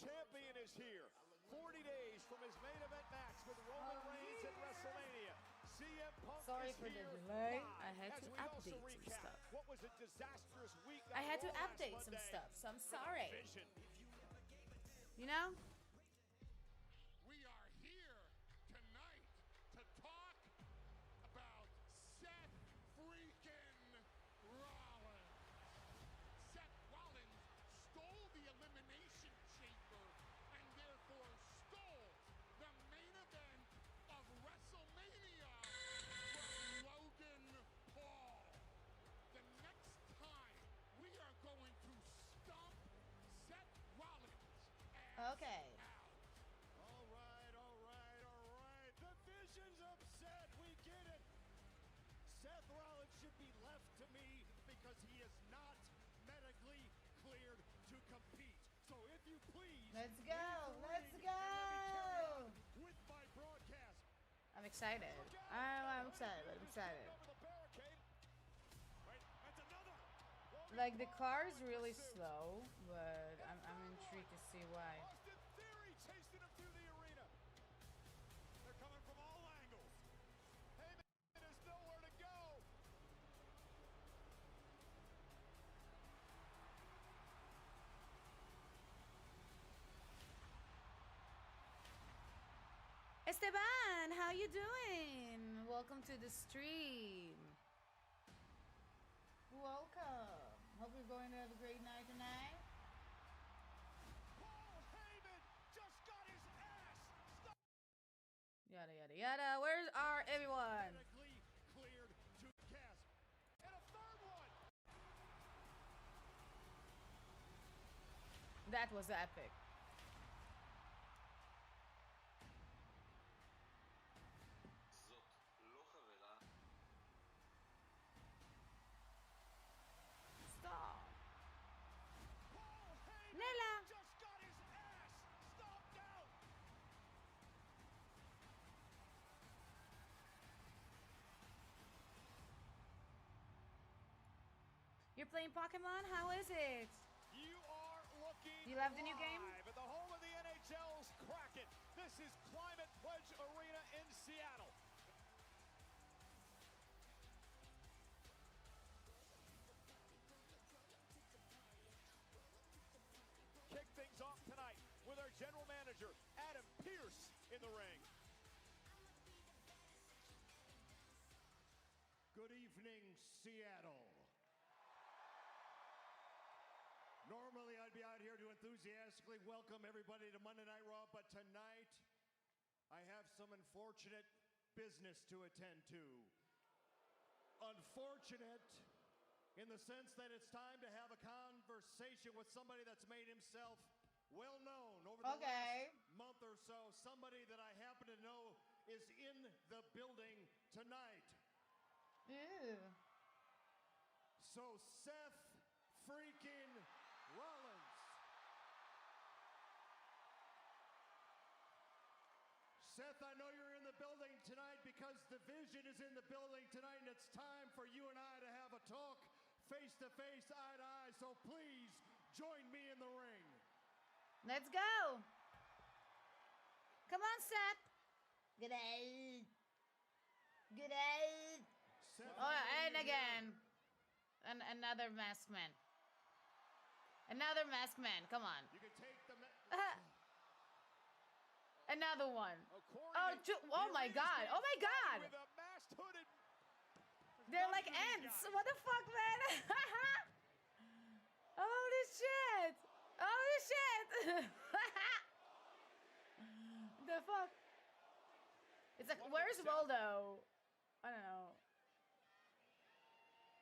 champion is here. 40 days from his main event match with Roman Reigns at WrestleMania. CM Punk Sorry is for the here delay. live I had as to we also update some recap stuff. what was a disastrous week. I had to on Raw last update some Monday stuff, so I'm for the sorry. Vision. You know? We are here tonight to talk about Seth freaking Rollins. Seth Rollins stole the Elimination Chamber and therefore stole the main event of WrestleMania from Logan Paul. The next time we are going to stomp Seth Rollins ass Okay. out. All right. The Vision's upset. We get it. Seth Rollins should be left to me because he is not medically cleared to compete. So if you please, Let's leave go. the Let's ring and let me carry go. on with my broadcast. I'm excited. I'm excited. I'm excited. Over the barricade. Right, that's another. Like the car is really slow, but I'm intrigued to see why. Austin Theory chasing him through the arena. They're coming from all angles. Heyman has nowhere to go. Esteban, how you doing? Welcome to the stream. Welcome. Hope you're going to have a great night tonight. Paul Heyman just got his ass stuck. Yada yada yada. Where are everyone? Medically cleared to cast. And a third one. That was epic. Stop. Paul Heyman Nella. just got his ass stomped out. You're playing Pokemon? How is it? You are looking You love the new game? live at the home of the NHL's Kraken. This is Climate Pledge Arena in Seattle. Kick things off tonight with our general manager, Adam Pearce, in the ring. Good evening, Seattle. Normally, I'd be out here to enthusiastically welcome everybody to Monday Night Raw, but tonight, I have some unfortunate business to attend to. Unfortunate in the sense that it's time to have a conversation with somebody that's made himself well known over the last month or so. Somebody that I happen to know is in the building tonight. Ew. So Seth freaking Rollins. Seth, I know you're in the building tonight because the Vision is in the building tonight, and it's time for you and I to have a talk face to face, eye to eye. So please join me in the ring. Let's go. Come on, Seth. Good day. Good day. Seth, Oh, and again. Another masked man. Another masked man. Come on. you can take the. Another one. According Oh, to- oh my the God. arena's Oh my being God. with a masked hooded. They're like bunch of these ants. guys. What the fuck, man? Holy shit. Holy shit. The fuck? It's like, where's Waldo? I don't know.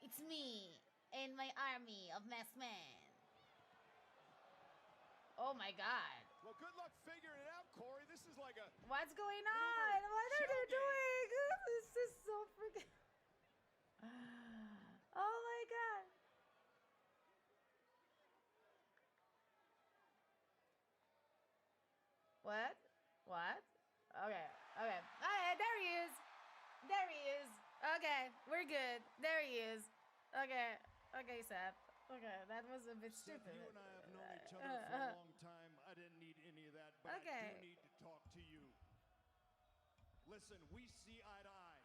It's me and my army of masked men. Oh my God. Well, good luck figuring it out, Corey. This is like a. What's going on? What are they doing? This is so freaking. Oh my God. What? What? Okay. Okay. Okay. There he is. There he is. Okay. We're good. There he is. Okay. Okay, Seth. Okay. That was a bit Seth, stupid. you and I have known each other for a long time. I didn't need Listen, we see eye to eye.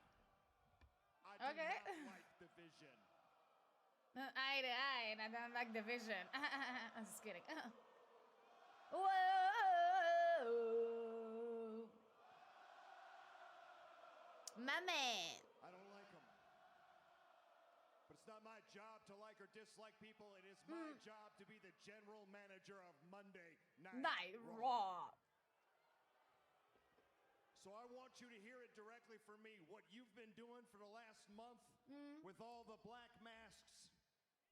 I do not like the Vision. Eye to eye, and I don't like the Vision. I'm just kidding. Whoa! My man. I don't like them. But it's not my job to like or dislike people. It is my job to be the general manager of Monday Night Raw. So I want you to hear it directly from me. What you've been doing for the last month with all the black masks,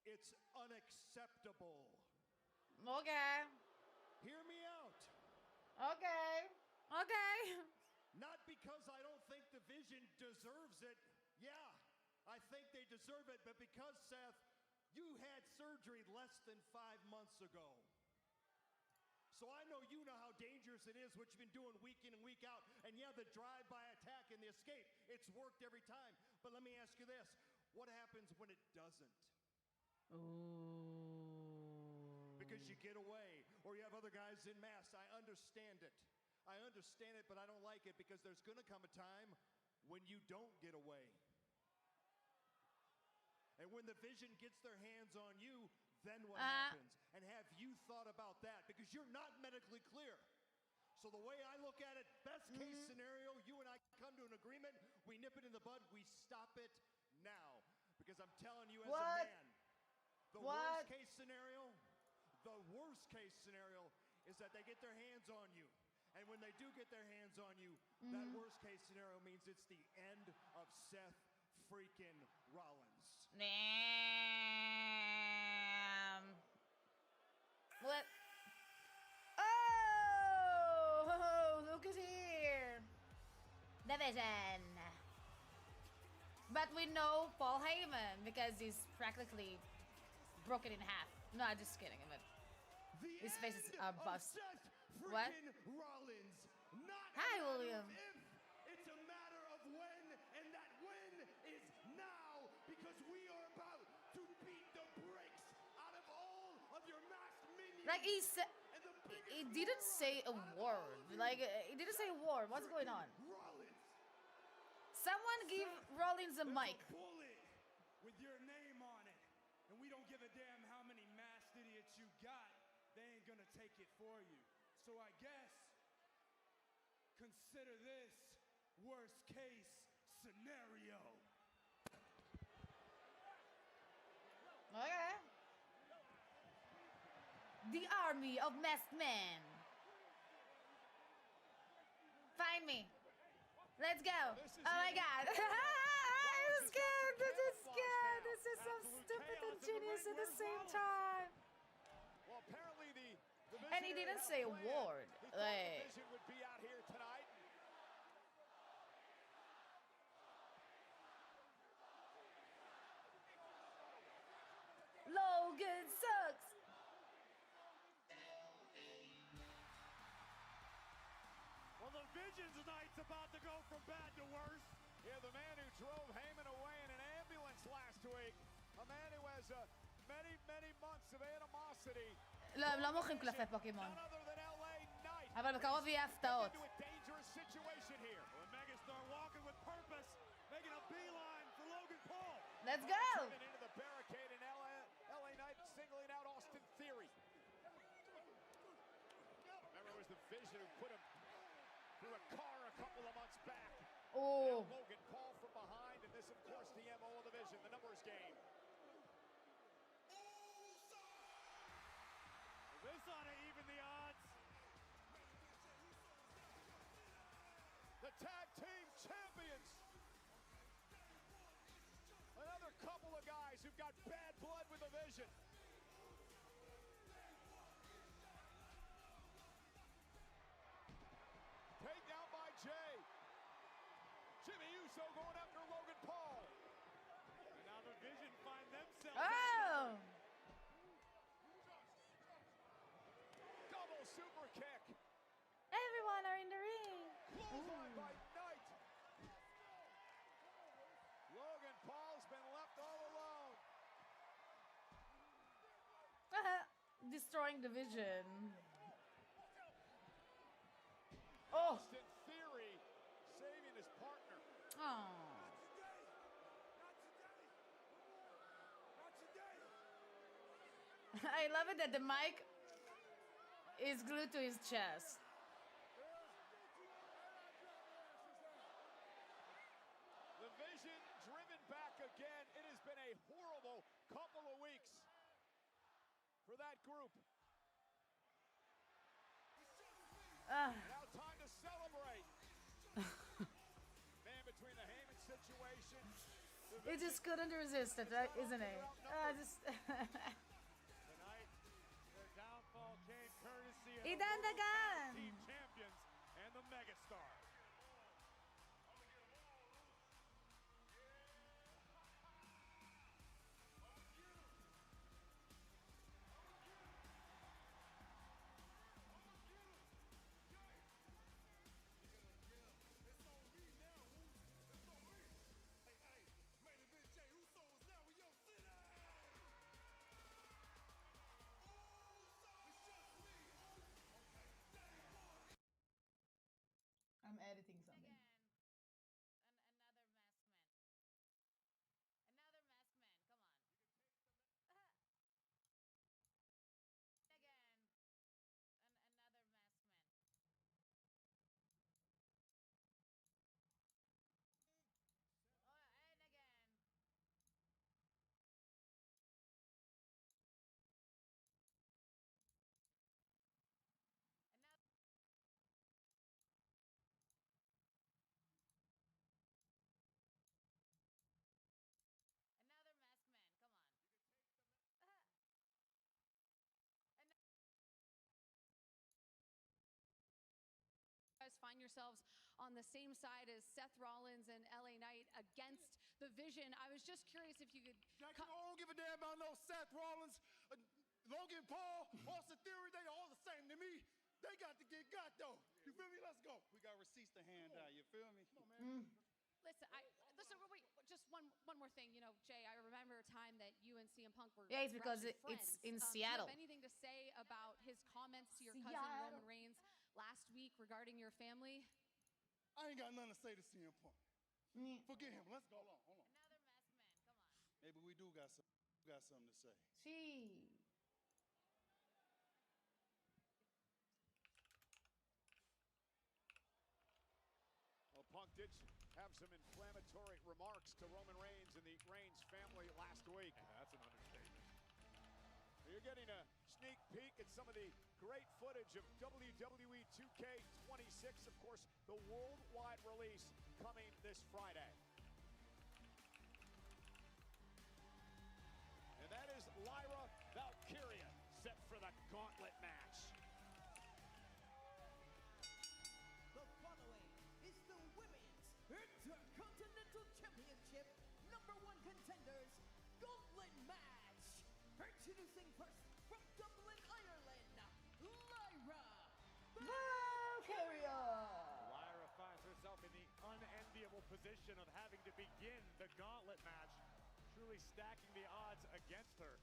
it's unacceptable. Okay. Hear me out. Okay. Okay. Not because I don't think the Vision deserves it. Yeah, I think they deserve it. But because, Seth, you had surgery less than 5 months ago. So I know you know how dangerous it is, what you've been doing week in and week out. And yeah, the drive-by attack and the escape, it's worked every time. But let me ask you this. What happens when it doesn't? Ooh. Because you get away, or you have other guys in masks. I understand it. I understand it, but I don't like it because there's going to come a time when you don't get away. And when the Vision gets their hands on you, then what happens? And have you thought about that? Because you're not medically clear. So the way I look at it, best case scenario, you and I come to an agreement, we nip it in the bud, we stop it now. Because I'm telling you as a man, the worst case scenario is that they get their hands on you. And when they do get their hands on you, that worst case scenario means it's the end of Seth freaking Rollins. Damn. What? Oh, look at here. Division. But we know Paul Heyman because he's practically broken in half. No, I'm just kidding. But his face is a bust. What? Rollins. Not Hi, William. If, it's a matter of when, and that when is now, because we are about to beat the brakes out of all of your masked minions. Like he didn't say a word. Like he didn't say a word. What's going on? Rollins. Someone give Rollins a mic. A bullet with your name on it, and we don't give a damn how many masked idiots you got. They ain't gonna take it for you. So I guess consider this worst case scenario. Okay. The army of masked men. Find me. Let's go. Oh my god. This is good. This is good. This is so stupid and genius at the same time. Well, apparently the And he didn't say a word. Like, Vision would be out here tonight. Logan sucks. Well, the Vision tonight's about to go from bad to worse. Yeah, the man who drove Heyman away in an ambulance last week. A man who has many, many months of animosity. לא, הם לא מוכרים קלפי פוקימון. None other than LA Knight. אבל בקרוב יהיה הפתעות. Into a dangerous situation here. Well, Megastar walking with purpose, making a beeline for Logan Paul. Let's go. Driven into the barricade in LA Knight singling out Austin Theory. Remember, it was the Vision who put him through a car a couple of months back. Oh. Now Logan Paul from behind, and this, of course, the MO of the Vision, the numbers game. This ought to even the odds. The tag team champions. Another couple of guys who've got bad blood with the Vision. Takedown by Jay. Jimmy Uso going after Logan Paul. And now the Vision find themselves. Oh. Double super kick. Everyone are in the ring. Clothesline by Knight. Logan Paul's been left all alone. Destroying the Vision. Oh. Austin Theory saving the Oh. I love it that the mic is glued to his chest. The Vision driven back again. It has been a horrible couple of weeks for that group. Now time to celebrate. Man between the Heyman situation. He just couldn't resist it, right? Isn't it? Tonight, their downfall came courtesy of the Idandagan! team champions and the megastar. I'm editing something. Find yourselves on the same side as Seth Rollins and LA Knight against the Vision. I was just curious if you could. I don't give a damn about no Seth Rollins, Logan Paul, Austin Theory. They all the same to me. They got to get got though. You feel me? Let's go. We got receipts to hand out. You feel me? Come on, man. Listen, wait, just one more thing. You know, Jay, I remember a time that you and CM Punk were Yeah, it's because friends. it's in Do Seattle. you have anything to say about his comments to your cousin Roman Reigns last week regarding your family? I ain't got nothing to say to CM Punk. Forget him. Let's go. Hold on. Another masked man, come on. Maybe we do got something to say. She. Well, Punk did have some inflammatory remarks to Roman Reigns and the Reigns family last week. Yeah, that's an understatement. You're getting a sneak peek at some of the great footage of WWE 2K26. Of course, the worldwide release coming this Friday. And that is Lyra Valkyria set for the gauntlet match. The following is the Women's Intercontinental Championship #1 contenders gauntlet match. Introducing first from Dublin, Ireland, Lyra Valkyria! Lyra finds herself in the unenviable position of having to begin the gauntlet match, truly stacking the odds against her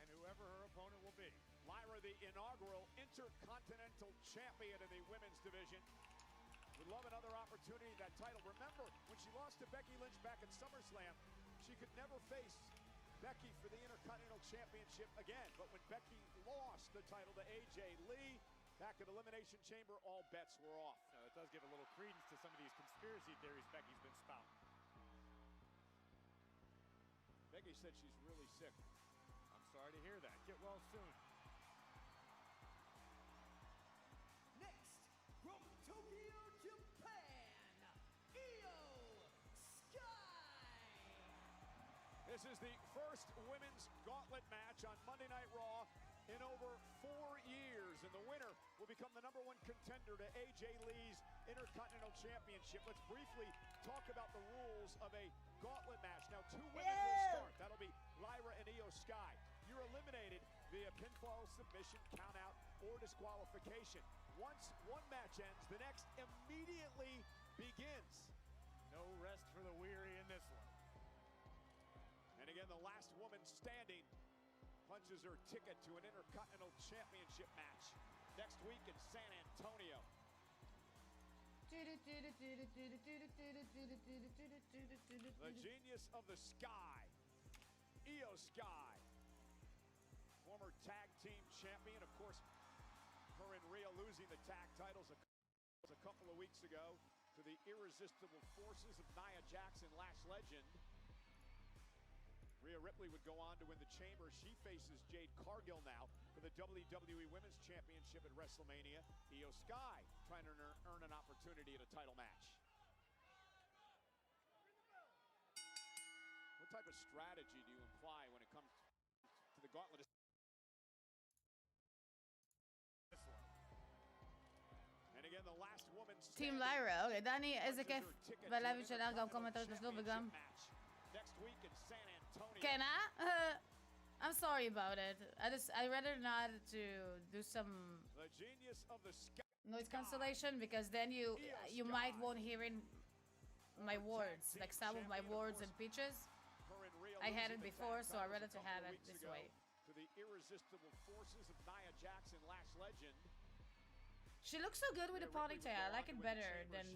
and whoever her opponent will be. Lyra, the inaugural Intercontinental Champion of the women's division. Would love another opportunity at that title. Remember, when she lost to Becky Lynch back at SummerSlam, she could never face Becky for the Intercontinental Championship again. But when Becky lost the title to AJ Lee, back at Elimination Chamber, all bets were off. Now, that does give a little credence to some of these conspiracy theories Becky's been spouting. Becky said she's really sick. I'm sorry to hear that. Get well soon. Next, from Tokyo, Japan, Io Sky. This is the first women's gauntlet match on Monday Night Raw in over 4 years, and the winner will become the #1 contender to AJ Lee's Intercontinental Championship. Let's briefly talk about the rules of a gauntlet match. Now, 2 women will start. That'll be Lyra and Io Sky. You're eliminated via pinfall, submission, countout, or disqualification. Once one match ends, the next immediately begins. No rest for the weary in this one. And again, the last woman standing punches her ticket to an Intercontinental Championship match next week in San Antonio. The genius of the sky, Io Sky, former tag team champion. Of course, her and Rhea losing the tag titles a couple of weeks ago to the irresistible forces of Nia Jax and Lash Legend. Rhea Ripley would go on to win the Chamber. She faces Jade Cargill now for the WWE Women's Championship at WrestleMania. Io Sky trying to earn an opportunity at a title match. What type of strategy do you imply when it comes to the gauntlet? And again, the last woman Team Lyra, אוקיי, דני, איזה כיף. ולייב שלך גם קומנטרית לשידור וגם... Next week in San Antonio. כן, I'm sorry about it. I'd rather not to do some The genius of the sky. noise cancellation because then you might won't hearing my words, like some of my words and pitches. I had it before, so I'd rather to have it this way. To the irresistible forces of Nia Jax and Lash Legend. She looks so good with the ponytail. I like it better than...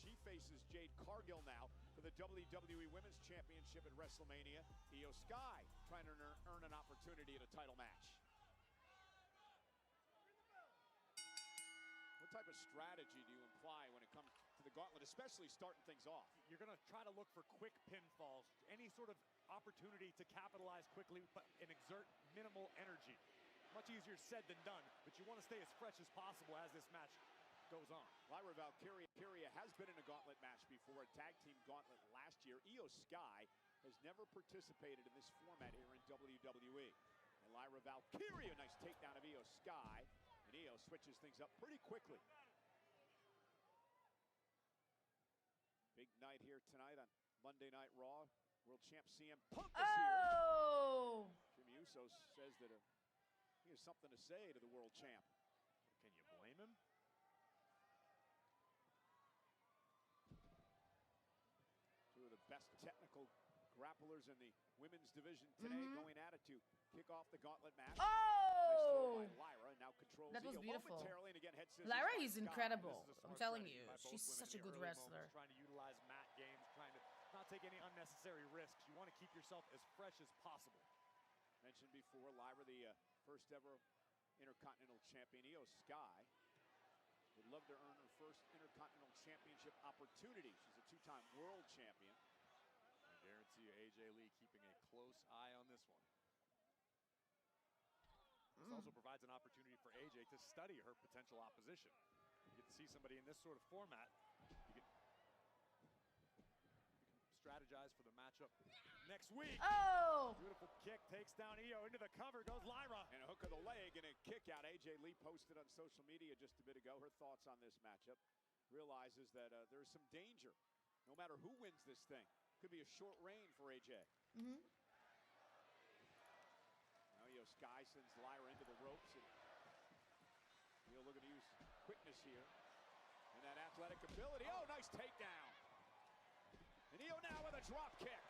She faces Jade Cargill now for the WWE Women's Championship at WrestleMania. Io Sky trying to earn an opportunity at a title match. What type of strategy do you imply when it comes to the gauntlet, especially starting things off? You're going to try to look for quick pinfalls, any sort of opportunity to capitalize quickly but and exert minimal energy. Much easier said than done, but you want to stay as fresh as possible as this match goes on. Lyra Valkyria has been in a gauntlet match before, a tag team gauntlet last year. Io Sky has never participated in this format here in WWE. And Lyra Valkyria, nice takedown of Io Sky, and Io switches things up pretty quickly. Big night here tonight on Monday Night Raw. World Champ CM Punk is here. Oh! Jimmy Uso says that he has something to say to the World Champ. Can you blame him? Two of the best technical grapplers in the women's division today going at it to kick off the gauntlet match. Oh! Nice throw by Lyra, now controls That was Io beautiful. momentarily, and again, head scissors Lyra by is Sky. incredible. This is a I'm smart telling strategy you, by both she's women such a in the good early wrestler. moments, trying to utilize mat games, trying to not take any unnecessary risks. You want to keep yourself as fresh as possible. Mentioned before, Lyra, the first ever Intercontinental Champion. Io Sky would love to earn her first Intercontinental Championship opportunity. She's a two-time world champion. I guarantee you AJ Lee keeping a close eye on this one. This also provides an opportunity for AJ to study her potential opposition. You get to see somebody in this sort of format. You can strategize for the matchup next week. Oh! Beautiful kick, takes down Io into the cover, goes Lyra. And a hook of the leg and a kick out. AJ Lee posted on social media just a bit ago her thoughts on this matchup. Realizes that there's some danger no matter who wins this thing. Could be a short reign for AJ. Now Io Sky sends Lyra into the ropes. And Io looking to use quickness here. And that athletic ability. Oh, nice takedown. And Io now with a drop kick.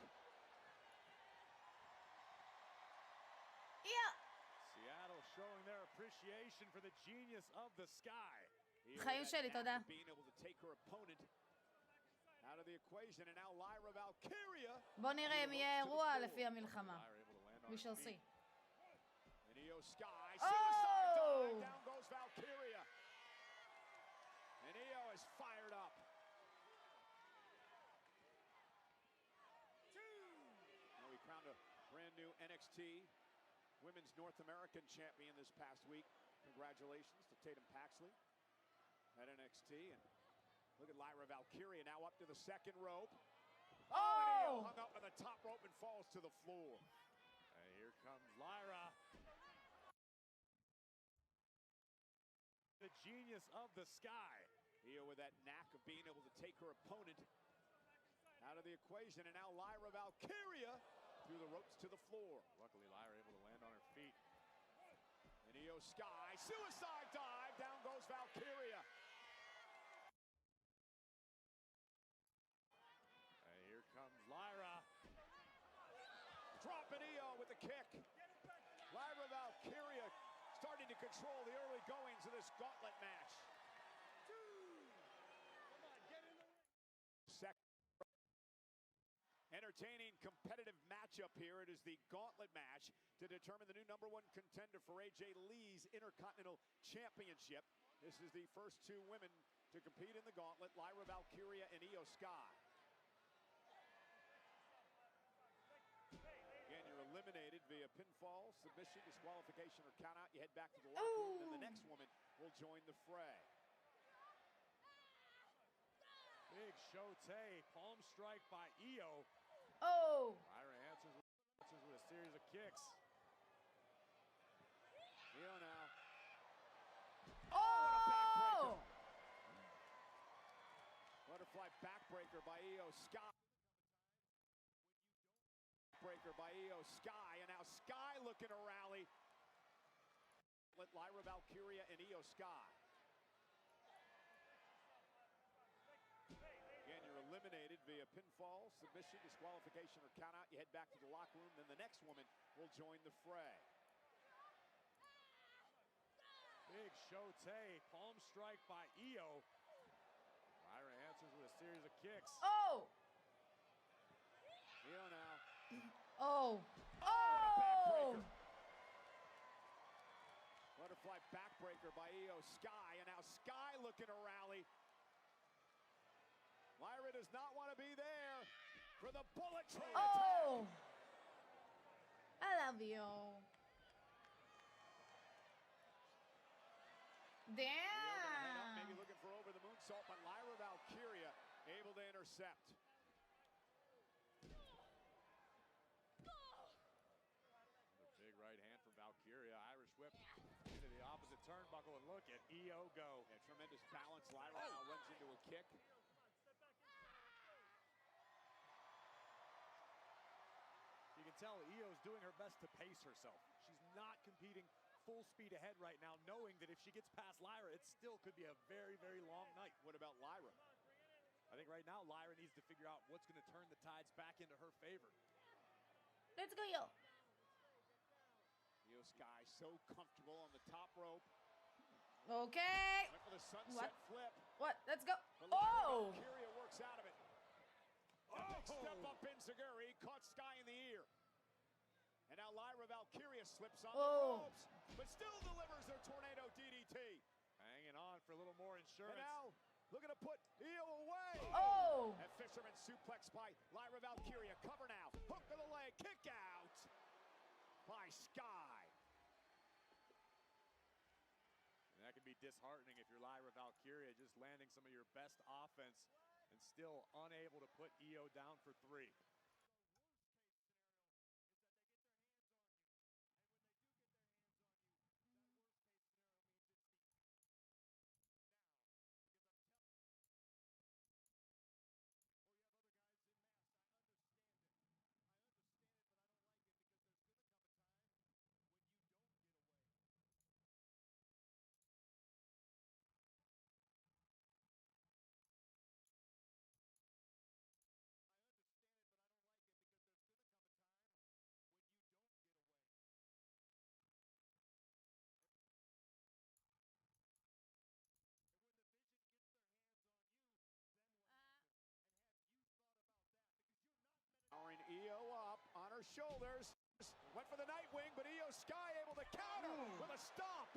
Yeah! Seattle showing their appreciation for the genius of the sky. Io חיים with that שלי, knack תודה. of being able to take her opponent out of the equation, and now Lyra Valkyria. בוא נראה אם יהיה אירוע לפי המלחמה. Lyra able to land on We her shall feet. see. And Io Sky, Oh! suicide dive, down goes Valkyria. And Io is fired up. Now we crowned a brand new NXT Women's North American Champion this past week. Congratulations to Tatum Paxley at NXT. And look at Lyra Valkyria now up to the second rope. Oh! And Io hung up on the top rope and falls to the floor. And here comes Lyra. The genius of the sky. Io with that knack of being able to take her opponent out of the equation, and now Lyra Valkyria through the ropes to the floor. Luckily, Lyra able to land on her feet. And Io Sky, suicide dive, down goes Valkyria. And here comes Lyra. Dropping Io with the kick. Lyra Valkyria starting to control the early goings of this gauntlet match. second. Entertaining, competitive matchup here. It is the gauntlet match to determine the new #1 contender for AJ Lee's Intercontinental Championship. This is the first two women to compete in the gauntlet, Lyra Valkyria and Io Sky. Again, you're eliminated via pinfall, submission, disqualification, or countout. You head back to the locker room, and the next woman will join the fray. Big Shotei, palm strike by Io. Oh! Lyra answers with a series of kicks. Io now. Oh! Butterfly backbreaker by Io Sky. Breaker by Io Sky, and now Sky looking to rally. Let Lyra Valkyria and Io Sky. Again, you're eliminated via pinfall, submission, disqualification, or countout. You head back to the locker room, then the next woman will join the fray. Big Shotei, palm strike by Io. Lyra answers with a series of kicks. Oh! Io now. Oh! Oh! Oh! Butterfly backbreaker by Io Sky, and now Sky looking to rally. Lyra does not want to be there for the bullet train Oh! I love you. Io gonna head up, Damn! maybe looking for over the moonsault, but Lyra Valkyria able to intercept. Big right hand from Valkyria. Irish whip into the opposite turnbuckle, and look at Io go. Yeah, tremendous balance. Lyra now runs into a kick. You can tell Io's doing her best to pace herself. She's not competing full speed ahead right now, knowing that if she gets past Lyra, it still could be a very, very long night. What about Lyra? I think right now Lyra needs to figure out what's going to turn the tides back into her favor. Let's go, yo. Io Sky so comfortable on the top rope. Okay. Went for the sunset What? flip. What? Let's go. But Lyra Oh! Valkyria works out of it. A big step up in Zaguri, caught Sky in the ear. And now Lyra Valkyria slips on the ropes, but still delivers her tornado DDT. Hanging on for a little more And insurance. now looking to put Io away. Oh! And fisherman suplex by Lyra Valkyria. Cover now. Hook of the leg. Kick out by Sky. And that can be disheartening if you're Lyra Valkyria, just landing some of your best offense and still unable to put Io down for 3. Powering Io up on her shoulders. Went for the Nightwing, but Io Sky able to counter with a stomp.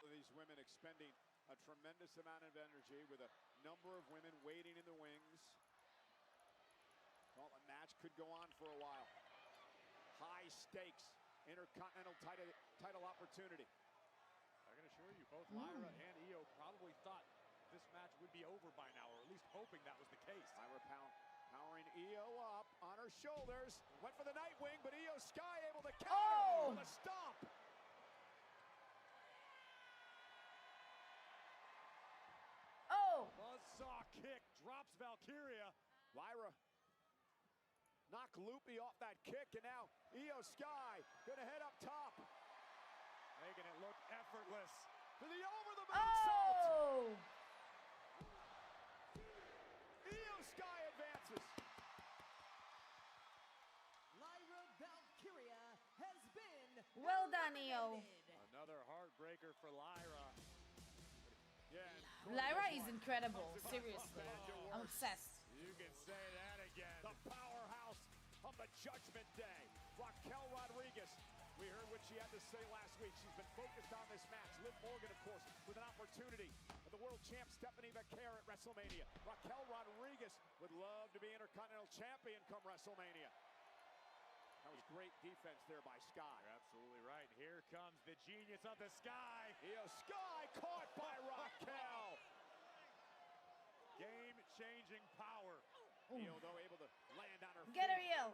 These women expending a tremendous amount of energy with a number of women waiting in the wings. Well, a match could go on for a while. High stakes, Intercontinental title opportunity. I can assure you, both Lyra and Io probably thought this match would be over by now, or at least hoping that was the case. Lyra powering Io up on her shoulders. Went for the Nightwing, but Io Sky able to counter with a stomp. Oh! Buzzsaw kick drops Valkyria. Lyra knock loopy off that kick, and now Io Sky gonna head up top. Making it look effortless. To the over the moonsault. Oh! Io Sky advances. Lyra Valkyria has been Well done, Io. eliminated. Another heartbreaker for Lyra. Lyra is incredible. Seriously, I'm obsessed. You can say that again. The powerhouse of the Judgment Day, Raquel Rodriguez. We heard what she had to say last week. She's been focused on this match. Liv Morgan, of course, with an opportunity. And the world champ Stephanie McCare at WrestleMania. Raquel Rodriguez would love to be Intercontinental Champion come WrestleMania. That was great defense there by Sky. You're absolutely right. Here comes the genius of the Sky. Sky caught by Raquel. Game-changing power. Io, though, able to land on her feet. Get her, Io.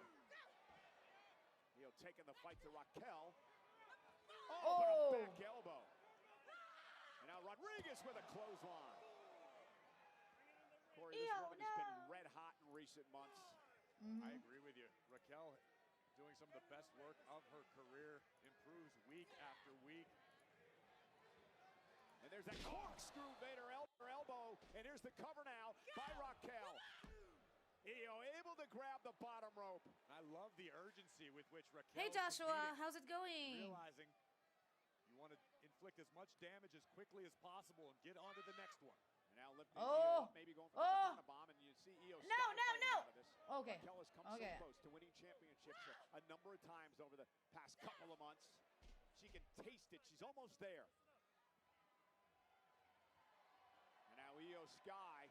Io taking the fight to Raquel. Oh! But a back elbow. And now Rodriguez with a clothesline. Corey, this woman has been red hot in recent months. I agree with you. Raquel doing some of the best work of her career, improves week after week. And there's that corkscrew Vader elbow. And here's the cover now by Raquel. Io able to grab the bottom rope. I love the urgency with which Raquel Hey Joshua, how's it going? realizing you want to inflict as much damage as quickly as possible and get on to the next one. And now lifting Io up, maybe going for the Katana bomb, and you see Io No. Okay. Raquel has come so close to winning championships a number of times over the past couple of months. She can taste it. She's almost there. And now Io Sky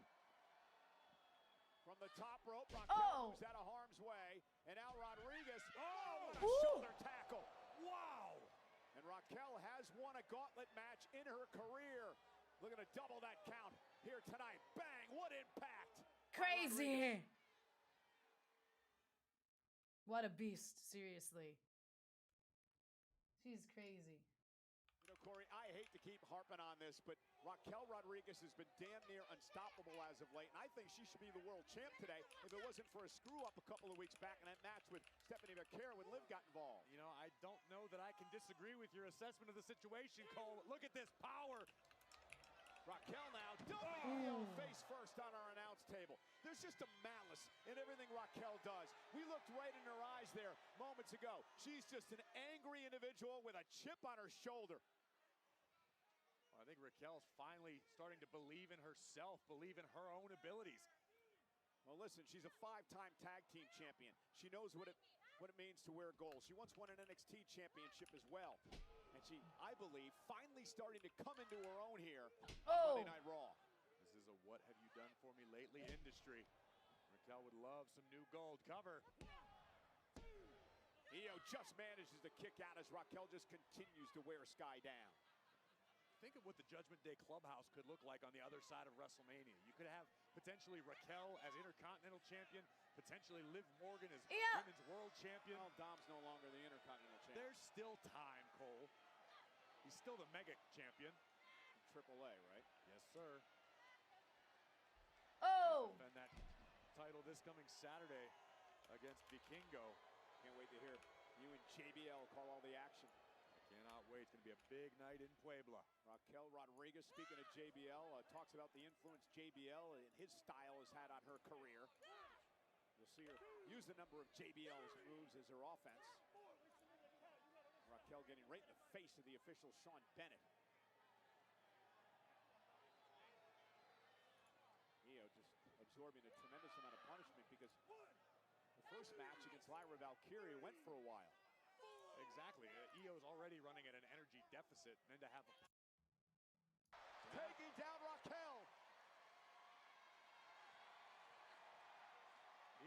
from the top rope. Raquel moves out of harm's way. And now Rodriguez. Oh, what a shoulder tackle. Wow. And Raquel has won a gauntlet match in her career. Looking to double that count here tonight. Bang, what impact. Crazy. What a beast, seriously. She's crazy. You know, Corey, I hate to keep harping on this, but Raquel Rodriguez has been damn near unstoppable as of late, and I think she should be the world champ today if it wasn't for a screw-up a couple of weeks back in that match with Stephanie McCare when Liv got involved. You know, I don't know that I can disagree with your assessment of the situation, Cole. Look at this power. Raquel now double face first on our announce table. There's just a malice in everything Raquel does. We looked right in her eyes there moments ago. She's just an angry individual with a chip on her shoulder. Well, I think Raquel's finally starting to believe in herself, believe in her own abilities. Well, listen, she's a 5-time tag team champion. She knows what it means to wear gold. She once won an NXT championship as well. And she, I believe, finally starting to come into her own here on Monday Night Raw. This is a what have you done for me lately industry. Raquel would love some new gold cover. Io just manages to kick out as Raquel just continues to wear Sky down. Think of what the Judgment Day Clubhouse could look like on the other side of WrestleMania. You could have potentially Raquel as Intercontinental Champion, potentially Liv Morgan as Women's World Champion. Well, Dom's no longer the Intercontinental Champion. There's still time, Cole. He's still the Mega Champion. AAA, right? Yes, sir. Defend that title this coming Saturday against Vikingo. Can't wait to hear you and JBL call all the action. Cannot wait. It's going to be a big night in Puebla. Raquel Rodriguez, speaking of JBL, talks about the influence JBL and his style has had on her career. You'll see her use a number of JBL's moves as her offense. Raquel getting right in the face of the official Sean Bennett. Io just absorbing a tremendous amount of punishment because the first match against Lyra Valkyria went for a while. Exactly. Io's already running at an energy deficit, and then to have taking down Raquel.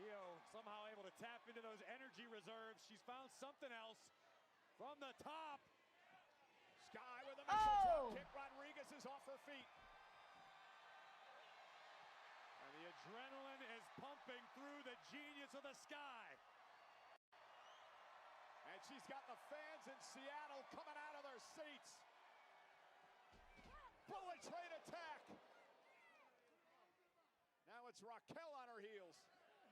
Io somehow able to tap into those energy reserves. She's found something else from the top. Sky with a missile drop kick. Rodriguez is off her feet. And the adrenaline is pumping through the genius of the Sky. And she's got the fans in Seattle coming out of their seats. Bullet train attack. Now it's Raquel on her heels.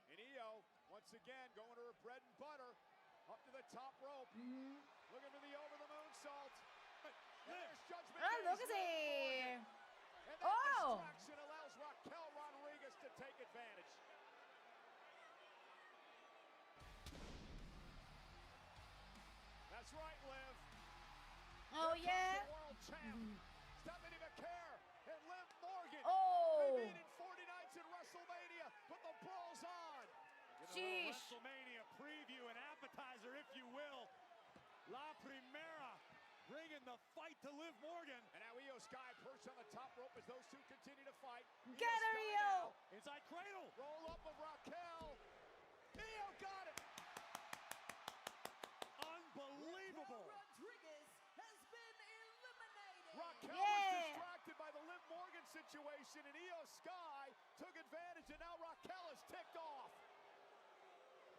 And Io, once again, going to her bread and butter. Up to the top rope. Looking for the over-the-moon salt. There's Judgment Day. Look at it. And that distraction allows Raquel Rodriguez to take advantage. That's right, Liv. Oh, yeah. World champ, Stephanie McCare, and Liv Sheesh. WrestleMania preview and appetizer, if you will. La Primera bringing the fight to Liv Morgan. And now Io Sky perched on the top rope as those two continue to fight. Get her, Io! Inside cradle. Roll up of Raquel. Io got it. Unbelievable. Rodriguez has been eliminated. Raquel Yeah. was distracted by the Liv Morgan situation, and Io Sky took advantage, and now Raquel is ticked off.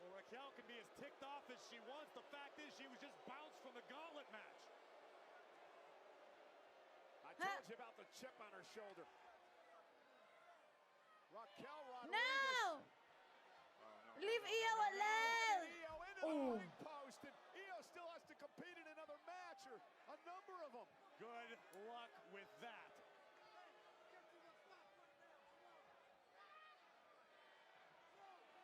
Well, Raquel can be as ticked off as she wants. The fact is she was just bounced from the gauntlet match. I told you about the chip on her shoulder. Raquel Rodriguez. No! Leave Io alone! Io into the Ooh. ring post, and Io still has to compete in another match, or a number of them. Good luck with that.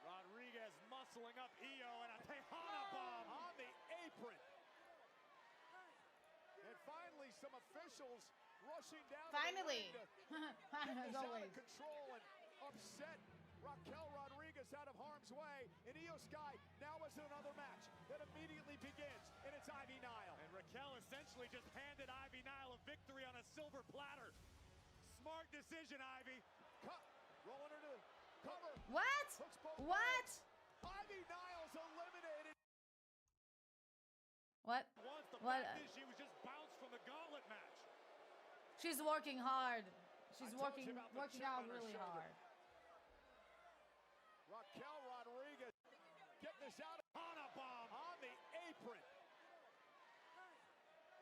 Rodriguez muscling up Io and a Tejana bomb On the apron. And finally, some officials rushing down Finally. to the ring to As get this out always. of control and upset Raquel Rodriguez out of harm's way. And Io Sky now has another match that immediately begins, and it's Ivy Nile. And Raquel essentially just handed Ivy Nile a victory on a silver platter. Smart decision, Ivy. Cut, rolling her to cover. What? Hooks both What? legs. Ivy Nile's eliminated. What? Once the What? fact is she was just bounced from the gauntlet match. She's working hard. She's I told you working about the working chip out on her really shoulder. hard. Raquel Rodriguez getting this out Tejana bomb. on the apron.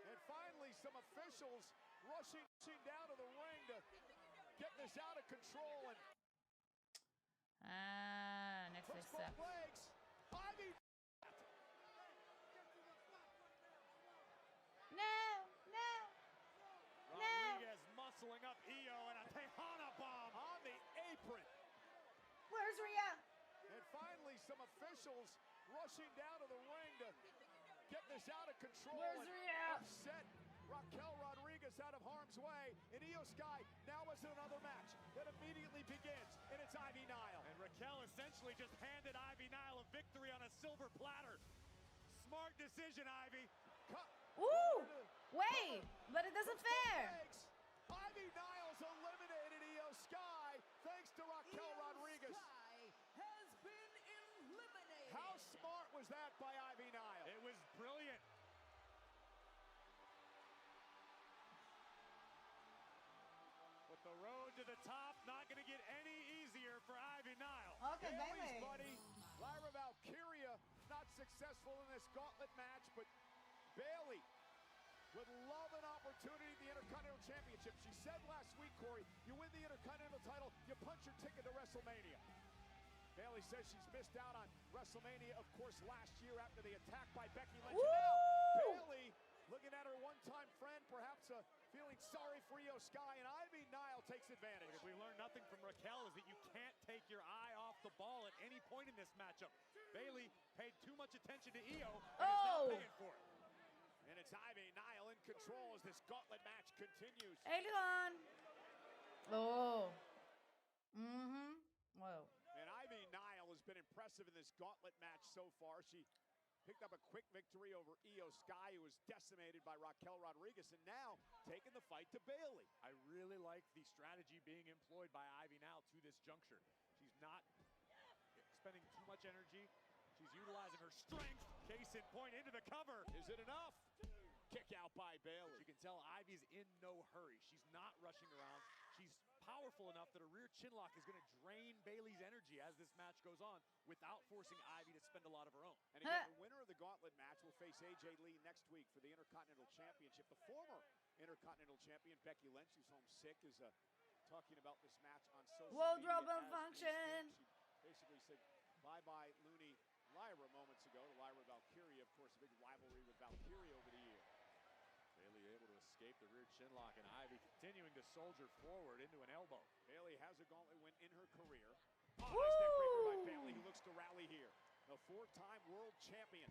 And finally, some officials rushing down to the ring to get this out of control and Next hooks step. both legs. Ivy. No, no. Rodriguez muscling up Io and a Tejana bomb. On the apron. Where's Rhea? And finally, some officials rushing down to the ring to get this out of control Where's and Rhea? upset Raquel Rodriguez out of harm's way. And Io Sky now has another match that immediately begins, and it's Ivy Nile. And Raquel essentially just handed Ivy Nile a victory on a silver platter. Smart decision, Ivy. Cut. Ooh! Wait, but it doesn't fair. Legs. Ivy Nile's eliminated Io Sky thanks to Raquel Rodriguez. Sky has been eliminated. How smart was that by Ivy Nile? It was brilliant. But the road to the top not going to get any easier for Ivy Nile. Okay, Bailey's baby. buddy, Lyra Valkyria, not successful in this gauntlet match, but Bailey would love an opportunity at the Intercontinental Championship. She said last week, Corey, you win the Intercontinental title, you punch your ticket to WrestleMania. Bailey says she's missed out on WrestleMania, of course, last year after the attack by Becky Lynch. And now, Bailey looking at her one-time friend, perhaps feeling sorry for Io Sky, and Ivy Nile takes advantage. If we learn nothing from Raquel is that you can't take your eye off the ball at any point in this matchup. Bailey paid too much attention to Io and is now paying for it. And it's Ivy Nile in control as this gauntlet match continues. Alien. Oh. Mm-hmm. Whoa. And Ivy Nile has been impressive in this gauntlet match so far. She picked up a quick victory over Io Sky, who was decimated by Raquel Rodriguez, and now taking the fight to Bailey. I really like the strategy being employed by Ivy now to this juncture. She's not spending too much energy. She's utilizing her strength. Case in point, into the cover. Is it enough? Kick out by Bailey. You can tell Ivy's in no hurry. She's not rushing around. She's powerful enough that a rear chin lock is going to drain Bailey's energy as this match goes on without forcing Ivy to spend a lot of her own. And again, the winner of the gauntlet match will face AJ Lee next week for the Intercontinental Championship. The former Intercontinental Champion, Becky Lynch, who's home sick, is talking about this match on social Wardrobe media. as we malfunction. speak. She basically said bye-bye Looney Lyra moments ago. Lyra Valkyria, of course, a big rivalry with Valkyria over the years. Bailey able to escape the rear chin lock, and Ivy continuing to soldier forward into an elbow. Bailey has a gauntlet win in her career. Oh, nice neck breaker by Bailey, who looks to rally here. The four-time world champion.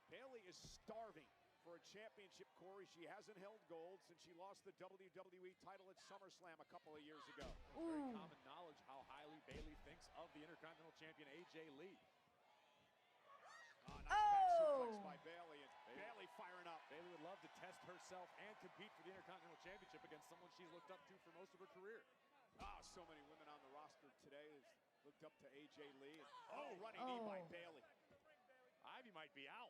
Bailey is starving for a championship, Corey. She hasn't held gold since she lost the WWE title at SummerSlam a couple of years ago. Very common knowledge how highly Bayley thinks of the Intercontinental Champion AJ Lee. Nice back suplex by Bayley, and Bayley firing up. Bayley would love to test herself and compete for the Intercontinental Championship against someone she's looked up to for most of her career. So many women on the roster today have looked up to AJ Lee. And, running knee by Bayley. Ivy might be out.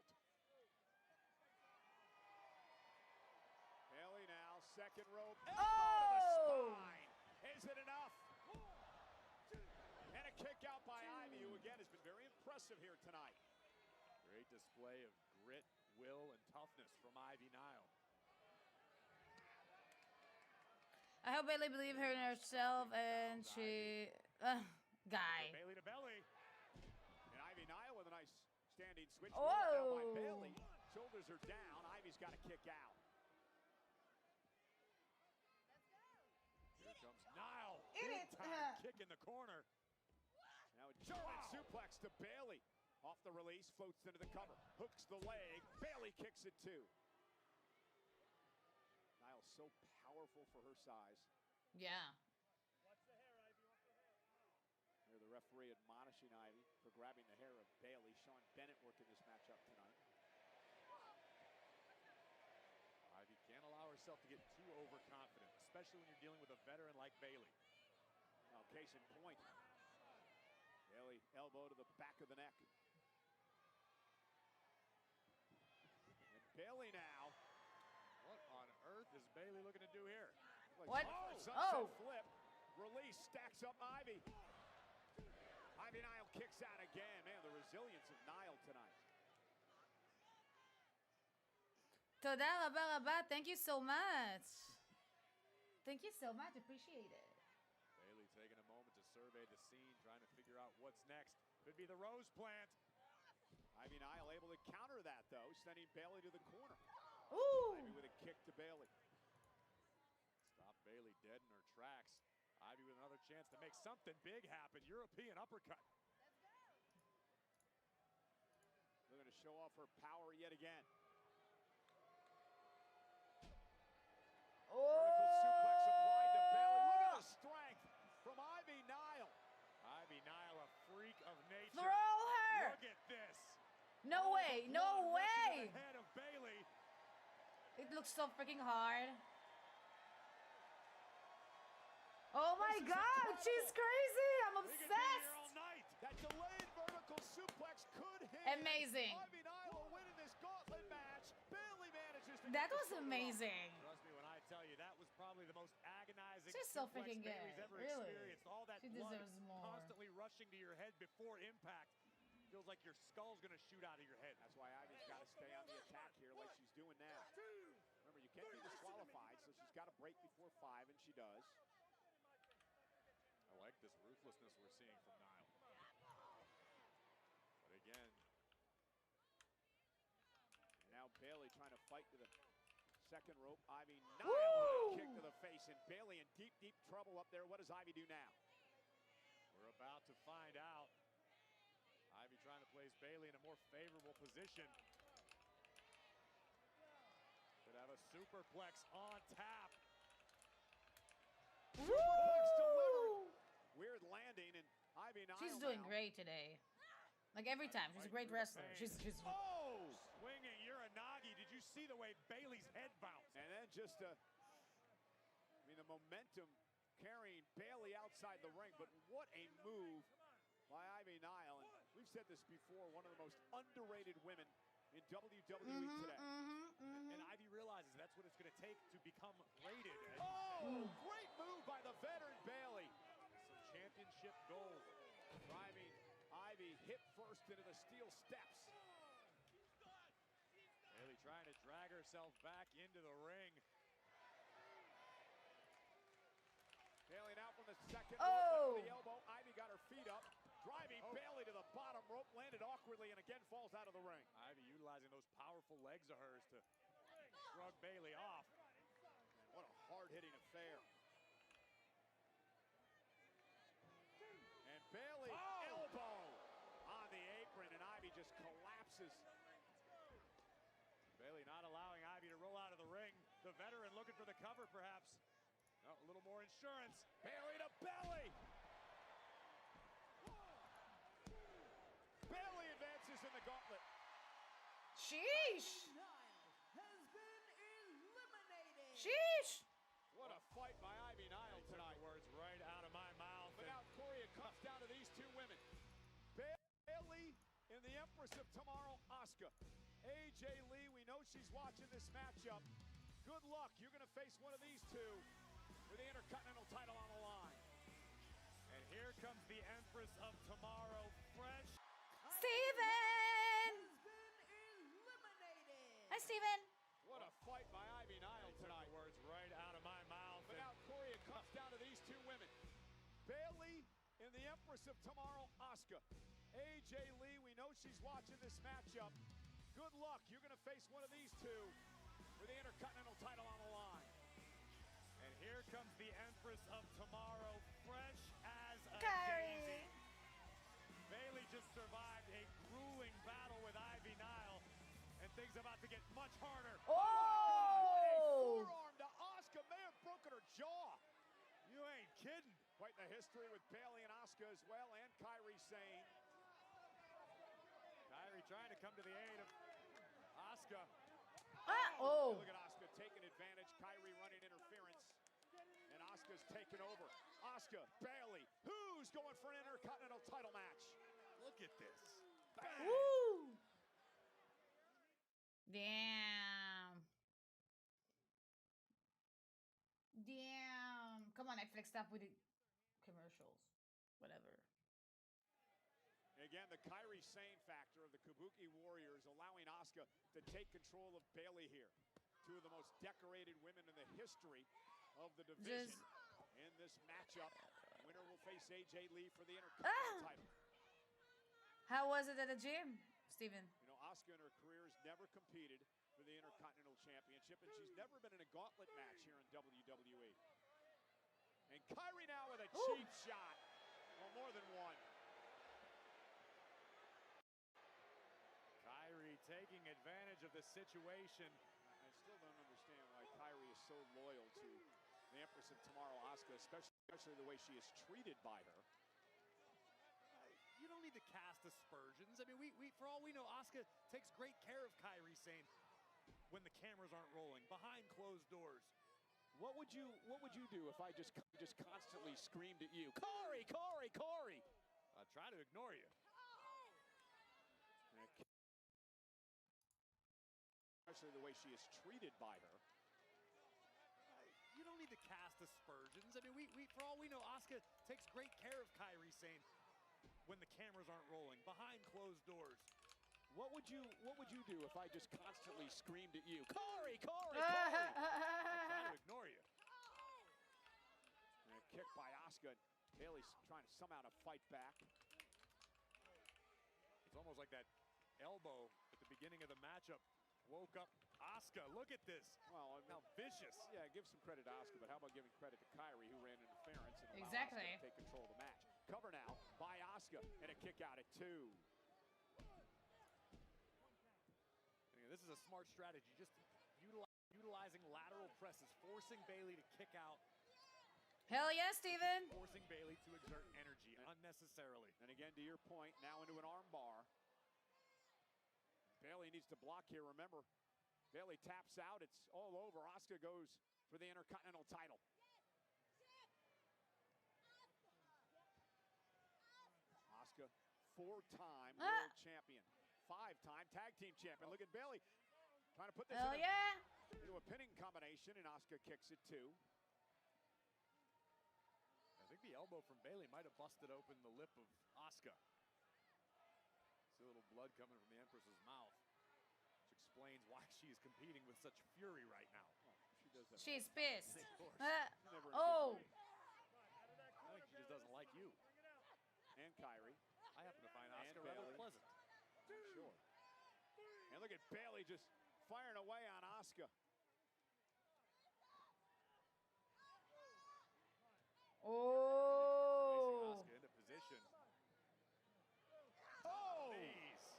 Bayley now, second rope. Elbow to the spine. Is it enough? And a kick out by Ivy, who again has been very impressive here tonight. Great display of grit, will, and toughness from Ivy Nile. I hope Bayley believes her in herself and she... guy. Bayley to belly. And Ivy Nile with a nice standing switch. Down by Bayley. Shoulders are down. Ivy's got to kick out. Here comes Nile. Big time kick in the corner. Now a German suplex to Bayley. Off the release, floats into the cover. Hooks the leg. Bayley kicks it too. Nile's so powerful for her size. Yeah. Here the referee admonishing Ivy for grabbing the hair of Bayley. Sean Bennett working this matchup tonight. Ivy can't allow herself to get too overconfident, especially when you're dealing with a veteran like Bayley. Now, case in point. Bayley elbow to the back of the neck. And Bayley now. What on earth is Bayley looking to do here? What? Sunset flip. Release, stacks up Ivy. Ivy Nile kicks out again. Man, the resilience of Nile tonight. Toda raba. Thank you so much. Thank you so much. Appreciate it. Bayley taking a moment to survey the scene, trying to figure out what's next. Could be the Rose plant. Ivy Nile able to counter that, though, sending Bayley to the corner. Ooh. Ivy with a kick to Bayley. Stop Bayley dead in her tracks. Ivy with another chance to make something big happen. European uppercut. Looking to show off her power yet again. Vertical suplex applied to Bayley. Look at the strength from Ivy Nile. Ivy Nile, a freak of nature. Throw her. Look at this. No way. No way. Head of Bayley. It looks so freaking hard. Oh my God, she's crazy. I'm We could be here obsessed. all night. That delayed vertical suplex could hit. Amazing. Ivy Nile will win in this gauntlet match. Bayley manages to That get the was shoulder amazing. Trust me when I tell you, that was probably the most agonizing She's so suplex freaking Bayley's good. ever Really. experienced. All that She blood deserves more. constantly rushing to your head before impact. Feels like your skull's going to shoot out of your head. That's why Ivy's got to stay on the attack here like she's doing now. Remember, you can't be disqualified, so she's got to break before 5, and she does. I like this ruthlessness we're seeing from Nile. But again, And now Bayley trying to fight to the second rope. Ivy Nile kick to the face, and Bayley in deep, deep trouble up there. What does Ivy do now? we're about to find out. Ivy trying to place Bayley in a more favorable position. Could have a superplex on tap. Superplex delivered. Weird landing, and Ivy Nile She's doing now. great today. Like every time, she's a great wrestler. She's Swinging Uranagi. Did you see the way Bayley's head bounced? And then just the momentum carrying Bayley outside the ring, but what a move by Ivy Nile. And we've said this before, one of the most underrated women in WWE today. And Ivy realizes that's what it's going to take to become rated. Great move by the veteran Bayley. Some championship gold. Driving Ivy hip first into the steel steps. Bayley trying to drag herself back into the ring. Bayley now from the second rope, to the elbow. Ivy got her feet up. Driving Bayley to the bottom rope, landed awkwardly, and again falls out of the ring. Ivy utilizing those powerful legs of hers to shrug Bayley off. Man, what a hard-hitting affair. And Bayley elbow on the apron, and Ivy just collapses. Bayley not allowing Ivy to roll out of the ring. The veteran looking for the cover, perhaps. Oh, a little more insurance. Bayley to belly. Bayley advances in the gauntlet. Sheesh. Has been eliminated. Sheesh. What a fight by Ivy Nile tonight. Words right out of my mouth. But now, Corey, it comes down to these two women. Bayley and the Empress of Tomorrow, Asuka. AJ Lee, we know she's watching this matchup. Good luck. You're going to face one of these two with the Intercontinental title on the line. And here comes the Empress of Tomorrow, fresh. Steven. Has been eliminated. Hi, Steven. What a fight by Ivy Nile tonight. Words right out of my mouth. But now, Corey, it comes down to these two women. Bayley and the Empress of Tomorrow, Asuka. AJ Lee, we know she's watching this matchup. Good luck. You're going to face one of these two with the Intercontinental title on the line. And here comes the Empress of Tomorrow, fresh as a Kyrie. daisy. Bayley just survived a grueling battle with Ivy Nile, and things about to get much harder. Oh. Forearm to Asuka, may have broken her jaw. You ain't kidding. Quite the history with Bayley and Asuka as well, and Kyrie Sane. Kyrie trying to come to the aid of Asuka. Oh. Look at Asuka taking advantage. Kyrie running interference. And Asuka's taken over. Asuka, Bayley. Who's going for an Intercontinental title match? Look at this. Bang. Woo. Damn. Damn. Come on, Netflix, stop with the commercials. Whatever. Again, the Kyrie Sane factor of the Kabuki Warriors allowing Asuka to take control of Bayley here. Two of the most decorated women in the history of the division. In this matchup, winner will face AJ Lee for the Intercontinental title. How was it at the gym, Steven? You know, Asuka in her career has never competed for the Intercontinental Championship, and she's never been in a gauntlet match here in WWE. And Kyrie now with a cheap shot. Well, more than one. Kyrie taking advantage of the situation. I still don't understand why Kyrie is so loyal to the Empress of Tomorrow, Asuka, especially the way she is treated by her. You don't need to cast aspersions. I mean, we for all we know, Asuka takes great care of Kyrie Sane when the cameras aren't rolling, behind closed doors. What would you do if I just constantly screamed at you, Corey, Corey, Corey? I'll try to ignore you. Especially the way she is treated by her. You don't need to cast aspersions. I mean, we for all we know, Asuka takes great care of Kyrie Sane when the cameras aren't rolling, behind closed doors. What would you do if I just constantly screamed at you, Corey, Corey, Corey? I'll try to ignore you. And a kick by Asuka. Bayley's trying to somehow to fight back. It's almost like that elbow at the beginning of the matchup woke up Asuka. Look at this. Well, I mean, How vicious. yeah, give some credit to Asuka, but how about giving credit to Kyrie, who ran interference and allowed Exactly. Asuka to take control of the match. Cover now by Asuka, and a kick out at 2. This is a smart strategy, just utilizing lateral presses, forcing Bayley to kick out. Hell yeah, Steven. Forcing Bayley to exert energy unnecessarily. And again, to your point, now into an arm bar. Bayley needs to block here. Remember, Bayley taps out. It's all over. Asuka goes for the Intercontinental title. Asuka, 4-time world champion. 5-time tag team champion. Look at Bayley trying to put this Hell yeah. into a pinning combination, and Asuka kicks it too. I think the elbow from Bayley might have busted open the lip of Asuka. See a little blood coming from the Empress's mouth, which explains why she is competing with such fury right now. She does that. She's pissed. Of course. Never in a good Oh. mood. I think she just doesn't like you. And Kyrie. I happen to find And Asuka rather Bayley. pleasant. Sure. And look at Bayley just firing away on Asuka. Oh. Placing Asuka into position. Oh! Knees.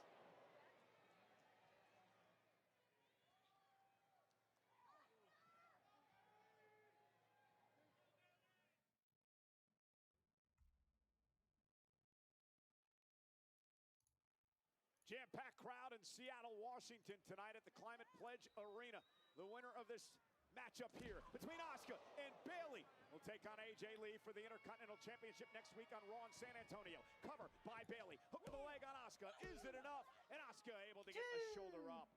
Jam-packed crowd in Seattle, Washington tonight at the Climate Pledge Arena. The winner of this matchup here between Asuka and Bayley will take on AJ Lee for the Intercontinental Championship next week on Raw in San Antonio. Cover by Bayley. Hook of the leg on Asuka. Is it enough? And Asuka able to get the shoulder up.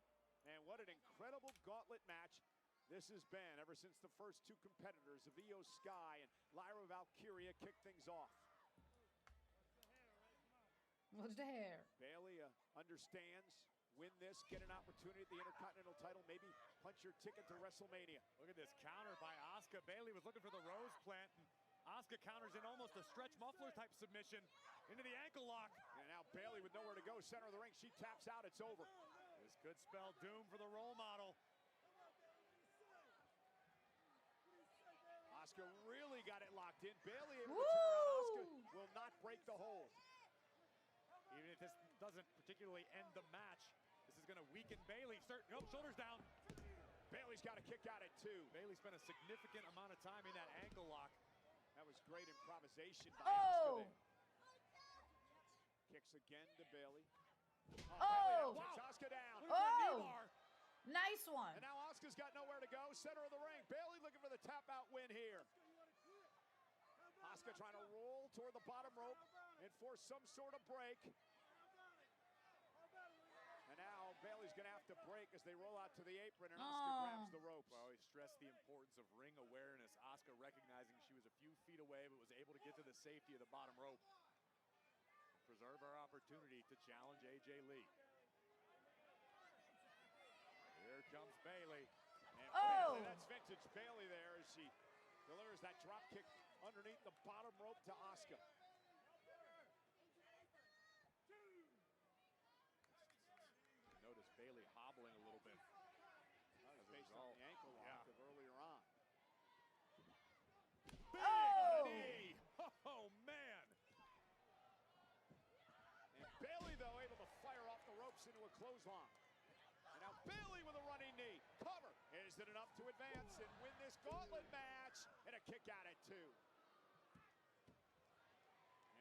And what an incredible gauntlet match this has been ever since the first two competitors of Io Sky and Lyra Valkyria kicked things off. What's the hair? Bayley understands, win this, get an opportunity at the Intercontinental title, maybe punch your ticket to WrestleMania. Look at this counter by Asuka. Bayley was looking for the rose plant, and Asuka counters in almost a stretch muffler type submission into the ankle lock. And now Bayley with nowhere to go, center of the ring. She taps out, it's over. This could spell doom for the role model. Asuka really got it locked in. Bayley able to turn around. Asuka will not break the hold. Even if this doesn't particularly end the match, this is going to weaken Bayley. Nope, shoulders down. Bayley's got a kick out at two. Bayley spent a significant amount of time in that ankle lock. That was great improvisation by Asuka there. Kicks again to Bayley. Oh! Bayley takes Asuka down. Oh! Nice one. And now Asuka's got nowhere to go. Center of the ring. Bayley looking for the tap out win here. Asuka trying to roll toward the bottom rope and force some sort of break. And now Bayley's going to have to break as they roll out to the apron and Asuka grabs the ropes. Well, he stressed the importance of ring awareness. Asuka recognizing she was a few feet away but was able to get to the safety of the bottom rope. Preserve our opportunity to challenge AJ Lee. Here comes Bayley. And Bayley, that's vintage Bayley there as she delivers that drop kick underneath the bottom rope to Asuka. Notice Bayley hobbling a little bit. Based on the ankle lock of earlier on. Big knee! Oh, man! And Bayley, though, able to fire off the ropes into a clothesline. And now Bayley with a running knee. Cover. Is it enough to advance and win this gauntlet match? And a kick out at two.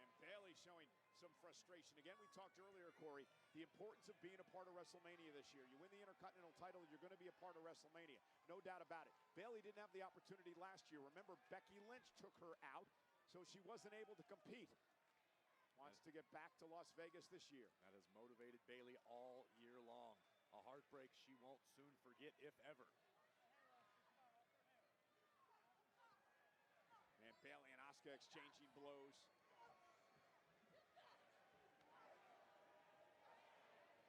And Bayley showing some frustration. Again, we talked earlier, Corey, the importance of being a part of WrestleMania this year. You win the Intercontinental title, you're going to be a part of WrestleMania. No doubt about it. Bayley didn't have the opportunity last year. Remember, Becky Lynch took her out, so she wasn't able to compete. Wants to get back to Las Vegas this year. That has motivated Bayley all year long. A heartbreak she won't soon forget, if ever. And Bayley and Asuka exchanging blows.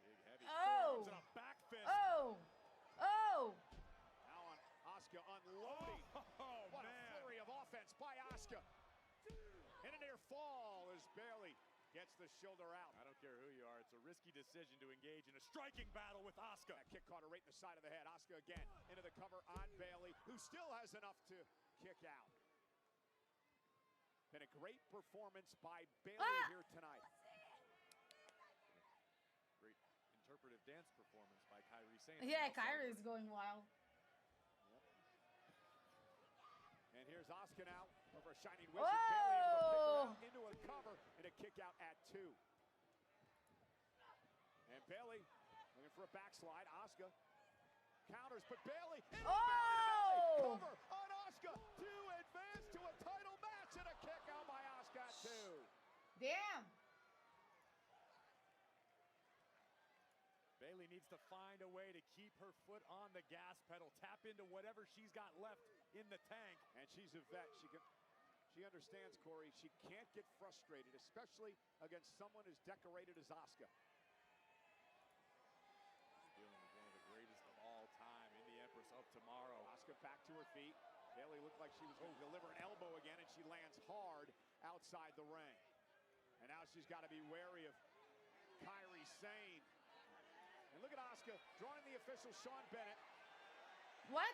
Big heavy Oh! forearms and a back fist. Oh! Oh! Now on Asuka unloading. Oh, what man. a flurry of offense by Asuka. And a near fall as Bayley gets the shoulder out. I don't care who you are. It's a risky decision to engage in a striking battle with Asuka. That kick caught her right in the side of the head. Asuka again into the cover on Bayley, who still has enough to kick out. Been a great performance by Bayley here tonight. Great interpretive dance performance by Kairi Sane. Yeah, Kairi's going wild. And here's Asuka now over Shining Wizard. Bayley able to pick her out into a cover and a kick out at two. And Bayley looking for a backslide. Asuka counters, but Bayley. Oh! Cover on Asuka to advance to a title match and a kick out by Asuka at two. Damn. Bayley needs to find a way to keep her foot on the gas pedal, tap into whatever she's got left in the tank. And she's a vet. She understands, Corey, she can't get frustrated, especially against someone as decorated as Asuka. Dealing with one of the greatest of all time in the Empress of Tomorrow. Asuka back to her feet. Bayley looked like she was going to deliver an elbow again, and she lands hard outside the ring. And now she's got to be wary of Kairi Sane. And look at Asuka drawing the official Sean Bennett. What?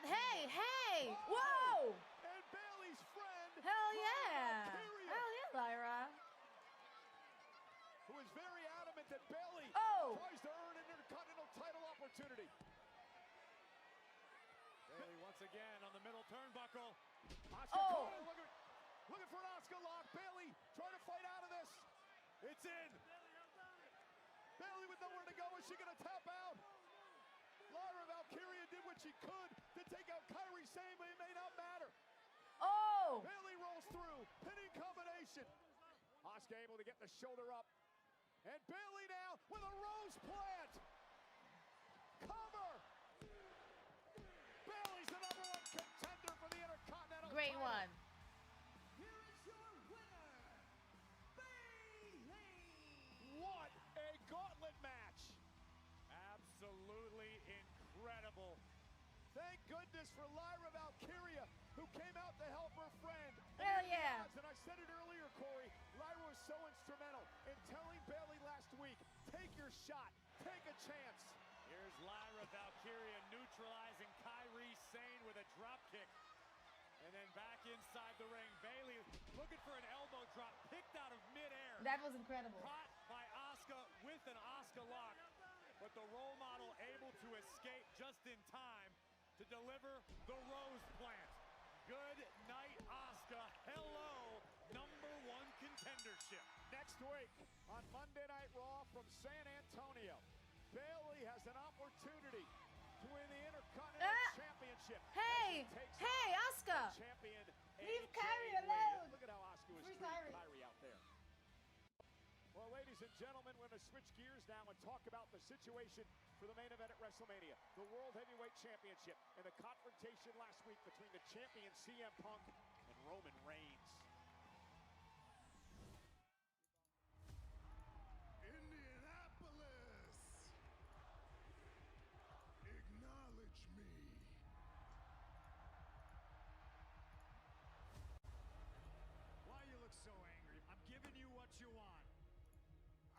Hey, hey! Whoa! And Bayley's friend. Hell yeah! Valkyria, Hell yeah, Lyra. who is very adamant that Bayley tries to earn an Intercontinental title opportunity. Bayley once again on the middle turnbuckle. Asuka looking for an Asuka lock. Bayley trying to fight out of this. It's in. Bayley with nowhere to go. Is she going to tap out? Lyra Valkyria did what she could to take out Kairi Sane, but it may not matter. Oh! Bayley rolls through, pinning combination. Asuka able to get the shoulder up. And Bayley now with a rose plant. Cover. Bayley's the #1 contender for the Intercontinental Great title. one. Here is your winner, Bayley. What a gauntlet match. Absolutely incredible. Thank goodness for Lyra Valkyria, who came out to help her friend. Hell yeah. And I said it earlier, Corey, Lyra was so instrumental in telling Bayley last week, take your shot, take a chance. Here's Lyra Valkyria neutralizing Kairi Sane with a drop kick. And then back inside the ring, Bayley looking for an elbow drop, picked out of midair. That was incredible. Caught by Asuka with an Asuka lock. But the role model able to escape just in time to deliver the rose plant. Good night, Asuka. Hello, #1 contendership. Next week on Monday Night Raw from San Antonio, Bayley has an opportunity to win the Intercontinental Championship. Hey! Hey, Asuka! Champion Leave AJ Kairi Lee. alone. Look at how Asuka was Free treating Kairi. Kairi out there. Well, ladies and gentlemen, we're going to switch gears now and talk about the situation for the main event at WrestleMania, the World Heavyweight Championship, and the confrontation last week between the champion CM Punk and Roman Reigns. Indianapolis, acknowledge me. Why you look so angry? I'm giving you what you want.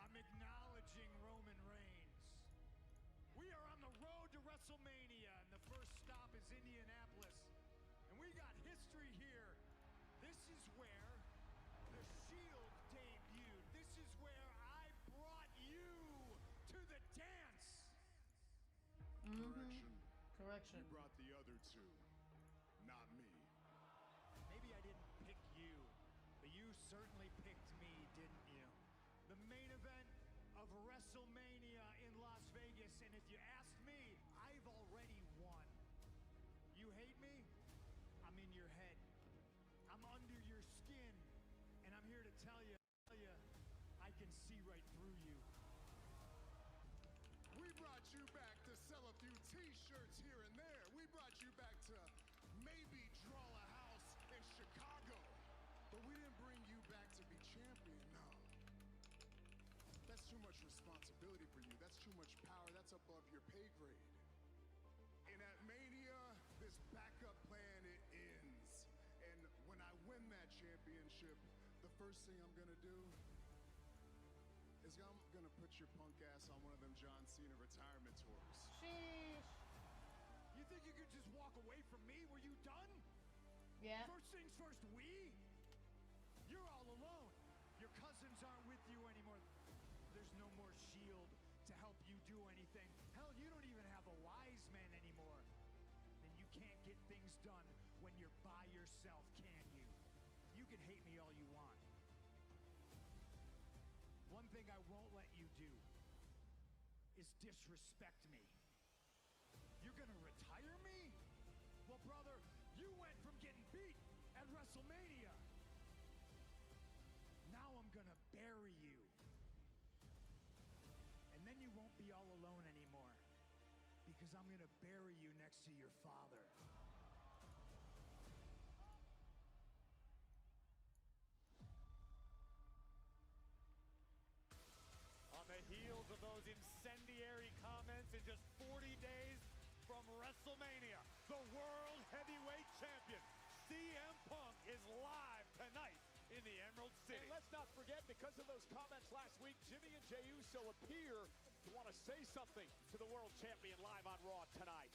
I'm acknowledging Roman Reigns. We are on the road to WrestleMania, and the first stop is Indianapolis. And we got history here. This is where the Shield debuted. This is where I brought you to the dance. Correction. You brought the other two, not me. Maybe I didn't pick you, but you certainly picked me, didn't you? The main event of WrestleMania in Las Vegas, and if you ask me, I've already won. You hate me? I'm in your head. I'm under your skin, and I'm here to tell you, I can see right through you. We brought you back to sell a few t-shirts here and there. We brought you back to maybe draw a house in Chicago. But we didn't bring you back to be champion, no. That's too much responsibility for you. That's too much power. That's above your pay grade. And at Mania, this backup plan, it ends. And when I win that championship, the first thing I'm gonna do is I'm gonna put your punk ass on one of them John Cena retirement tours. Sheesh. You think you could just walk away from me? Were you done? Yeah. First things first, you're all alone. Your cousins aren't with you anymore. There's no more Shield to help you do anything. Hell, you don't even have a wise man anymore. And you can't get things done when you're by yourself, can you? You can hate me all you want. One thing I won't let you do is disrespect me. You're gonna retire me? Well, brother, you went from getting beat at WrestleMania. Now I'm gonna bury you. And then you won't be all alone anymore. Because I'm gonna bury you next to your father. On the heels of those incendiary comments in just 40 days from WrestleMania, the World Heavyweight Champion, CM Punk, is live tonight in the Emerald City. And let's not forget, because of those comments last week, Jimmy and Jey Uso appear to want to say something to the world champion live on Raw tonight.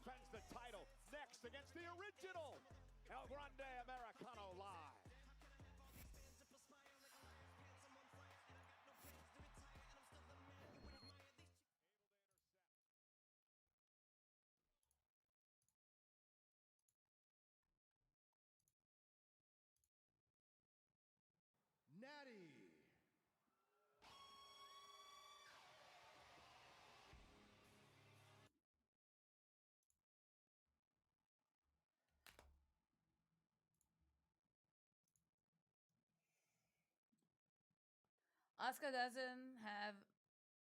defends the title next against the original El Grande Americano Live. Natty. Asuka doesn't have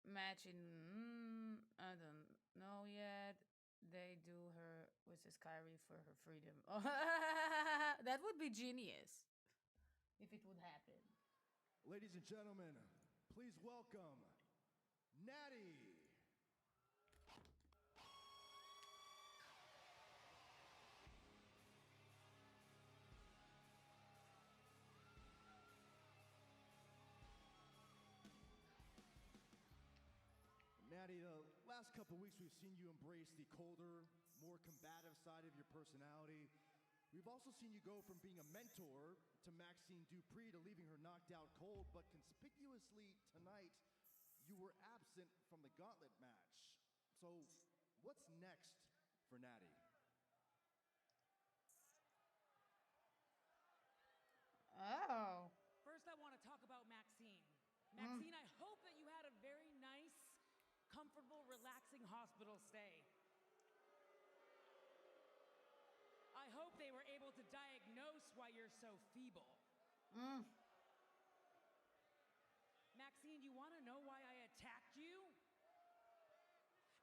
match in I don't know yet. They do her with this Kyrie for her freedom. That would be genius if it would happen. Ladies and gentlemen, please welcome Natty. Natty, the last couple weeks we've seen you embrace the colder, more combative side of your personality. We've also seen you go from being a mentor to Maxine Dupree to leaving her knocked out cold, but conspicuously tonight, you were absent from the gauntlet match. So, what's next for Natty? Oh. First, I want to talk about Maxine. Maxine, I hope that you had a very nice, comfortable, relaxing hospital stay. I hope they were able to diagnose why you're so feeble. Maxine, you want to know why I attacked you?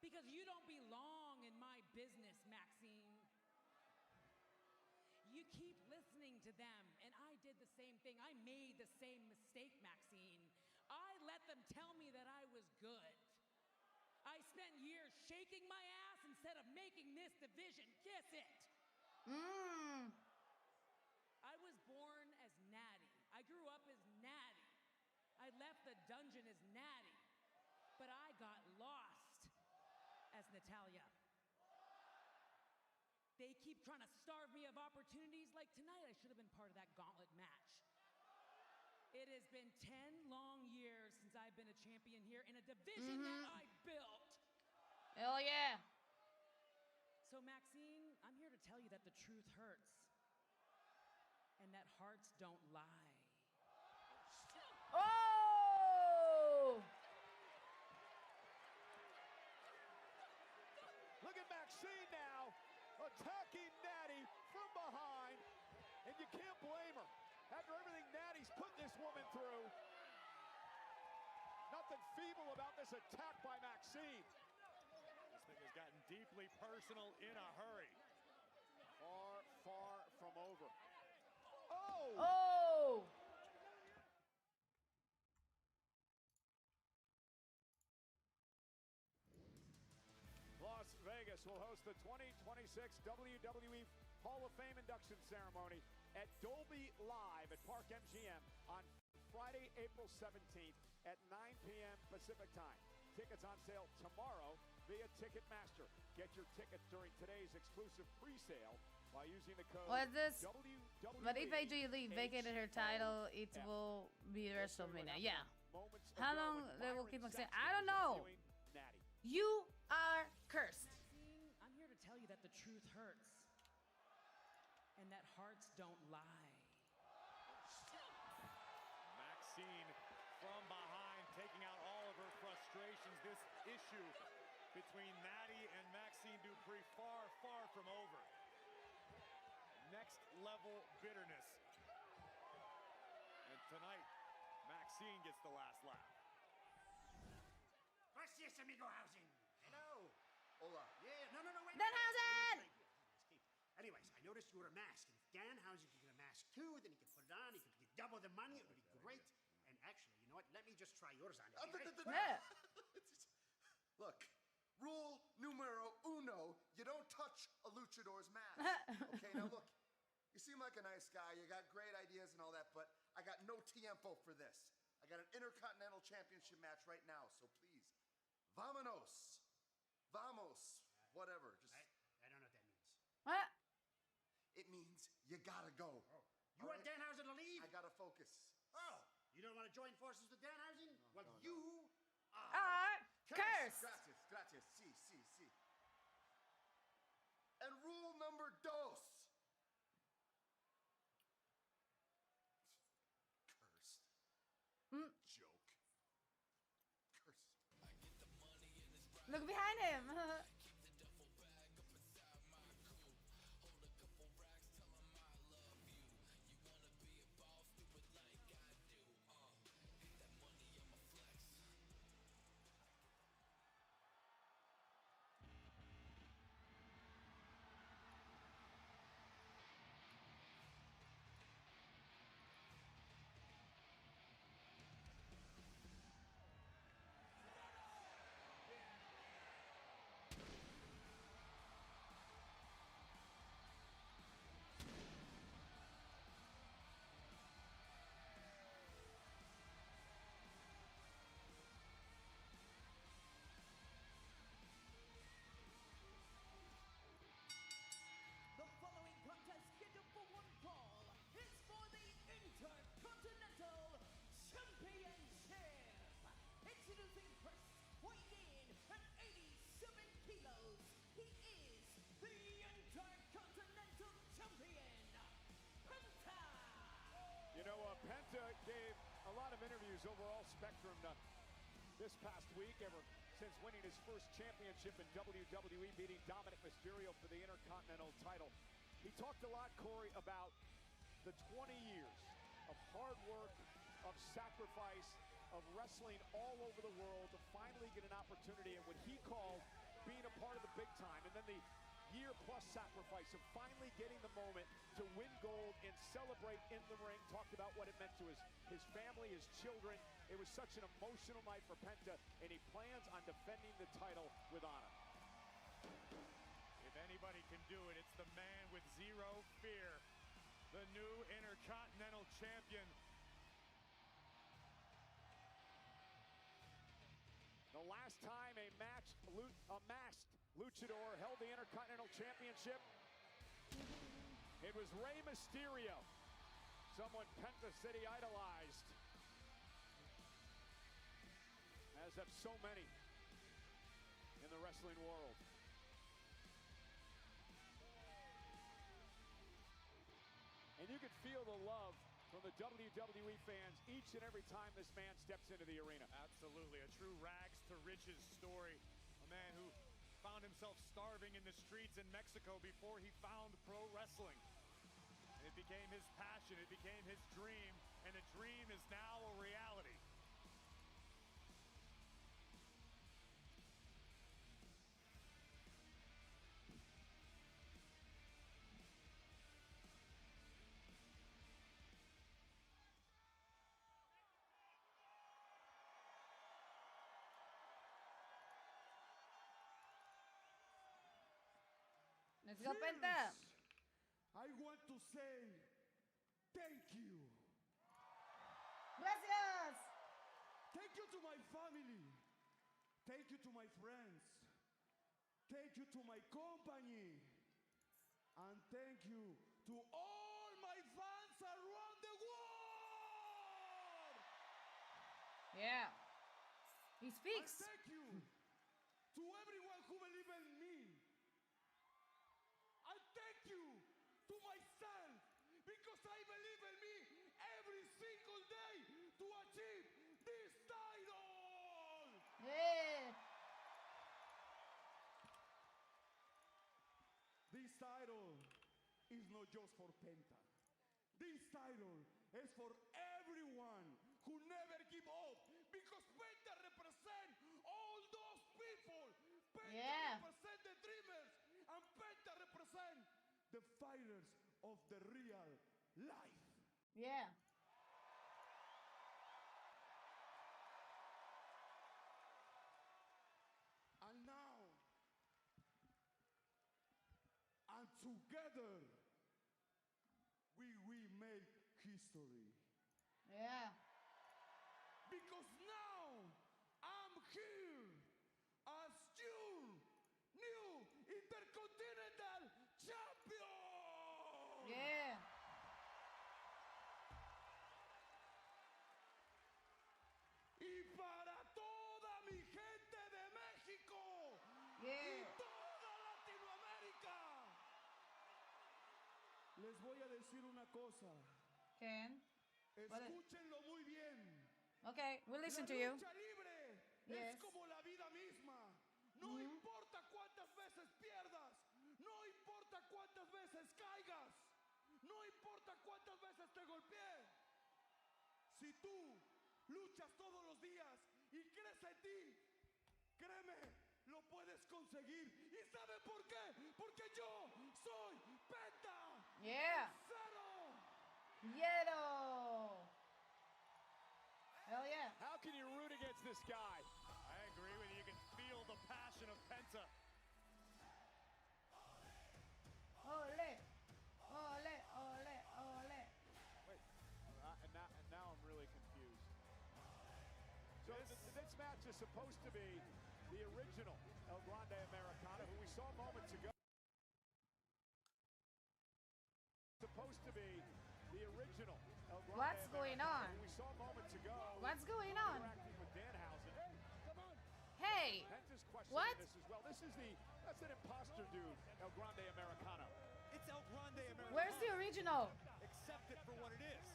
Because you don't belong in my business, Maxine. You keep listening to them, and I did the same thing. I made the same mistake, Maxine. I let them tell me that I was good. I spent years shaking my ass instead of making this division kiss it. I was born as Natty. I grew up as Natty. I left the dungeon as Natty. But I got lost as Natalya. They keep trying to starve me of opportunities. Like tonight, I should have been part of that gauntlet match. It has been 10 long years since I've been a champion here in a division that I built. Hell yeah. So Maxine, I'm here to tell you that the truth hurts. And that hearts don't lie. Oh! Look at Maxine now, attacking Natty from behind, and you can't blame her. After everything Natty's put this woman through, nothing feeble about this attack by Maxine. This thing has gotten deeply personal in a hurry. Far, far from over. Oh! Oh! Las Vegas will host the 2026 WWE Hall of Fame induction ceremony at Dolby Live at Park MGM on Friday, April 17th at 9 p.m. Pacific time. Tickets on sale tomorrow via Ticketmaster. Get your tickets during today's exclusive pre-sale by using the code What is this? WWE. But if AJ Lee vacated her title, it will be WrestleMania. Yeah. How long they will keep saying? I don't know. You are cursed. Maxine, I'm here to tell you that the truth hurts. And that hearts don't lie. Maxine from behind, taking out all of her frustrations. This issue between Natty and Maxine Dupree far, far from over. Next level bitterness. And tonight, Maxine gets the last laugh. Gracias, amigo Housing. Hello. Hola. Yeah, no, wait. Danhausen! Anyways, I noticed you were a mask. And if Danhausen could get a mask too, then he could put it on. He could get double the money. It would be great. And actually, you know what? Let me just try yours on. Yeah. Look, rule numero uno, you don't touch a luchador's mask. Okay, now look, you seem like a nice guy, you got great ideas and all that, but I got no tiempo for this. I got an Intercontinental Championship match right now, so please, vámonos, vamos, whatever, just you gotta go. You want Danhausen to leave? I gotta focus. Oh, you don't want to join forces with Danhausen? Well, no. you are cursed. Gracias, gracias. Sí. And rule number dos. Cursed. Joke. Cursed. Look behind him. The following contest scheduled for one fall is for the Intercontinental Championship. Introducing first, weighing in at 87 kilos, he is the Intercontinental Champion, Penta. You know, Penta gave a lot of interviews over all spectrum this past week, ever since winning his first championship in WWE, beating Dominic Mysterio for the Intercontinental title. He talked a lot, Corey, about the 20 years of hard work, of sacrifice, of wrestling all over the world to finally get an opportunity at what he called being a part of the big time, and then the year-plus sacrifice of finally getting the moment to win gold and celebrate in the ring. Talked about what it meant to his family, his children. It was such an emotional night for Penta, and he plans on defending the title with honor. If anybody can do it, it's the man with zero fear, the new Intercontinental Champion. The last time a masked luchador held the Intercontinental Championship, it was Rey Mysterio, someone Penta said he idolized, as have so many in the wrestling world. And you can feel the love from the WWE fans each and every time this man steps into the arena. Absolutely, a true rags to riches story. A man who found himself starving in the streets in Mexico before he found pro wrestling. It became his passion, it became his dream, and a dream is now a reality. Let's go, Penta. I want to say thank you. Gracias. Thank you to my family. Thank you to my friends. Thank you to my company. And thank you to all my fans around the world. Yeah. He speaks. And thank you to everyone who believes in me. And thank you to myself, because I believe in me every single day to achieve this title. Yeah. This title is not just for Penta. This title is for everyone who never give up, because Penta represents all those people. Penta represents the dreamers, and Penta represents the fighters of the real life. Yeah. And now, and together, we will make history. Yeah. Because now, I'm here as your new Intercontinental Champion! Yeah. Yeah. toda Latinoamérica. Les voy a decir una cosa. Ken. Escúchenlo muy bien. Okay, we'll listen La to you. lucha libre Yes. es como la vida misma. No importa cuántas veces pierdas, no importa cuántas veces caigas, no importa cuántas veces te golpees. Si tú luchas todos los días y crees en ti, créeme, lo puedes conseguir. ¿Y sabe por qué? Porque yo soy Penta. Yeah. Cero. Yellow. Hell yeah. How can you root against this guy? I agree with you. You can feel the passion of Penta. Ole. Ole, ole, ole. Wait, and now I'm really confused. So this match is supposed to be the original El Grande Americana, who we saw moments ago. Supposed to be the original El Grande What's going on? who we saw moments ago. What's going on? Interacting with Danhausen. Hey. Penta's questioning What? this as well. That's an imposter dude, El Grande Americano. It's El Grande Americano. Where's the original? Accept it for what it is.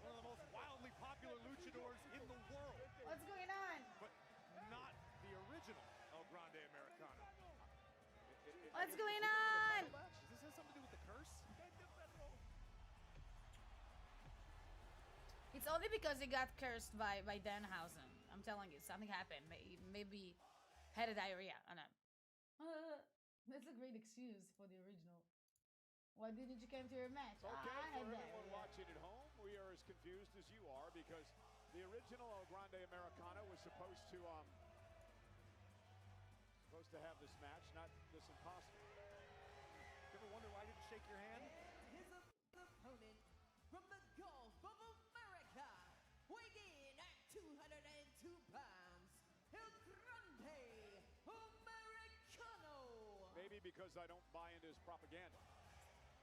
One of the most wildly popular luchadors in the world. What's going on? But not the original El Grande Americano. What's going on? Does this have something to do with the curse? It's only because he got cursed by Danhausen. I'm telling you, something happened. Maybe had a diarrhea. I don't know. That's a great excuse for the original. Why didn't you come to your match? Okay, I had for everyone diarrhea. watching at home, we are as confused as you are because the original El Grande Americano was supposed to have this match, not this imposter. You ever wonder why I didn't shake your hand? His opponent from the Gulf of America, weighing in at 202 pounds, El Grande Americano. Maybe because I don't buy into his propaganda.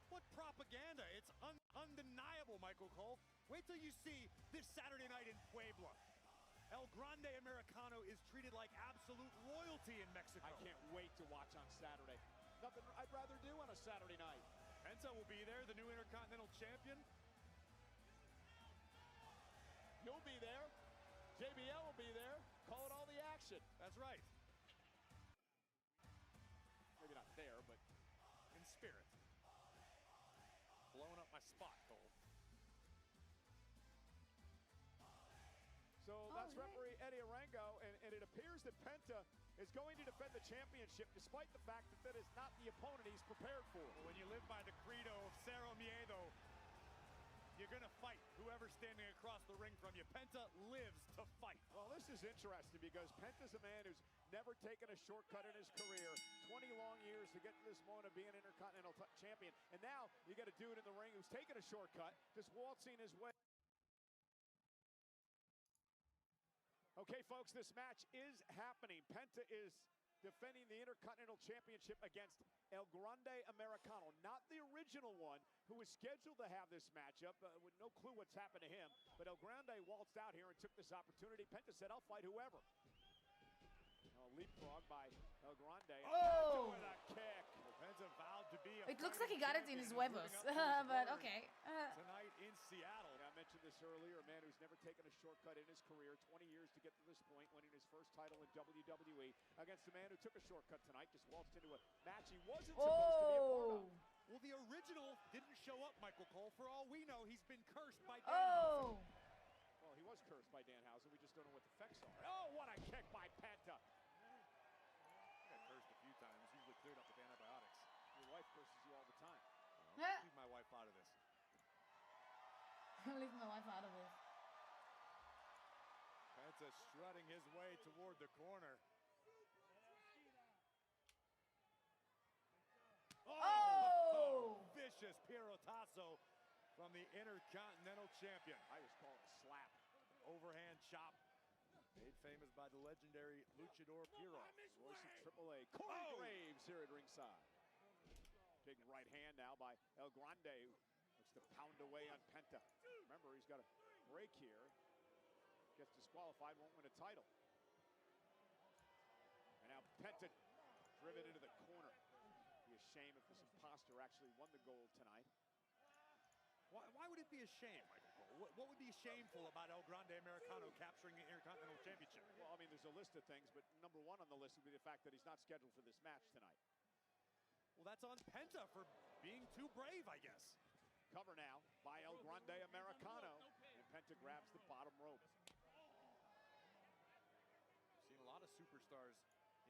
What propaganda? It's undeniable, Michael Cole. Wait till you see this Saturday night in Puebla. El Grande Americano is treated like absolute royalty in Mexico. I can't wait to watch on Saturday. Nothing I'd rather do on a Saturday night. Penta will be there, the new Intercontinental Champion. You'll be there. JBL will be there. Calling all the action. That's right. Maybe not there, but In spirit. Blowing up my spot, Cole. so that's referee Eddie Arango, and it appears that Penta is going to defend the championship despite the fact that that is not the opponent he's prepared for. When you live by the credo of Cero Miedo, you're going to fight whoever's standing across the ring from you. Penta lives to fight. Well, this is interesting because Penta's a man who's never taken a shortcut in his career. 20 long years to get to this moment of being Intercontinental Champion. And now you got a dude in the ring who's taken a shortcut, just waltzing his way. Okay, folks, this match is happening. Penta is defending the Intercontinental Championship against El Grande Americano, not the original one who was scheduled to have this matchup with no clue what's happened to him. But El Grande waltzed out here and took this opportunity. Penta said, I'll fight whoever. Now a leapfrog by El Grande. Oh! With a kick. Penta vowed to be a It looks like he got it in his champion, huevos. living up to his But word okay. Tonight in Seattle. I mentioned this earlier, a man who's never taken a shortcut in his career, 20 years to get to this point, winning his first title in WWE against a man who took a shortcut tonight, just waltzed into a match he wasn't supposed to be a part of. Well, the original didn't show up, Michael Cole. For all we know, he's been cursed by Oh! Well, he was cursed by Danhausen. We just don't know what the effects are. Oh, what a kick by Penta. He got cursed a few times, usually cleared up with antibiotics. Your wife curses you all the time. Leave my wife out of this. Leave my wife out of this. Penta strutting his way toward the corner. Oh! Vicious Pierotazo from the Intercontinental Champion. I just call it a slap. Overhand chop. Made famous by the legendary Luchador Piero. Voice of AAA. Corey Graves here at ringside. Big right hand now by El Grande. Looks to pound away on Penta. Remember, he's got a break here. Gets disqualified, won't win a title. And now Penta driven into the corner. Be a shame if this imposter actually won the gold tonight. Why would it be a shame, Michael Cole? What would be shameful about El Grande Americano capturing the Intercontinental Championship? Well, I mean, there's a list of things, but number one on the list would be the fact that he's not scheduled for this match tonight. Well, that's on Penta for being too brave, I guess. Cover now by El Grande Americano, and Penta grabs the bottom rope. Seen a lot of superstars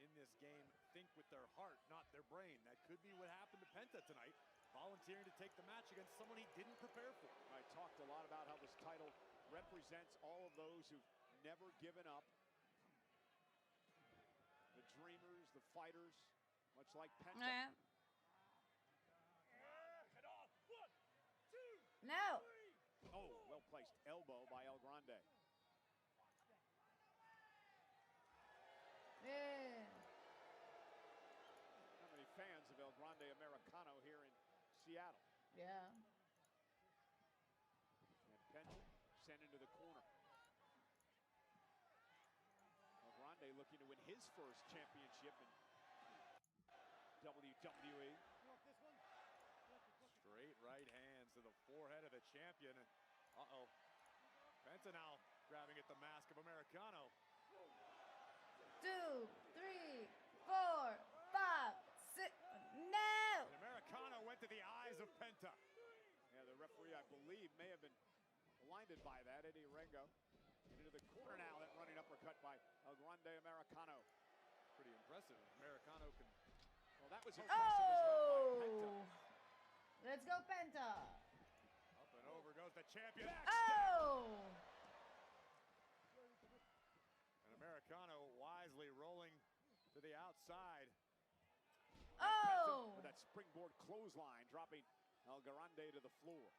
in this game think with their heart, not their brain. That could be what happened to Penta tonight, volunteering to take the match against someone he didn't prepare for. I talked a lot about how this title represents all of those who've never given up. The dreamers, the fighters, much like Penta. Yeah. No. Oh, well-placed elbow by El Grande. Yeah. How many fans of El Grande Americano here in Seattle? Yeah. And Penta sent into the corner. El Grande looking to win his first championship in WWE. Straight right hands to the forehead of the champion. Uh-oh. Penta now grabbing at the mask of Americano. 2, 3, 4, 5, 6. No! And Americano went to the eyes of Penta. Yeah, the referee, I believe, may have been blinded by that. Eddie Rengo into the corner now. That running uppercut by El Grande Americano. Pretty impressive. Americano can... Well, that was impressive as well by Penta. Let's go, Penta. Up and over goes the champion. Oh! And Americano wisely rolling to the outside. Oh! With that springboard clothesline, dropping El Grande to the floor.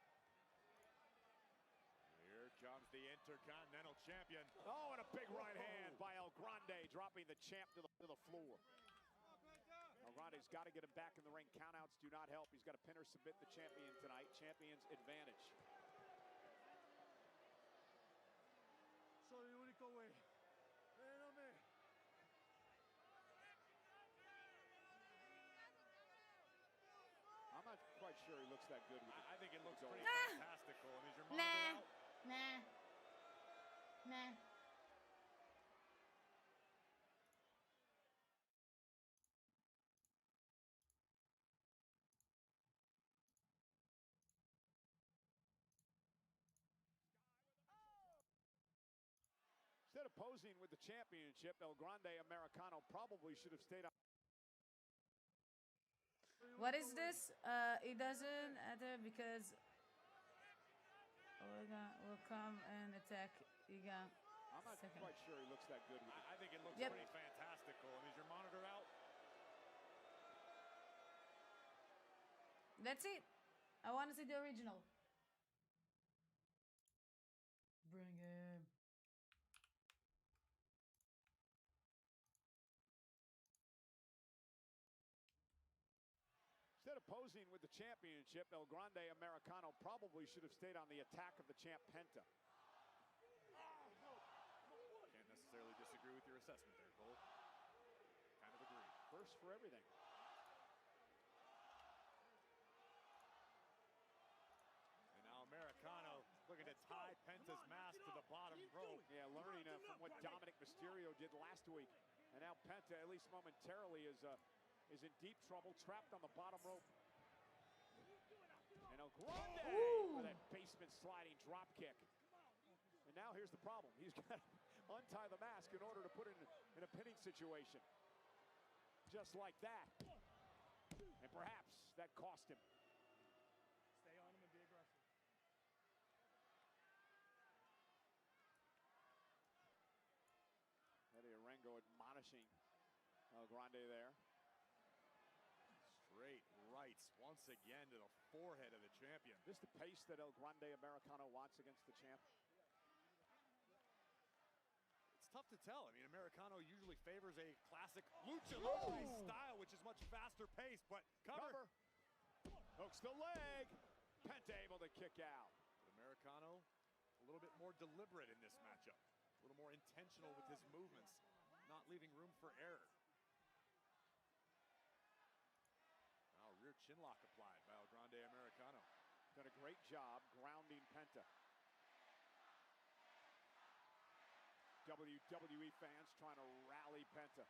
Here comes the Intercontinental Champion. Oh, and a big right hand by El Grande, dropping the champ to the floor. El Grande's got to get him back in the ring. Countouts do not help. He's got to pin or submit the champion tonight. Champion's advantage. Soy el único way. Espérame. I'm not quite sure he looks that good with I think it looks pretty Ah! fantastical. I mean, is your Nah. monitor out? Nah. Nah. Instead of posing with the championship, El Grande Americano probably should have stayed on. What is this? It doesn't matter because Oregon will come and attack Iga. I'm not quite sure he looks that good with I think it looks Yep. pretty fantastical. I mean, is your monitor out? That's it. I want to see the original. Bring him. Instead of posing with the championship, El Grande Americano probably should have stayed on the attack of the champ Penta. Can't necessarily disagree with your assessment there, Cole. Kind of agree. First for everything. And now Americano looking to tie Penta's mask to the bottom rope. Yeah, learning from what Dominic Mysterio did last week. And now Penta, at least momentarily, is in deep trouble, trapped on the bottom rope. And El Grande with that basement sliding drop kick. And now here's the problem. He's got to untie the mask in order to put it in a pinning situation. Just like that. And perhaps that cost him. Stay on him and be aggressive. Eddie Rengo admonishing El Grande there. Straight rights once again to the forehead of the champion. This the pace that El Grande Americano wants against the champ? It's tough to tell. I mean, Americano usually favors a classic lucha style, which is much faster paced, but cover. Hooks the leg. Penta able to kick out. But Americano a little bit more deliberate in this matchup. A little more intentional with his movements, not leaving room for error. Chinlock applied by El Grande Americano. Done a great job grounding Penta. WWE fans trying to rally Penta.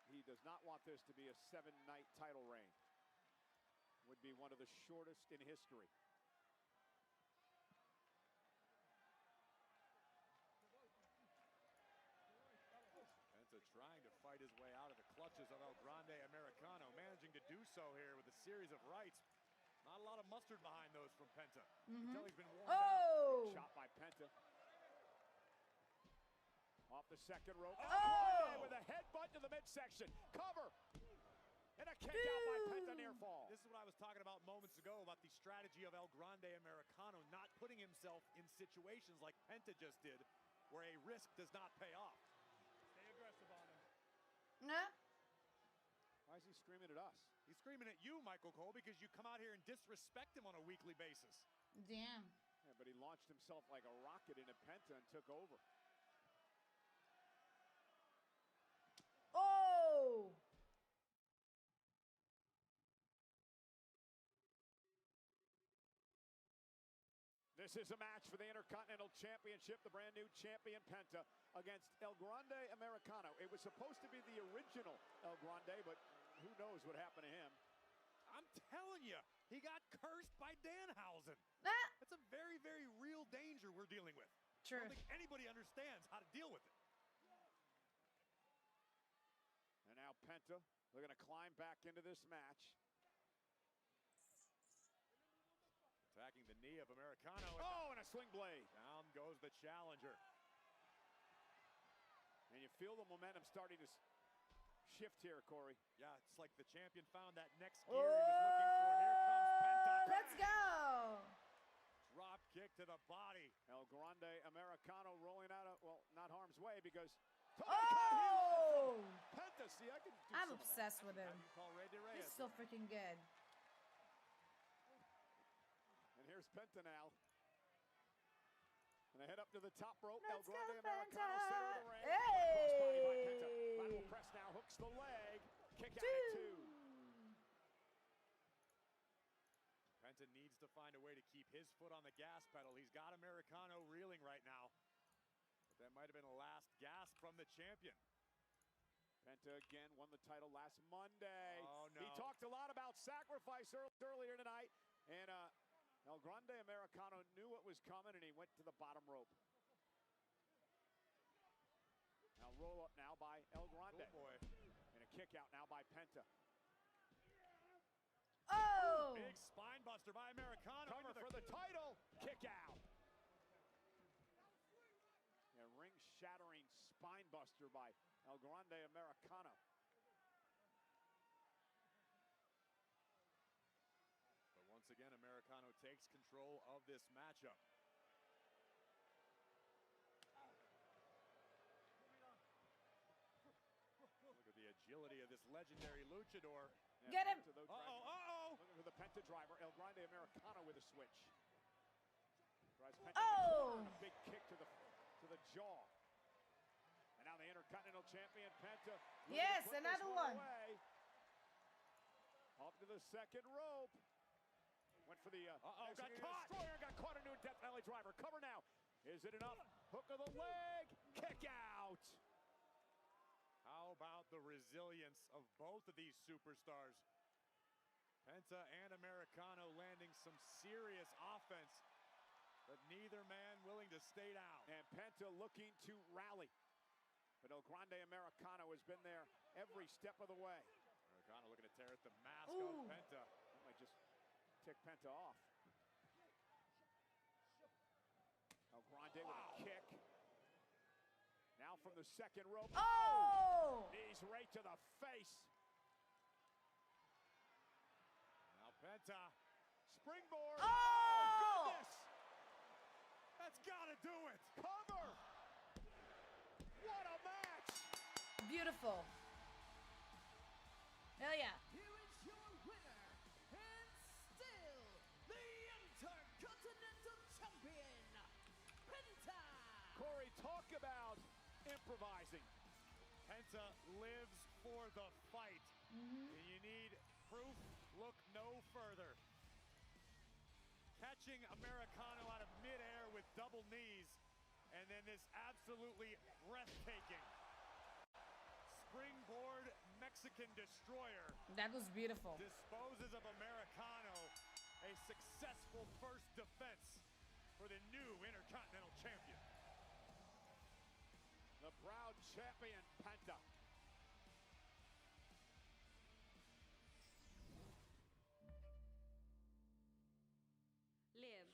He does not want this to be a 7-night title reign. Would be one of the shortest in history. Penta trying to fight his way out of the clutches of El Grande Americano, managing to do so here with a series of rights. Not a lot of mustard behind those from Penta. Until he's been worn down. Shot by Penta. Off the second rope. Oh! With a headbutt to the midsection. Cover. And a kick out by Penta near fall. This is what I was talking about moments ago about the strategy of El Grande Americano not putting himself in situations like Penta just did, where a risk does not pay off. Stay aggressive on him. Nah. Why is he screaming at us? He's screaming at you, Michael Cole, because you come out here and disrespect him on a weekly basis. Damn. Yeah, but he launched himself like a rocket into Penta and took over. Oh! This is a match for the Intercontinental Championship, the brand new champion Penta against El Grande Americano. It was supposed to be the original El Grande, but who knows what happened to him. I'm telling you, he got cursed by Danhausen. Ah. That's a very, very real danger we're dealing with. True. I don't think anybody understands how to deal with it. And now Penta, they're going to climb back into this match. Attacking the knee of Americano. Oh, and a swing blade. Down goes the challenger. And you feel the momentum starting to shift here, Corey. Yeah, it's like the champion found that next gear he was looking for. Here comes Penta. Let's go. Drop kick to the body. El Grande Americano rolling out of, well, not harm's way because Oh! Penta, see, I can do I'm some obsessed with him. You call Rey de Reyes. He's so freaking good. And here's Penta now. And they head up to the top rope. Let's El Grande go, Americano, Penta. center of the ring. Hey! Crossbody by Penta. Lateral press now, hooks the leg. Kick out at 2. Penta needs to find a way to keep his foot on the gas pedal. He's got Americano reeling right now. But that might have been a last gasp from the champion. Penta again won the title last Monday. Oh, no. He talked a lot about sacrifice earlier tonight. And El Grande Americano knew what was coming, and he went to the bottom rope. Now roll up now by El Grande. Oh, boy. And a kick out now by Penta. Oh! Big spine buster by Americano. Coming for the title. Kick out. A ring-shattering spine buster by El Grande Americano. But once again, Americano takes control of this matchup. Look at the agility of this legendary luchador. Get him! Looking for the Penta driver. El Grande Americano with a switch. Drives Penta Oh! a big kick to the jaw. And now the Intercontinental Champion Penta. Yes, another one. Up to the second rope. Went for the got caught. Destroyer, got caught into a Death Valley driver. Cover now. Is it enough? Hook of the leg. Kick out. How about the resilience of both of these superstars? Penta and Americano landing some serious offense, but neither man willing to stay down. And Penta looking to rally. But El Grande Americano has been there every step of the way. Americano looking to tear at the mask Ooh. of Penta. That might just tick Penta off. El Grande with a kick. Now from the second rope. Oh! Knees right to the face. Now Penta. Springboard. Oh! Goodness! That's gotta do it. Cover. What a match. Beautiful. Hell yeah. Here is your winner, and still the Intercontinental Champion, Penta! Corey, talk about improvising. Penta lives for the fight. And you need proof? Look no further. Catching Americano out of midair with double knees, and then this absolutely breathtaking springboard Mexican destroyer. That was beautiful. Disposes of Americano, a successful first defense for the new Intercontinental Champion. The proud champion Penta. Lייb,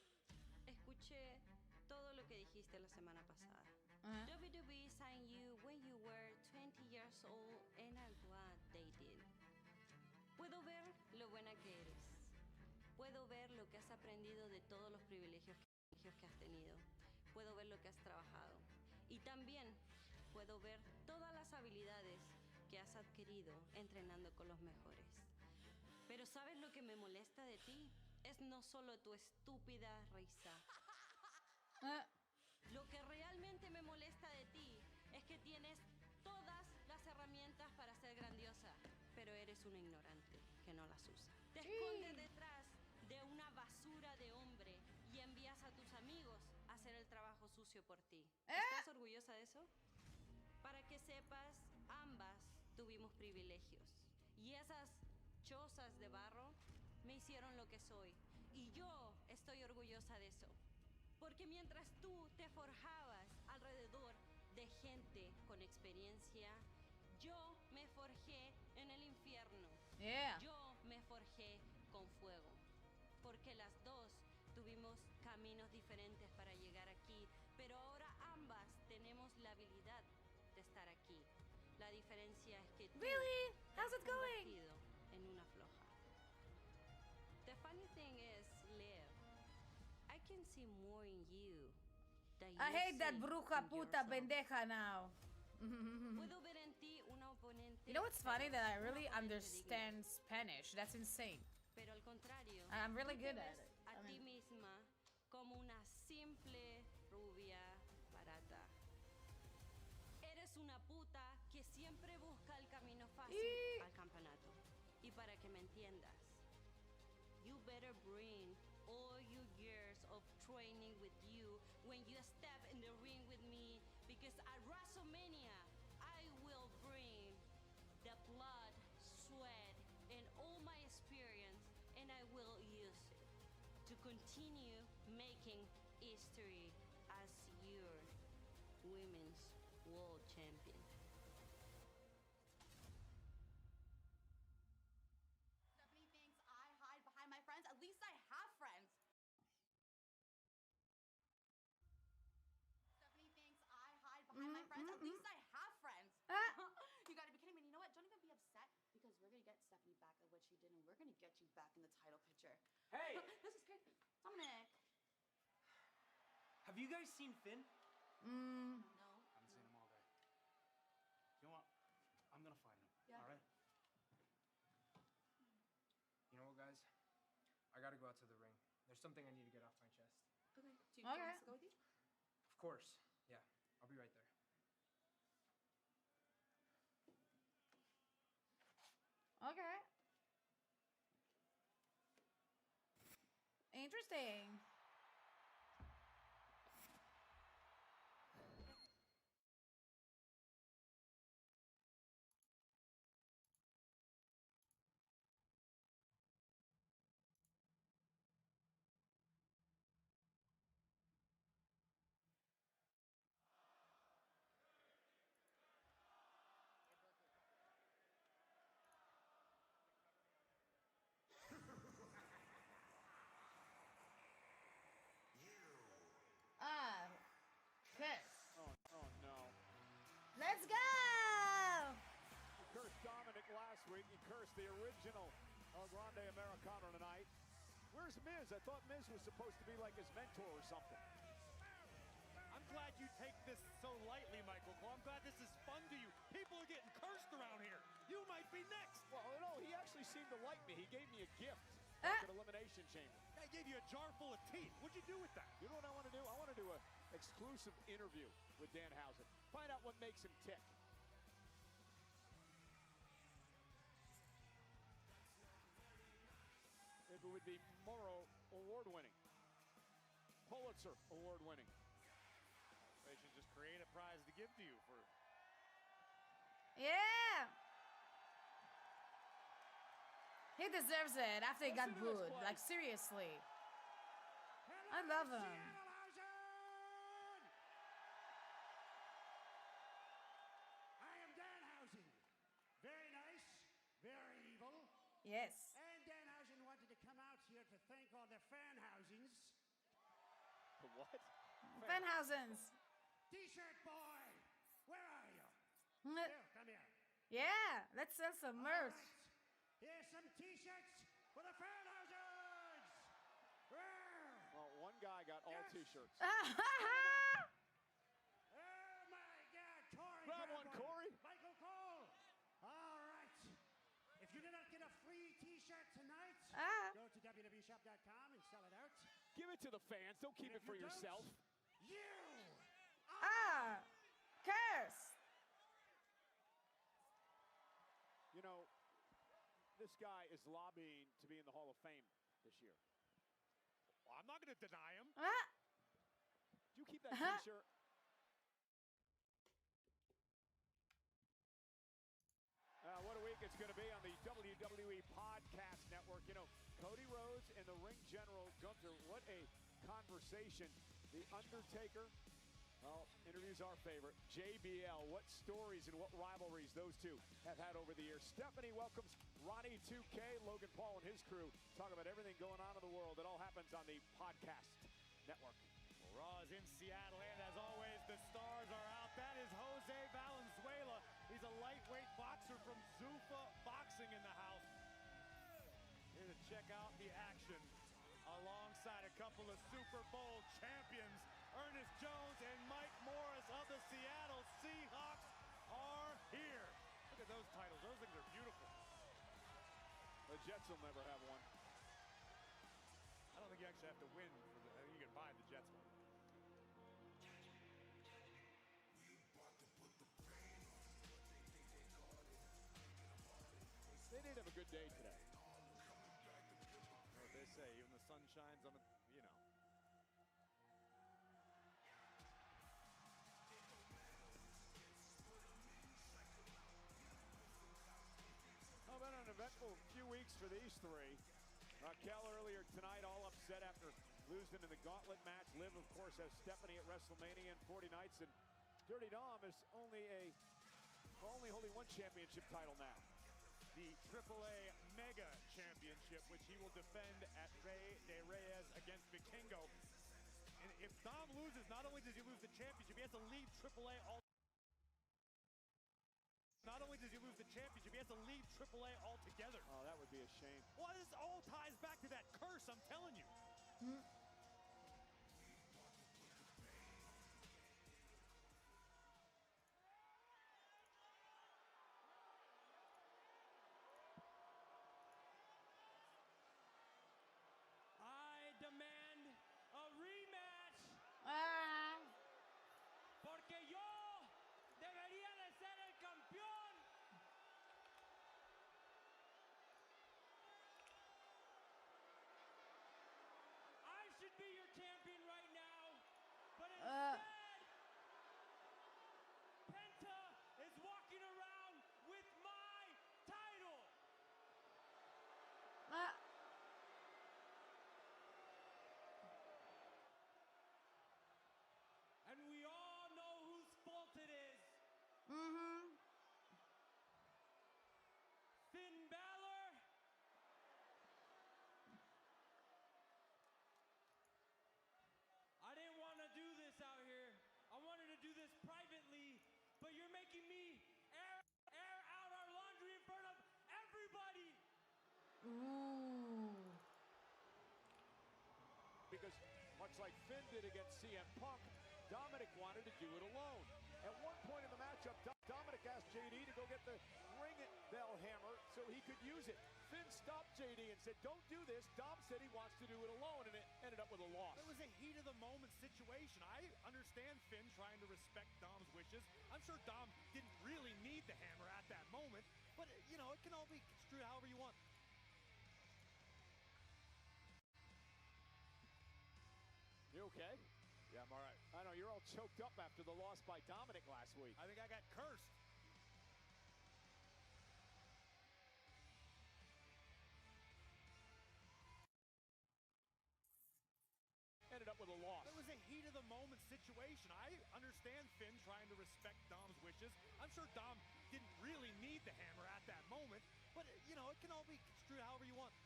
escuché todo lo que dijiste la semana pasada. WWE signed you when you were 20 years old and I'm glad they did. Puedo ver lo buena que eres. Puedo ver lo que has aprendido de todos los privilegios que has tenido. Puedo ver lo que has trabajado. Y también puedo ver todas las habilidades que has adquirido entrenando con los mejores. Pero ¿sabes lo que me molesta de ti? Es no solo tu estúpida risa. Lo que realmente me molesta de ti es que tienes todas las herramientas para ser grandiosa, pero eres una ignorante que no las usa. Te escondes detrás de una basura de hombre y envías a tus amigos a hacer el trabajo sucio por ti. ¿Estás orgullosa de eso? Para que sepas, ambas tuvimos privilegios. Y esas chozas de barro me hicieron lo que soy. Y yo estoy orgullosa de eso. Porque mientras tú te forjabas alrededor de gente con experiencia, yo me forjé en el infierno. Yo me forjé con fuego. Porque las dos tuvimos caminos diferentes para llegar aquí, pero ahora ambas tenemos la habilidad de estar aquí. La diferencia es que tú te has convertido en una floja. The funny thing is, Lייb, I can see more in you than you I hate that see bruja in puta yourself. pendeja now. Puedo ver en ti una oponente. You know what's funny? That I pero really una oponente understand digna. Spanish. That's insane. Pero al contrario, I'm really tú te good at ves it. a ti misma como una simple rubia barata. Eres una puta que siempre busca el camino fácil al campeonato. Y para que me entiendas, you better bring all your years of training with you when you step in the ring with me, because at WrestleMania, I will bring the blood, sweat, and all my experience, and I will use it to continue making history as your women's world champion. Stephanie thinks I hide behind my friends. At least I have friends. Stephanie thinks I hide behind my friends. At least I have friends. You gotta be kidding me. And you know what? Don't even be upset, because we're gonna get Stephanie back at what she did, and we're gonna get you back in the title picture. Hey! This is great. Dominic. Have you guys seen Finn? No. I haven't seen him all day. You know what? I'm gonna find him. Yeah. All right? You know what, guys? I gotta go out to the ring. There's something I need to get off my chest. Okay. Do you want us to go with you? Of course. Yeah. I'll be right there. Okay. Interesting. Okay. Oh no. Let's go! He cursed Dominic last week. He cursed the original Grande Americano tonight. Where's Miz? I thought Miz was supposed to be like his mentor or something. I'm glad you take this so lightly, Michael Cole. I'm glad this is fun to you. People are getting cursed around here. You might be next. Well, no, he actually seemed to like me. He gave me a gift at an Elimination Chamber. I gave you a jar full of teeth. What'd you do with that? You know what I want to do? I want to do an exclusive interview with Danhausen. Find out what makes him tick. would be Morrow Award-winning. Pulitzer Award-winning. They should just create a prize to give to you for... Yeah! He deserves it after he got booed. Like, seriously. I love him. I am Danhausen. Very nice, very evil. Yes. And Danhausen wanted to come out here to thank all the Fanhausens. The what? Fanhausens. T-shirt boy, where are you? Mm. Here, come here. Yeah, let's sell some merch. Here's some T-shirts for the Fanhausens. Well, one guy got all T-shirts. Oh my God, Corey! Grab one, Corey. Michael Cole. All right. If you did not get a free T-shirt tonight, go to www.shop.com and sell it out. Give it to the fans. Don't keep it for yourself. Curse. You know, this guy is lobbying to be in the Hall of Fame this year. Well, I'm not going to deny him. Do you keep that T-shirt? What a week it's going to be on the WWE Podcast Network. You know, Cody Rhodes and the ring general Gunther, what a conversation. The Undertaker, well, interviews our favorite. JBL, what stories and what rivalries those two have had over the years. Stephanie welcomes Ronnie 2K, Logan Paul and his crew. Talk about everything going on in the world. It all happens on the Podcast Network. Well, Raw is in Seattle, and as always, the stars are out. That is Jose Valenzuela. He's a lightweight boxer from Zuffa Boxing in the house. Here to check out the action alongside a couple of Super Bowl champions. Ernest Jones and Mike Morris of the Seattle Seahawks are here. Look at those titles. Those things are beautiful. The Jets will never have one. I don't think you actually have to win. I think you can buy the Jets one. They did have a good day today. What they say, even the sun shines on the, you know. How about an eventful few weeks for these three? Raquel earlier tonight all upset after losing in the gauntlet match. Liv, of course, has Stephanie at WrestleMania in 40 nights. And Dirty Dom is only holding one championship title now. The AAA Mega Championship, which he will defend at Rey de Reyes against Vikingo. And if Dom loses, not only does he lose the championship, he has to leave AAA all. Not only does he lose the championship, he has to leave AAA altogether. Oh, that would be a shame. Well, this all ties back to that curse, I'm telling you. I demand a rematch. Porque yo debería de ser el campeón. I should be your champion right now, but instead, Penta is walking around with my title. And we all know whose fault it is. Finn Balor. I didn't want to do this out here. I wanted to do this privately, but you're making me air out our laundry in front of everybody. Because much like Finn did against CM Punk, Dominic wanted to do it alone. At one point in the matchup, Dominic asked JD to go get the ring bell hammer so he could use it. Finn stopped JD and said, "Don't do this." Dom said he wants to do it alone, and it ended up with a loss. It was a heat-of-the-moment situation. I understand Finn trying to respect Dom's wishes. I'm sure Dom didn't really need the hammer at that moment, but, you know, it can all be construed however you want. You okay? Yeah, I'm all right. I know you're all choked up after the loss by Dominic last week. I think I got cursed. Ended up with a loss. It was a heat of the moment situation. I understand Finn trying to respect Dom's wishes. I'm sure Dom didn't really need the hammer at that moment, but you know, it can all be construed however you want.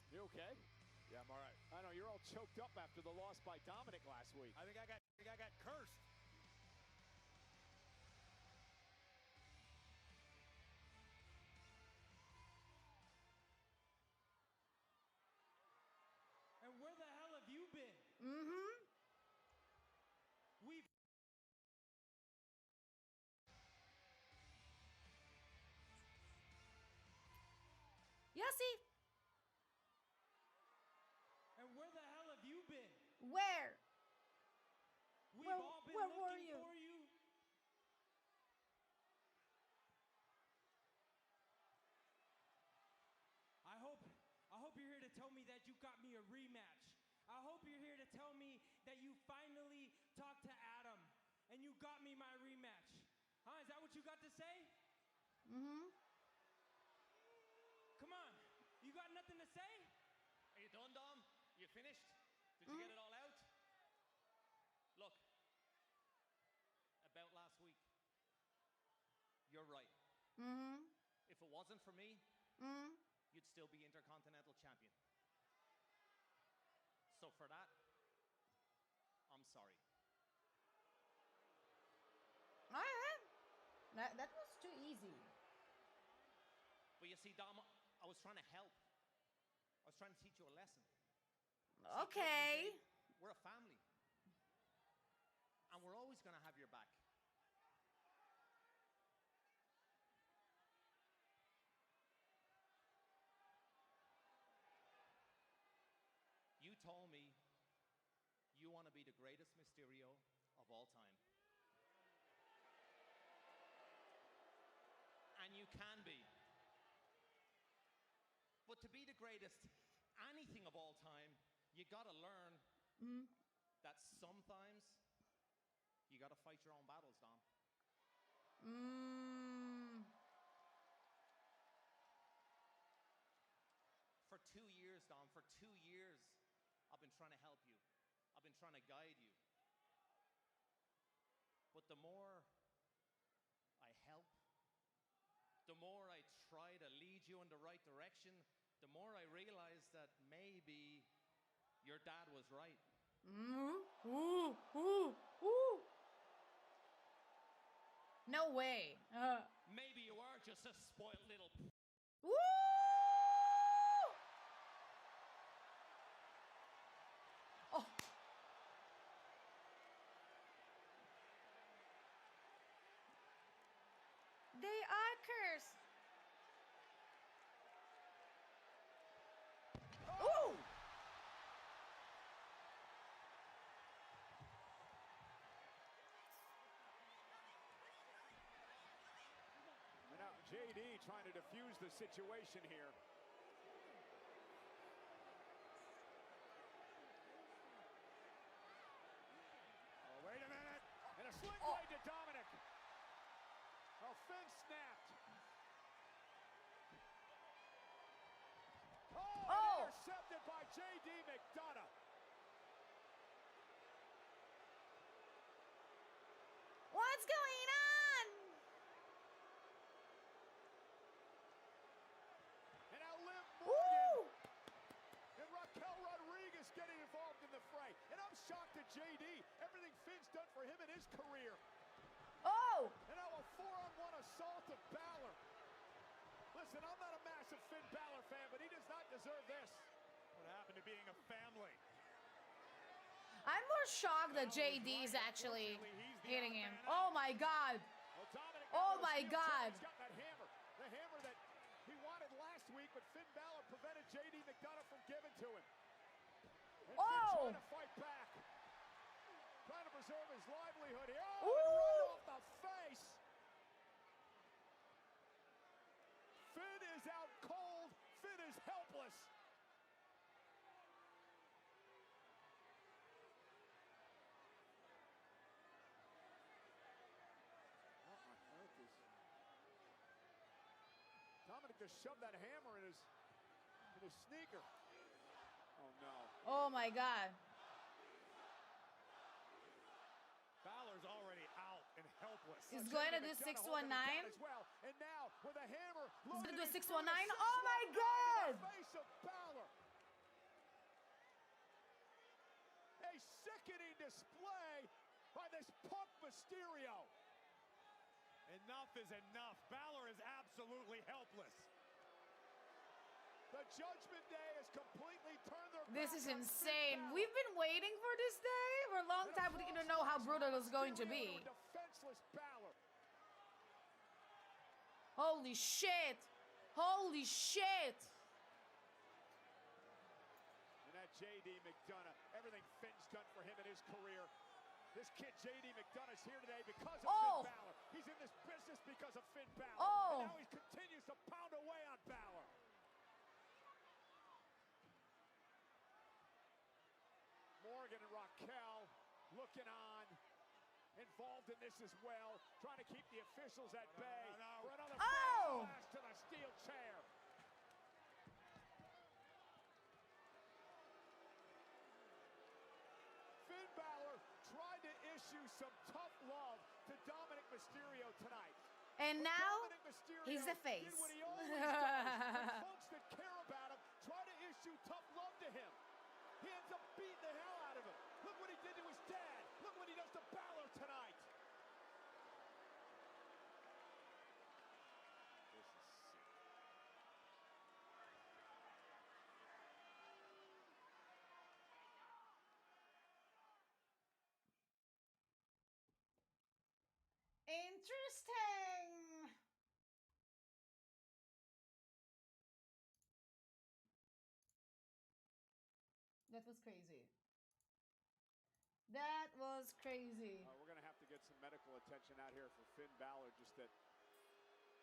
You okay? Yeah, I'm all right. I know you're all choked up after the loss by Dominic last week. I think I got cursed. And where the hell have you been? Mm-hmm. We've Yossi, and where the hell have you been? where? We've Where- all been where were looking you? for you. I hope you're here to tell me that you got me a rematch. I hope you're here to tell me that you finally talked to Adam and you got me my rematch. Huh? Is that what you got to say? Mm-hmm. Come on. You got nothing to say? Are you done, Dom? You finished? Did you get it all out? Look, about last week, you're right. Mm-hmm. If it wasn't for me, Mm-hmm. you'd still be Intercontinental Champion. So for that, I'm sorry. All right. That was too easy. But you see, Dom, I was trying to help. I was trying to teach you a lesson. Okay. We're a family. And we're always going to have your back. You told me you want to be the greatest Mysterio of all time. And you can be. But to be the greatest anything of all time, you got to learn that sometimes you got to fight your own battles, Dom. For 2 years, Dom, for 2 years, I've been trying to help you. I've been trying to guide you. But the more I help, the more I try to lead you in the right direction, the more I realize that maybe your dad was right. No way. Maybe you are just a spoiled little... Woo! Oh. They are cursed. Ooh! And now JD trying to defuse the situation here. Oh, wait a minute. And a sling blade to Dominic. Oh, Finn snapped. Oh, intercepted by JD McDonough. What's going on? And now Liv Morgan and Raquel Rodriguez getting involved in the fray. And I'm shocked at JD. Everything Finn's done for him in his career. Oh! And now a 4-on-1 assault of Balor. Listen, I'm not a massive Finn Balor fan, but he does not deserve this. What happened to being a family? I'm more shocked that JD is actually hitting him. Oh my god. Well, Dominic Oh my god. He's got that hammer. The hammer that he wanted last week, but Finn Balor prevented JD McDonough from giving to him. And Finn trying to fight back. Trying to preserve his livelihood here. Oh, and right off the face. Finn is out cold. Finn is helpless. like to shove that hammer in his sneaker. Oh no. Oh my God. Balor's already out and helpless. He's going to do 619. As well. And now with a hammer. He's going to do 619. Oh my God. Face of Balor. A sickening display by this Punk Mysterio. Enough is enough. Balor is absolutely helpless. The Judgment Day has completely turned their This is insane. We've been waiting for this day for a long time. We didn't know how brutal it was going to be. Defenseless Balor. Holy shit. Holy shit. And that J.D. McDonough, everything Finn's done for him in his career. This kid, J.D. McDonough's here today because of Finn Balor. He's in this business because of Finn Balor. And now he continues to pound away on Balor. Morgan and Raquel looking on, involved in this as well, trying to keep the officials at bay for another blast to the steel chair. Finn Balor tried to issue some tough love to Dominic Mysterio tonight. And now he's the face. Did what he always does. When folks that care about him try to issue tough love to him. He ends up beating the hell out of him. Look what he did to his dad. Look what he does to Balor tonight. This is sick. Interesting. That was crazy. That was crazy. We're going to have to get some medical attention out here for Finn Balor. Just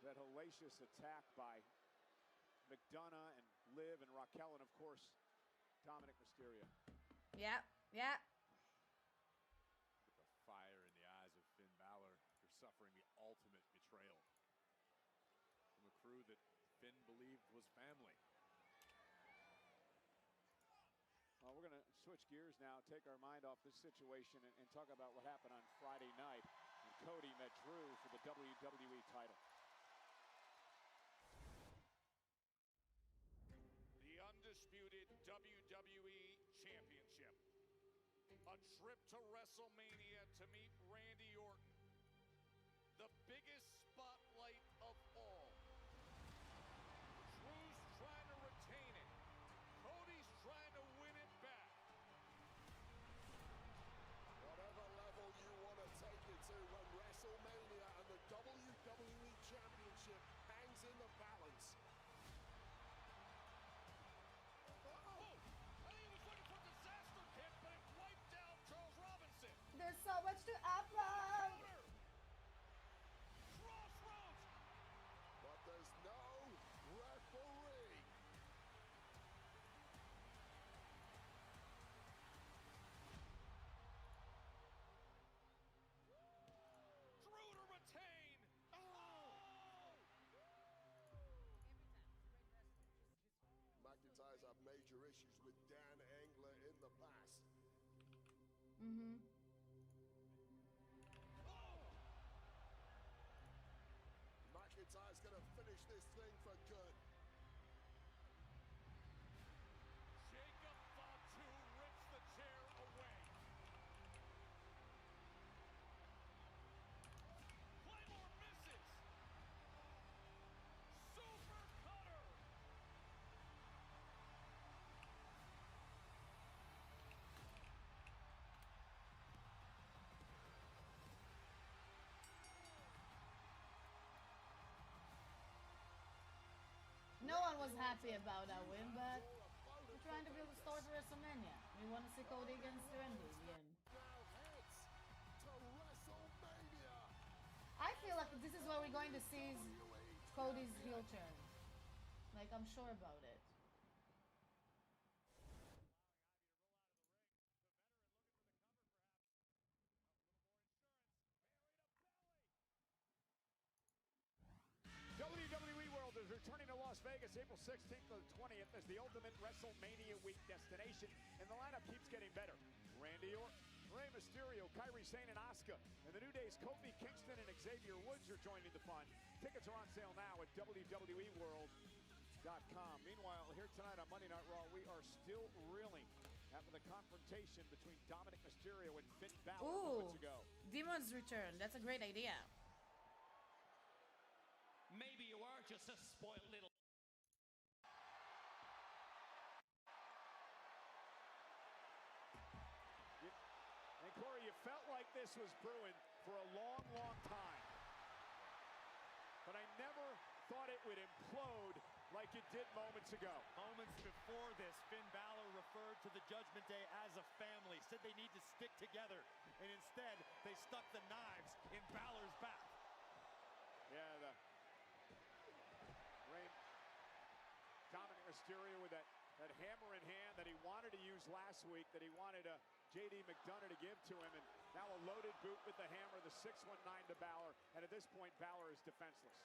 that hellacious attack by McDonough and Liv and Raquel and, of course, Dominic Mysterio. Yeah, yeah. With the fire in the eyes of Finn Balor, you're suffering the ultimate betrayal from a crew that Finn believed was family. Well, we're going to switch gears now, take our mind off this situation, and talk about what happened on Friday night when Cody met Drew for the WWE title. The undisputed WWE Championship. A trip to WrestleMania to meet Randy Orton. The biggest spotlight of all. Drew's trying to retain it. Cody's trying to win it back. Whatever level you want to take it to when WrestleMania and the WWE Championship hangs in the balance. There's so much to upload. But there's no referee. Drew to retain. McIntyre's had major issues with Dan Engler in the past. Mm-hmm. McIntyre's going to finish this thing for good. Jacob Fatu rips the chair away. Claymore misses. Super cutter. No one was happy about that win, but we're trying to build a story to WrestleMania. We want to see Cody against Randy again. I feel like this is where we're going to see Cody's heel turn. Like, I'm sure about it. WWE World is returning to Las Las Vegas, April 16th to the 20th as the Ultimate WrestleMania Week destination, and the lineup keeps getting better. Randy Orton, Rey Mysterio, Kairi Sane, and Asuka. And the New Day's Kofi Kingston and Xavier Woods are joining the fun. Tickets are on sale now at WWEWorld.com. Meanwhile, here tonight on Monday Night Raw, we are still reeling after the confrontation between Dominic Mysterio and Finn Balor moments ago. Demon's Return. That's a great idea. Maybe you are just a spoiled little... And Corey, you felt like this was brewing for a long, long time. But I never thought it would implode like it did moments ago. Moments before this, Finn Balor referred to the Judgment Day as a family, said they need to stick together, and instead they stuck the knives in Balor's back. Yeah, the Dominic Mysterio with that hammer in hand that he wanted to use last week, that he wanted J.D. McDonough to give to him, and now a loaded boot with the hammer, the 619 to Balor, and at this point, Balor is defenseless.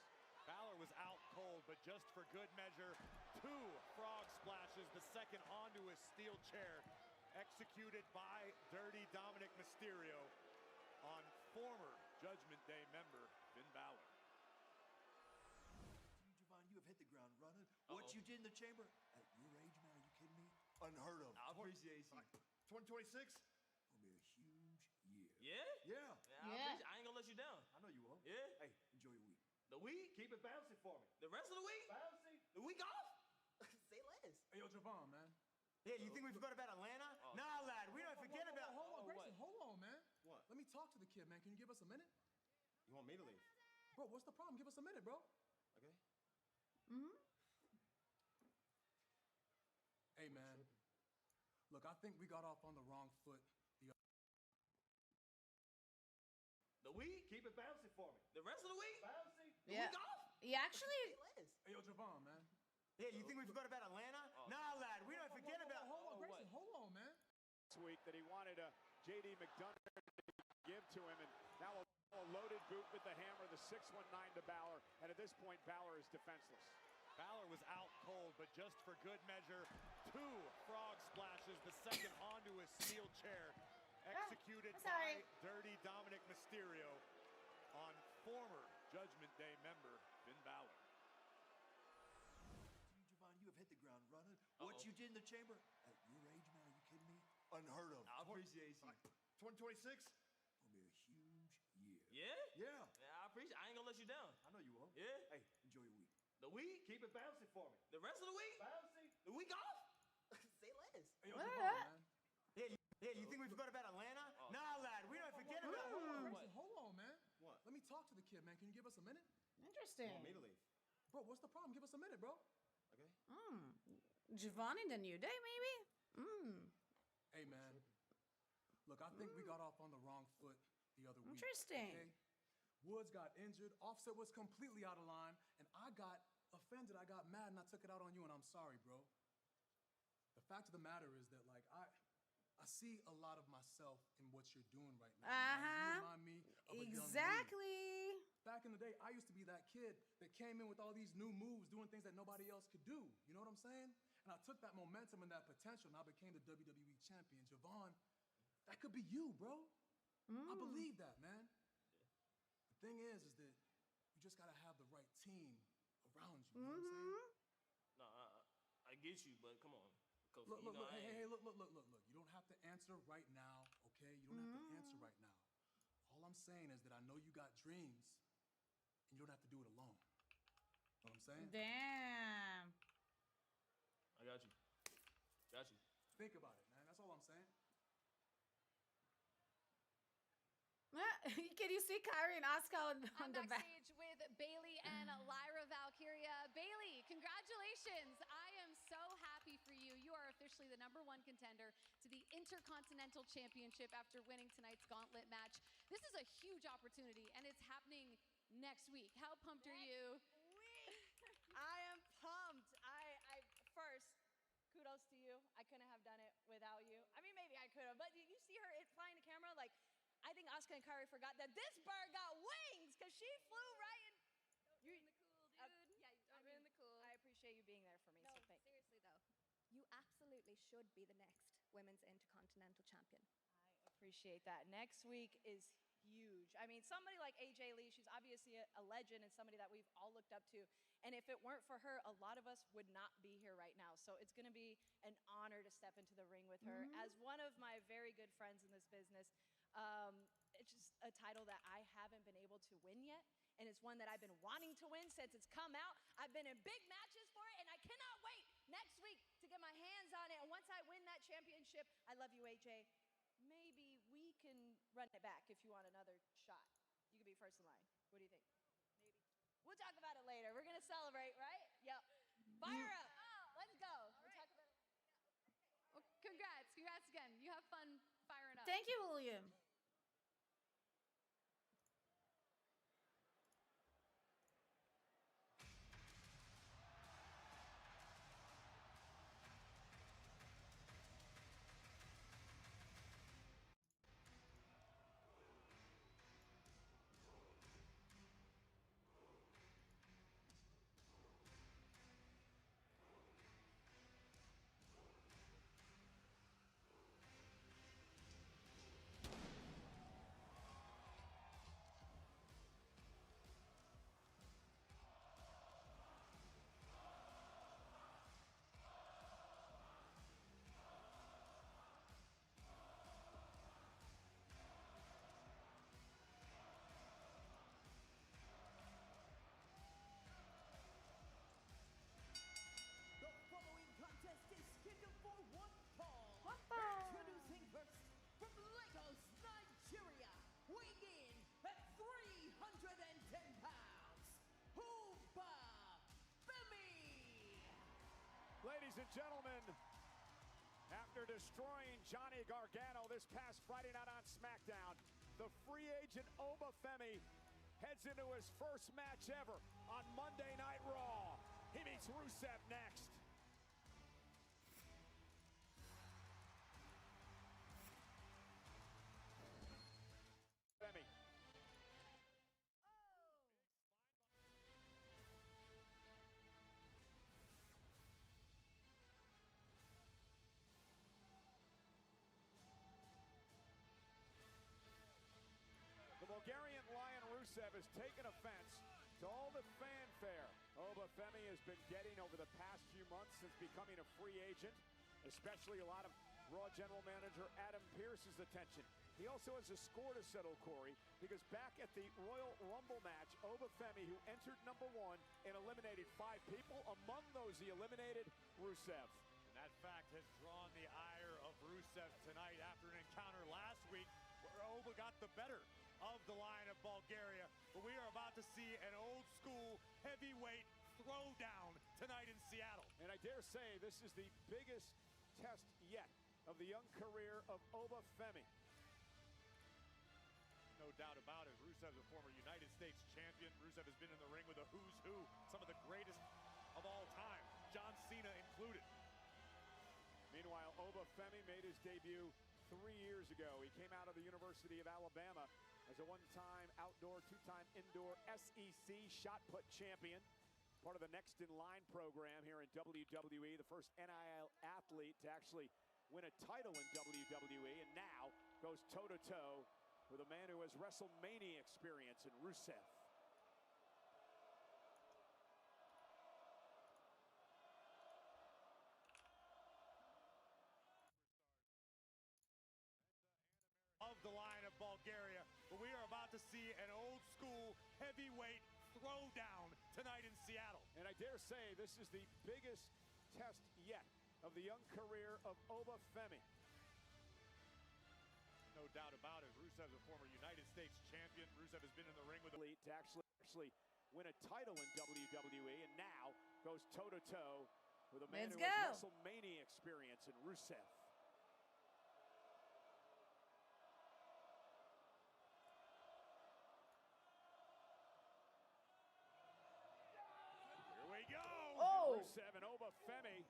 Balor was out cold, but just for good measure, 2 frog splashes, the second onto his steel chair, executed by Dirty Dominic Mysterio on former Judgment Day member Finn Balor. You have hit the ground running. What you did in the chamber at your age, man, are you kidding me? Unheard of. I appreciate you. 2026 gonna be a huge year. Yeah? Yeah. I ain't gonna let you down. I know you won't. Yeah? Hey, enjoy your week. The week? Keep it bouncy for me. The rest of the week? Bouncy. The week off? Say less. Hey, yo, Javon, man. Yeah, you think we forgot about Atlanta? Nah, lad, we don't forget about... Hold on, Grayson, hold on, man. What? Let me talk to the kid, man. Can you give us a minute? You want me to leave? Bro, what's the problem? Give us a minute, bro. Okay. Hey, man. Look, I think we got off on the wrong foot. The week? Keep it bouncy for me. The rest of the week? Bouncy. The week off? Yeah, actually... Hey, yo, Javon, man. Yeah, you think we forgot about Atlanta? Nah, lad, we don't forget about... Hold on, Grayson, hold on, man. This week that he wanted J.D. McDonough to give to him, and now a loaded boot with the hammer, the 619 to Balor, and at this point, Balor is defenseless. Balor was out cold, but just for good measure, 2 frog splashes, the second onto his steel chair, executed by Dirty Dominic Mysterio on former Judgment Day member Finn Balor. Javon, you have hit the ground running. What you did in the chamber at your age, man, are you kidding me? Unheard of. I appreciate you. 2026 gonna be a huge year. Yeah? Yeah. I appreciate I ain't gonna let you down. I know you won't. Yeah? Hey, enjoy your week. The week? Keep it bouncy for me. The rest of the week? Bouncy. The week off? Say less. Hey, yo, Javon, man. Yeah, you think we forgot about Atlanta? Nah, lad, we don't forget about... Grayson, hold on, man. What? Let me talk to the kid, man. Can you give us a minute? Interesting. You want me to leave? Bro, what's the problem? Give us a minute, bro. Okay. Javon in the New Day, maybe? Hey, man. Look, I think we got off on the wrong foot the other week. Interesting. Okay? Woods got injured. Offset was completely out of line. And I got offended. I got mad, and I took it out on you, and I'm sorry, bro. The fact of the matter is that, like, I see a lot of myself in what you're doing right now. You remind me of a young me. Back in the day, I used to be that kid that came in with all these new moves, doing things that nobody else could do. You know what I'm saying? And I took that momentum and that potential, and I became the WWE champion. Javon, that could be you, bro. I believe that, man. The thing is that you just got to have the right team around you. You know what I'm saying? No, I get you, but come on. Coach, Look, you know, hey, look. You don't have to answer right now, okay? You don't have to answer right now. All I'm saying is that I know you got dreams, and you don't have to do it alone. Know what I'm saying? Damn. I got you. Got you. Think about it, man. That's all I'm saying. Can you see Kairi and Asuka on the back? Backstage with Bayley and Lyra Valkyria. Bayley, congratulations. I am so happy for you. You are officially the #1 contender to the Intercontinental Championship after winning tonight's gauntlet match. This is a huge opportunity, and it's happening next week. How pumped are you? I am pumped. I first, kudos to you. I couldn't have done it without you. I mean, maybe I could have, but you see her flying the camera? Like, I think Asuka and Kairi forgot that this bird got wings because she flew right in. You're in the cool, dude. I'm in the cool. I appreciate appreciate you being there for me. No, so thank you. seriously though, you absolutely should be the next women's intercontinental champion. I appreciate that. Next week is huge. I mean, somebody like AJ Lee, she's obviously a legend and somebody that we've all looked up to. And if it weren't for her, a lot of us would not be here right now. So it's going to be an honor to step into the ring with her. As one of my very good friends in this business, it's just a title that I haven't been able to win yet. And it's one that I've been wanting to win since it's come out. I've been in big matches for it, and I cannot wait next week to get my hands on it. And once I win that championship, I love you, AJ. Maybe we can run it back if you want another shot. You could be first in line. What do you think? Maybe. We'll talk about it later. We're going to celebrate, right? Yep. Fire up. Let's go. We'll talk about it later. Well, congrats. Congrats again. You have fun firing up. Thank you, William. Introducing first from Lagos, Nigeria, weighing in at 310 pounds, Hooba Femi. Ladies and gentlemen, after destroying Johnny Gargano this past Friday night on SmackDown, the free agent Oba Femi heads into his first match ever on Monday Night Raw. He meets Rusev next. Femi. The Bulgarian Lion Rusev has taken offense to all the fanfare Oba Femi has been getting over the past few months since becoming a free agent, especially a lot of Raw General Manager Adam Pearce's attention. He also has a score to settle, Corey, because back at the Royal Rumble match, Oba Femi, who entered #1 and eliminated 5 people, among those he eliminated Rusev. And that fact has drawn the ire of Rusev tonight after an encounter last week where Oba got the better of the Lion of Bulgaria. But we are about to see an old school heavyweight throwdown tonight in Seattle. And I dare say this is the biggest test yet of the young career of Oba Femi. No doubt about it. Rusev is a former United States champion. Rusev has been in the ring with a who's who, some of the greatest of all time, John Cena included. Meanwhile, Oba Femi made his debut 3 years ago. He came out of the University of Alabama as a one-time outdoor, two-time indoor SEC shot put champion. Part of the Next in Line program here in WWE, the first NIL athlete to actually win a title in WWE, and now goes toe-to-toe with a man who has WrestleMania experience in Rusev. Of the Lion of Bulgaria, but we are about to see an old school heavyweight throwdown tonight in Seattle. And I dare say this is the biggest test yet of the young career of Oba Femi. No doubt about it. Rusev is a former United States champion. Rusev has been in the ring with elite to actually win a title in WWE, and now goes toe-to-toe with a man who has WrestleMania experience in Rusev. Rusev and Oba Femi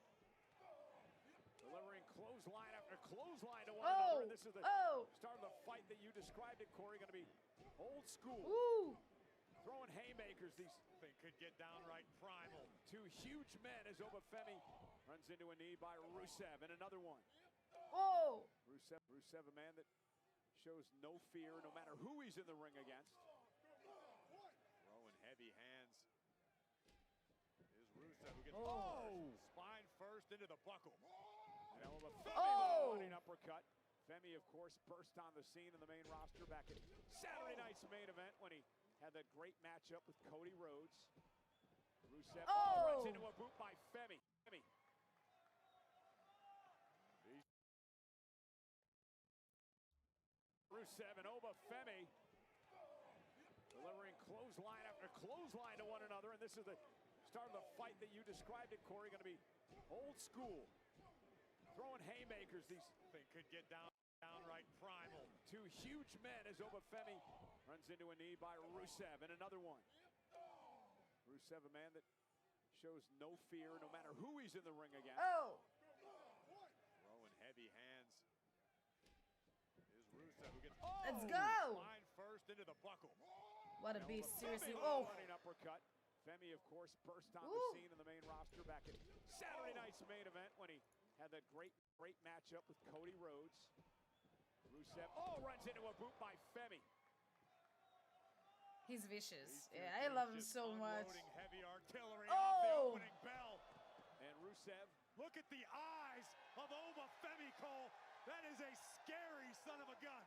delivering clothesline after clothesline to one another. And this is the start of the fight that you described it, Corey. Going to be old school. Throwing haymakers haymakers. These thing could get downright primal. two huge men as Obafemi runs into a knee by Rusev, and another one. Oh! Rusev, a man that shows no fear no matter who he's in the ring against. Throwing heavy hands. Is Rusev who gets spine first into the buckle. And Obafemi running uppercut. Femi, of course, burst on the scene in the main roster back at Saturday night's main event when he had that great matchup with Cody Rhodes. Rusev runs into a boot by Femi. Rusev and Obafemi delivering clothesline after clothesline to one another, and this is the start of the fight that you described it, Corey. Going to be old school. Throwing haymakers. These thing could get downright primal. two huge men as Obafemi runs into a knee by Rusev, and another one. Rusev, a man that shows no fear no matter who he's in the ring against. Throwing heavy hands. Is Rusev who gets Let's go! spine first into the buckle. What a beast, seriously. Running uppercut. Femi, of course, burst on the scene in the main roster back at Saturday night's main event when he had that great matchup with Cody Rhodes. Rusev runs into a boot by Femi. He's vicious. Yeah, I love him so much. Heavy artillery off the opening bell. And Rusev. Look at the eyes of Obafemi, Cole. That is a scary son of a gun.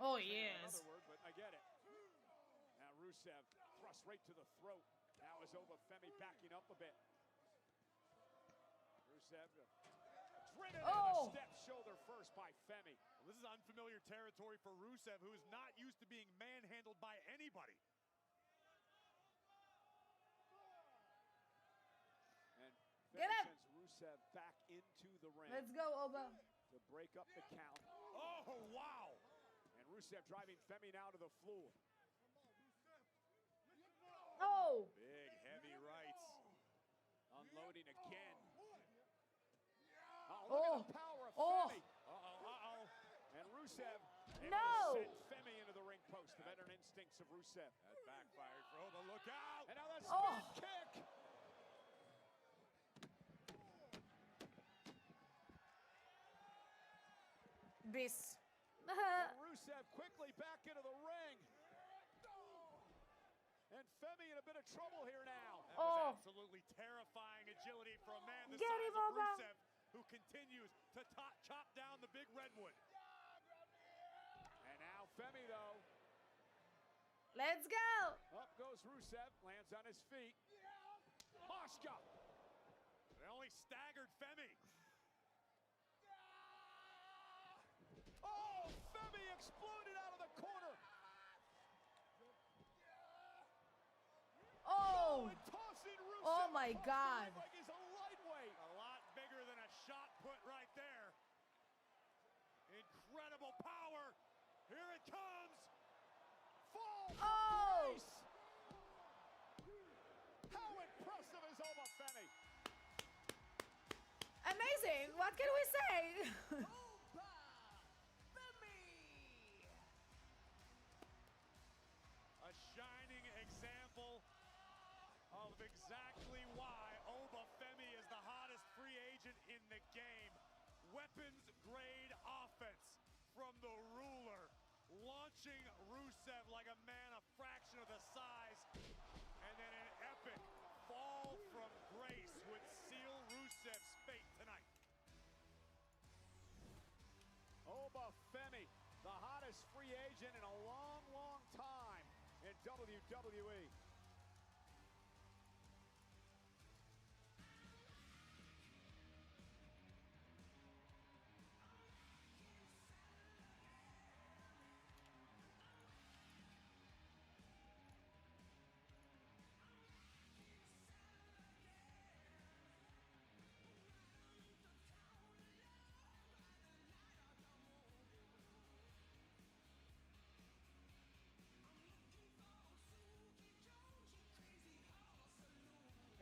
Oh, yes. Another word, but I get it. Now Rusev thrust right to the throat. Now is Obafemi backing up a bit. Rusev driven into the step shoulder first by Femi. Well, this is unfamiliar territory for Rusev, who is not used to being manhandled by anybody. And Get him! sends Rusev back into the ring. Let's go, Oba. To break up the count. Oh, wow! And Rusev driving Femi now to the floor. Oh! Big, heavy rights. Unloading again. Look at the power of Femi. And Rusev able to send Femi into the ring post. The veteran instincts of Rusev. That backfired for Oba. Look out! And now that spin kick. Beast. And Rusev quickly back into the ring. And Femi in a bit of trouble here now. That was absolutely terrifying agility for a man the size of Rusev, who continues to chop down the big redwood. And now Femi, though. Let's go! Up goes Rusev, lands on his feet. Moshka. They only staggered Femi. Oh, Femi exploded out of the corner. Oh! And tossing Rusev. Oh my God! Like he's a lightweight. A lot bigger than a shot put right there. Incredible power. Here it comes. Fall from grace. How impressive is Obafemi? Amazing! What can we say? A shining example of exactly why Obafemi is the hottest free agent in the game. Weapons grade offense from the ruler, launching Rusev like a man a fraction of the size, and then an epic fall from grace would seal Rusev's fate tonight. Obafemi, the hottest free agent in a long, long time in WWE.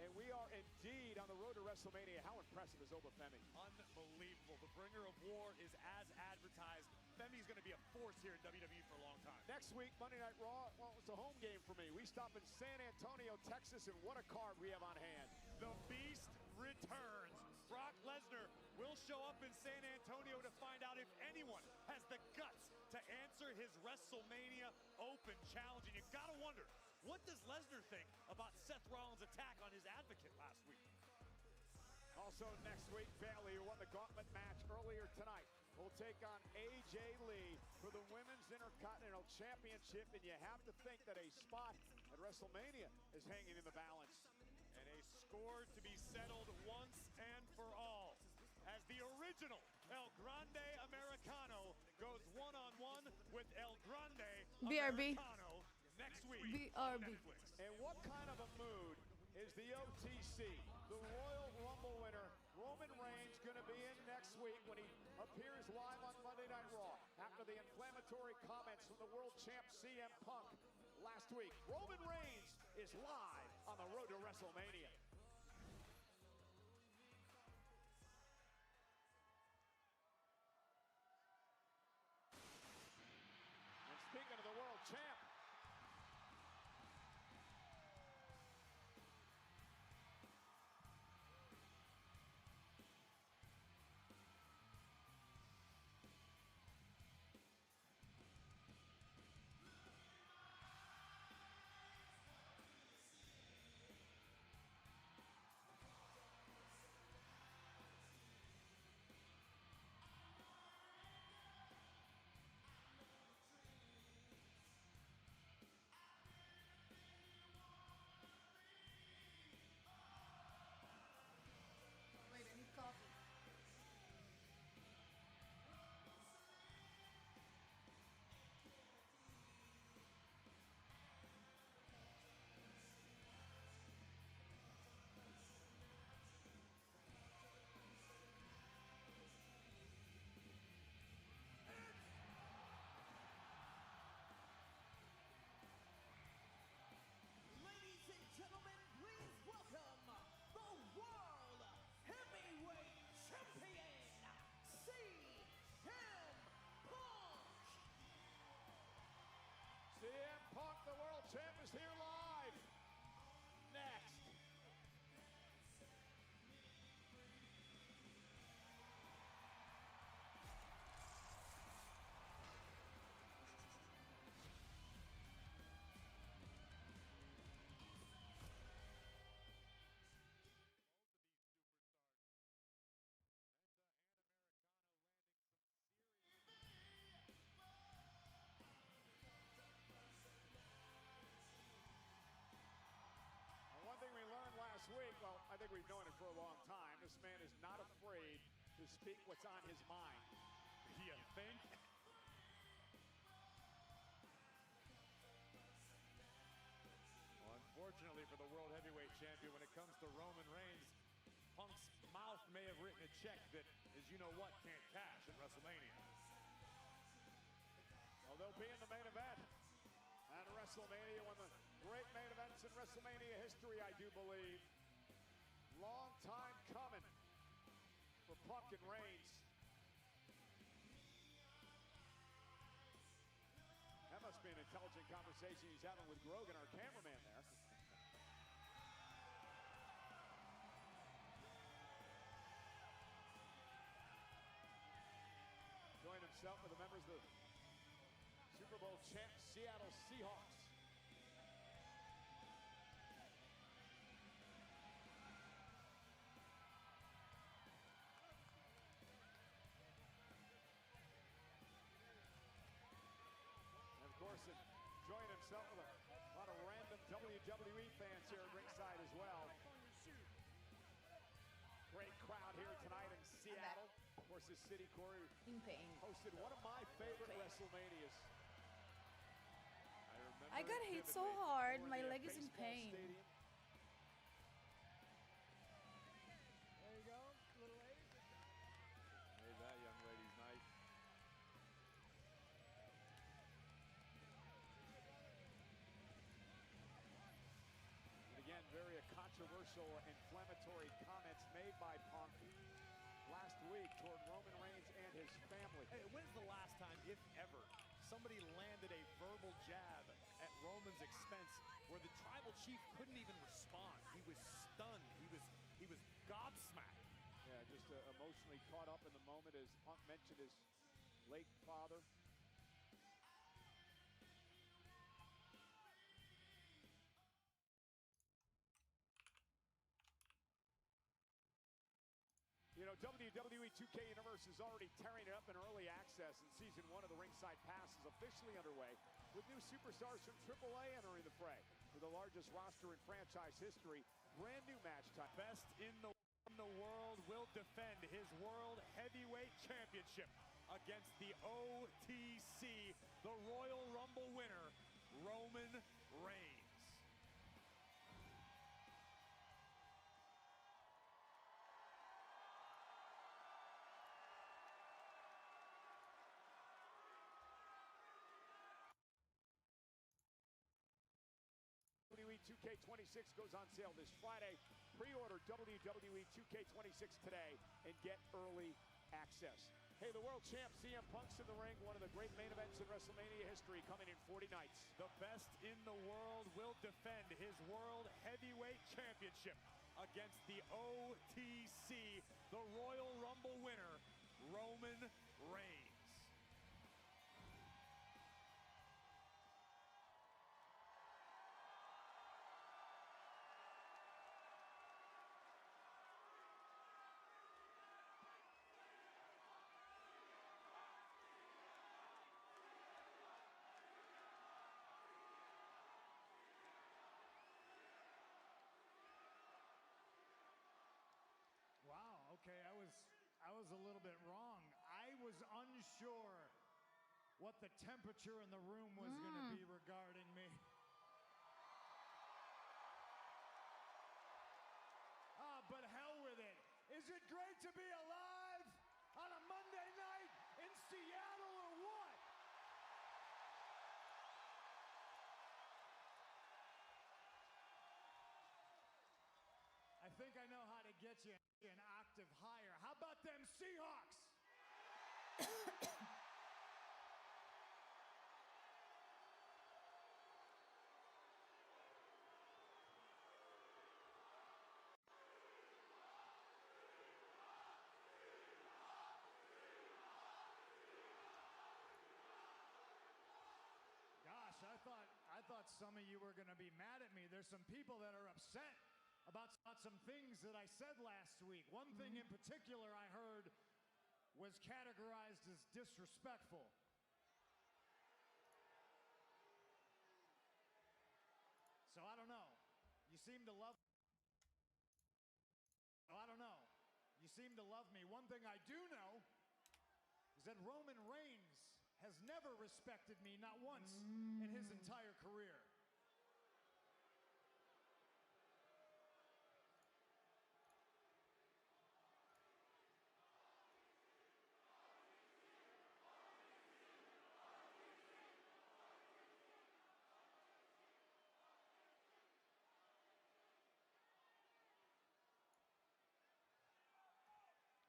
And we are indeed on the road to WrestleMania. How impressive is Obafemi? Unbelievable. The bringer of war is as advertised. Femi's going to be a force here in WWE for a long time. Next week, Monday Night Raw, well, it's a home game for me. We stop in San Antonio, Texas, and what a card we have on hand. The Beast returns. Brock Lesnar will show up in San Antonio to find out if anyone has the guts to answer his WrestleMania Open challenge. And you gotta wonder, what does Lesnar think about Seth Rollins' attack on his advocate last week? Also next week, Bayley, who won the gauntlet match earlier tonight, will take on AJ Lee for the Women's Intercontinental Championship. And you have to think that a spot at WrestleMania is hanging in the balance. And a score to be settled once and for all, as the original El Grande Americano goes one-on-one with El Grande BRB. Americano next week on BRB. Netflix. And what kind of a mood is the OTC? The Royal Rumble winner, Roman Reigns, going to be in next week when he appears live on Monday Night Raw after the inflammatory comments from the world champ CM Punk last week. Roman Reigns is live on the road to WrestleMania. And speaking of the world champ, Ladies and gentlemen, please welcome the World Heavyweight Champion, CM Punk. CM Punk, the world champ, is here live. Next. One thing we learned last week, well, I think we've known it for a long time, this man is not afraid to speak what's on his mind. You think? Well, unfortunately for the World Heavyweight Champion, when it comes to Roman Reigns, Punk's mouth may have written a check that, as you know what, can't cash at WrestleMania. Well, they'll be in the main event at WrestleMania, one of the great main events in WrestleMania history, I do believe. Long time coming for Punk and Reigns. That must be an intelligent conversation he's having with Grogan, our cameraman there. Joined himself with the members of the Super Bowl champ Seattle Seahawks. And of course, enjoying himself with a lot of random WWE fans here at ringside as well. Great crowd here tonight in Seattle. Of course, the city, Corey, In pain. hosted one of my favorite WrestleManias. I got hit so hard, my leg is in pain. There you go, little lady. There's that young lady's night. And again, very controversial, inflammatory comments made by Punk last week toward Roman Reigns and his family. Hey, when's the last time, if ever, somebody landed a verbal jab at Roman's expense where the tribal chief couldn't even respond? He was stunned. He was gobsmacked. Yeah, just emotionally caught up in the moment as Punk mentioned his late father. You know, WWE 2K Universe is already tearing it up in early access, and Season 1 of the Ringside Pass is officially underway, with new superstars from AAA entering the fray. With the largest roster in franchise history, brand new match time. Best in the world will defend his World Heavyweight Championship against the OTC, the Royal Rumble winner, Roman Reigns. WWE 2K26 goes on sale this Friday. Pre-order WWE 2K26 today and get early access. Hey, the world champ CM Punk's in the ring, one of the great main events in WrestleMania history, coming in 40 nights. The best in the world will defend his World Heavyweight Championship against the OTC, the Royal Rumble winner, Roman Reigns. Wow, okay, I was a little bit wrong. I was unsure what the temperature in the room was going to be regarding me. But hell with it. Is it great to be alive on a Monday night in Seattle or what? I think I know how to get you an octave higher. How about them Seahawks? Gosh, I thought some of you were going to be mad at me. There's some people that are upset about some things that I said last week. One thing in particular I heard was categorized as disrespectful. So I don't know. You seem to love me. One thing I do know is that Roman Reigns has never respected me, not once in his entire career.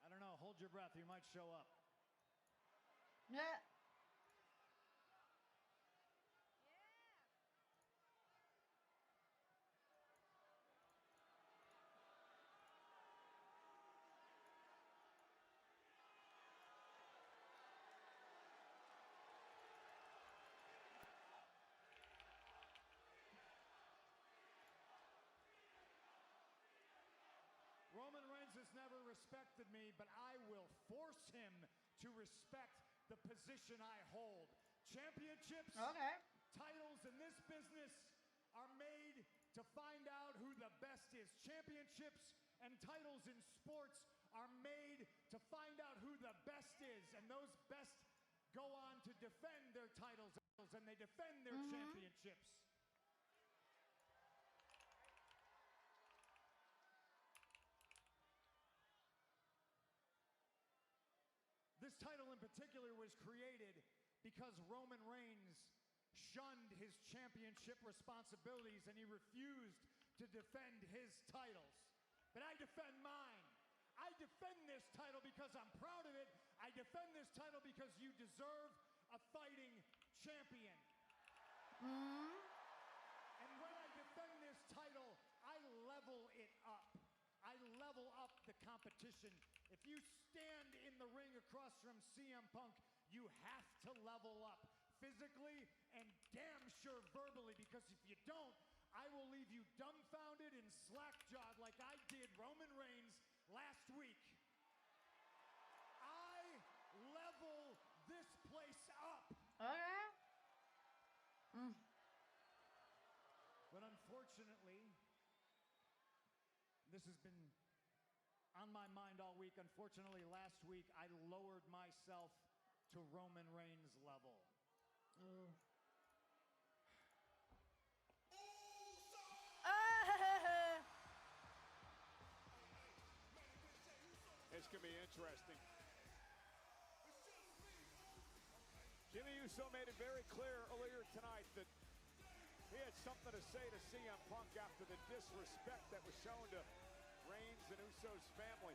I don't know. Hold your breath. You might show up. Yeah. Roman Reigns has never respected me, but I will force him to respect the position I hold. Championships, titles in this business are made to find out who the best is. Championships and titles in sports are made to find out who the best is, and those best go on to defend their titles, and they defend their championships. This title in particular was created because Roman Reigns shunned his championship responsibilities and he refused to defend his titles. But I defend mine. I defend this title because I'm proud of it. I defend this title because you deserve a fighting champion. And when I defend this title, I level it up. I level up the competition. If you stand in the ring across from CM Punk, you have to level up physically and damn sure verbally, because if you don't, I will leave you dumbfounded and slack-jawed like I did Roman Reigns last week. I level this place up. Okay. But unfortunately, this has been on my mind all week. Unfortunately, last week I lowered myself to Roman Reigns' level. It's going to be interesting. Jimmy Uso made it very clear earlier tonight that he had something to say to CM Punk after the disrespect that was shown to Reigns and Uso's family.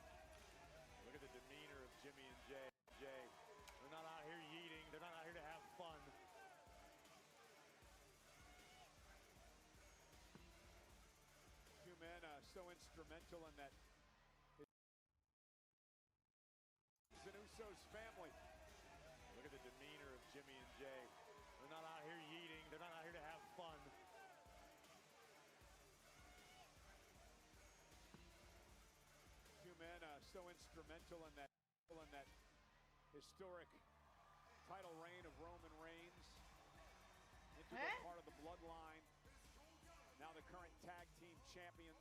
Look at the demeanor of Jimmy and Jay. They're not out here yeeting. They're not out here to have fun. Two men so instrumental in that. And Uso's family. Look at the demeanor of Jimmy and Jay. They're not out here yeeting. They're not out here to have fun. Two men so instrumental in that historic title reign of Roman Reigns. Integral part of the bloodline. Now the current tag team champions.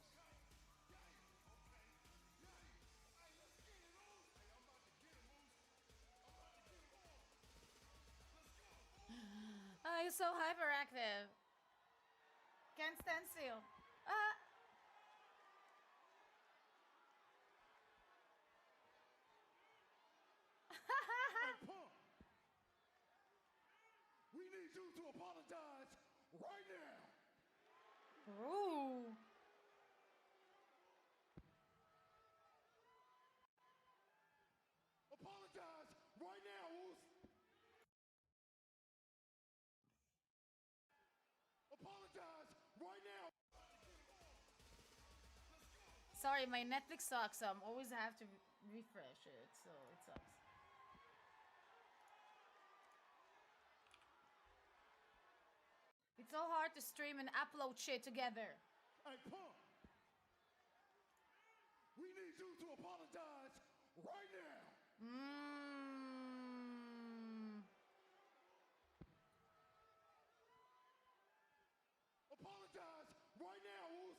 Oh, he's so hyperactive. Can't stand still. Hey, Punk, we need you to apologize right now. Ooh. Apologize right now, Wolf. Apologize right now. Sorry, my Netflix sucks, so I'm always have to refresh it, so it sucks. It's so hard to stream and upload shit together. Hey, Punk, we need you to apologize right now. Apologize right now, Wolf.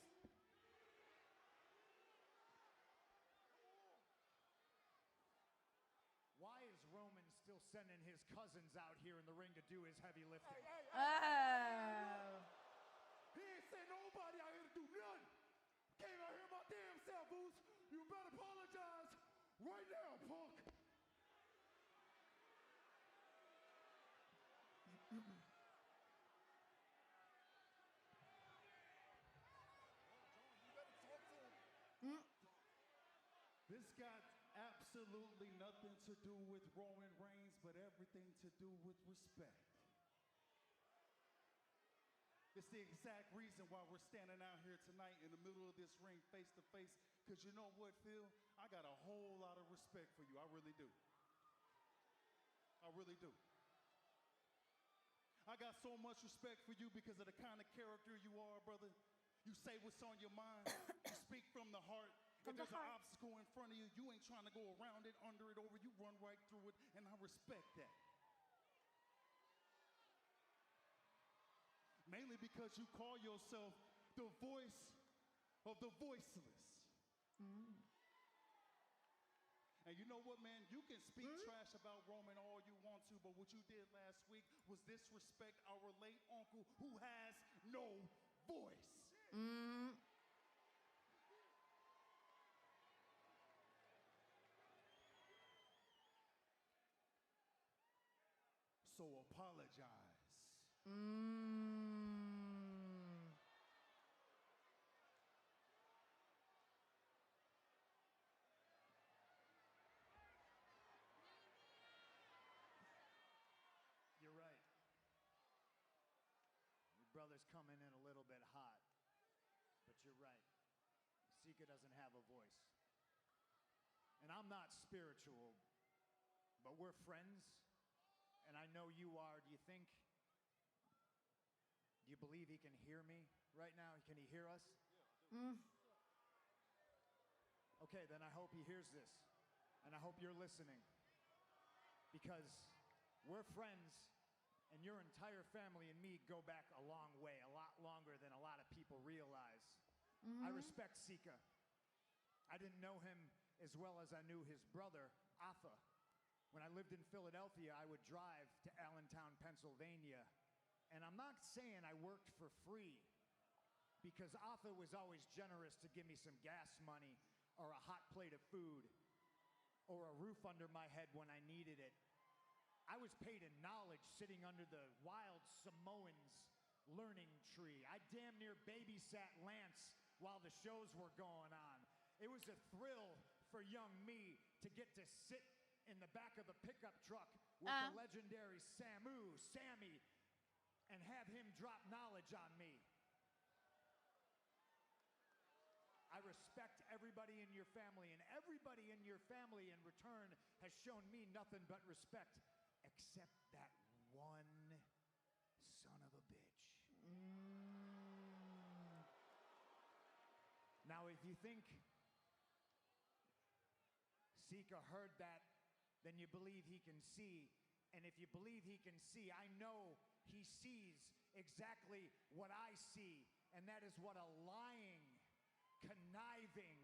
Why is Roman still sending his cousins out here in the ring to do his heavy lifting? He ain't sent nobody out here to do nothing. Came out here by damn self, Wolf. You better apologize right now, Punk. This got absolutely nothing to do with Roman Reigns, but everything to do with respect. It's the exact reason why we're standing out here tonight in the middle of this ring face to face, because you know what, Phil? I got a whole lot of respect for you. I really do. I really do. I got so much respect for you because of the kind of character you are, brother. You say what's on your mind. You speak from the heart. If there's an obstacle in front of you, you ain't trying to go around it, under it, over. You run right through it, and I respect that. Mainly because you call yourself the voice of the voiceless. And you know what, man? You can speak trash about Roman all you want to, but what you did last week was disrespect our late uncle who has no voice. So apologize. is coming in a little bit hot. But you're right. Sika doesn't have a voice. And I'm not spiritual, but we're friends, and I know you are. Do you believe he can hear me right now? Can he hear us? Okay, then I hope he hears this, and I hope you're listening, because we're friends, and your entire family and me go back a long way, a lot longer than a lot of people realize. I respect Sika. I didn't know him as well as I knew his brother, Atha. When I lived in Philadelphia, I would drive to Allentown, Pennsylvania. And I'm not saying I worked for free, because Atha was always generous to give me some gas money or a hot plate of food or a roof under my head when I needed it. I was paid in knowledge sitting under the wild Samoans learning tree. I damn near babysat Lance while the shows were going on. It was a thrill for young me to get to sit in the back of a pickup truck with the legendary Sammy, and have him drop knowledge on me. I respect everybody in your family, and everybody in your family in return has shown me nothing but respect, except that one son of a bitch. Now, if you think Sika heard that, then you believe he can see. And if you believe he can see, I know he sees exactly what I see. And that is what a lying, conniving,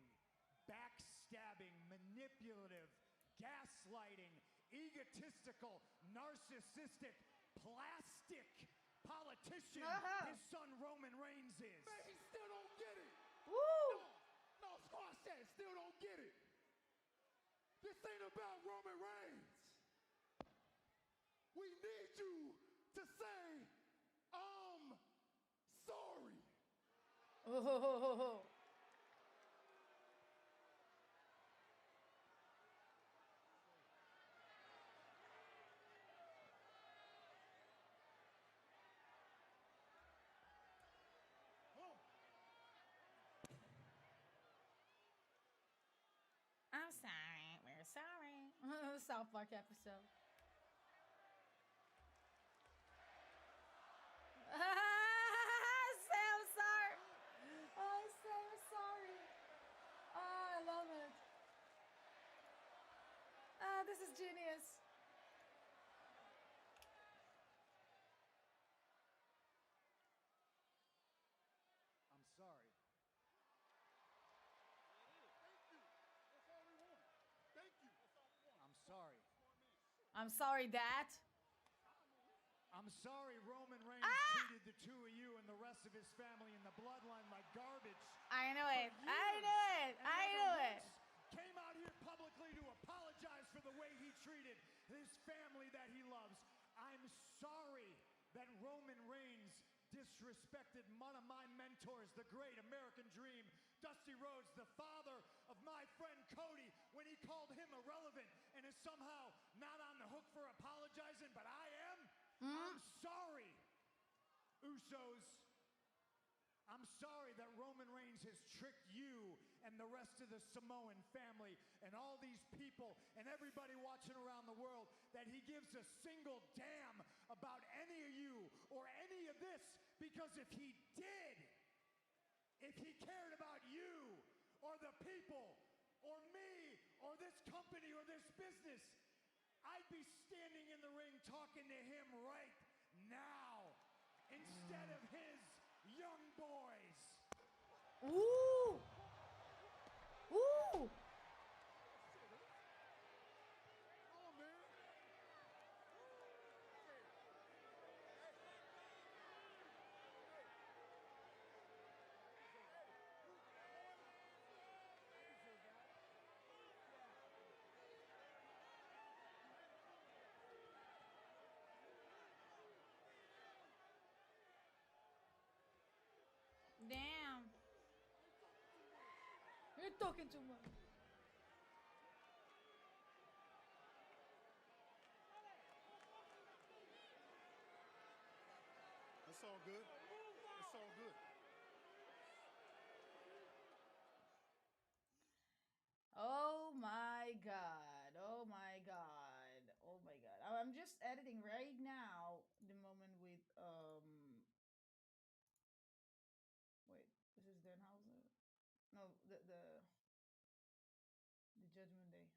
backstabbing, manipulative, gaslighting, egotistical, narcissistic, plastic politician his son Roman Reigns is. Man, he still don't get it. Woo! No, squash that. Still don't get it. This ain't about Roman Reigns. We need you to say, I'm sorry. Oh. I'm sorry. We're sorry. South Park episode. Say I'm sorry. Oh, say I'm sorry. Oh, I love it. This is genius. I'm sorry. I'm sorry. I'm sorry, Dad. I'm sorry Roman Reigns treated the two of you and the rest of his family and the bloodline like garbage. I know it. I knew it. I knew it. Came out here publicly to apologize for the way he treated his family that he loves. I'm sorry that Roman Reigns disrespected one of my mentors, the great American Dream, Dusty Rhodes, the father of my friend Cody, when he called him irrelevant and is somehow not on the hook for apologizing, but I am. I'm sorry, Usos. I'm sorry that Roman Reigns has tricked you and the rest of the Samoan family and all these people and everybody watching around the world, that he gives a single damn about any of you or any of this, because if he did, if he cared about you or the people or me or this company or this business, I'd be standing in the ring talking to him right now instead of his young boys. Ooh. Ooh. Damn. You're talking too much. That's all good. I'm just editing right now the moment with wait, this is Denhausen? No, the Judgment Day.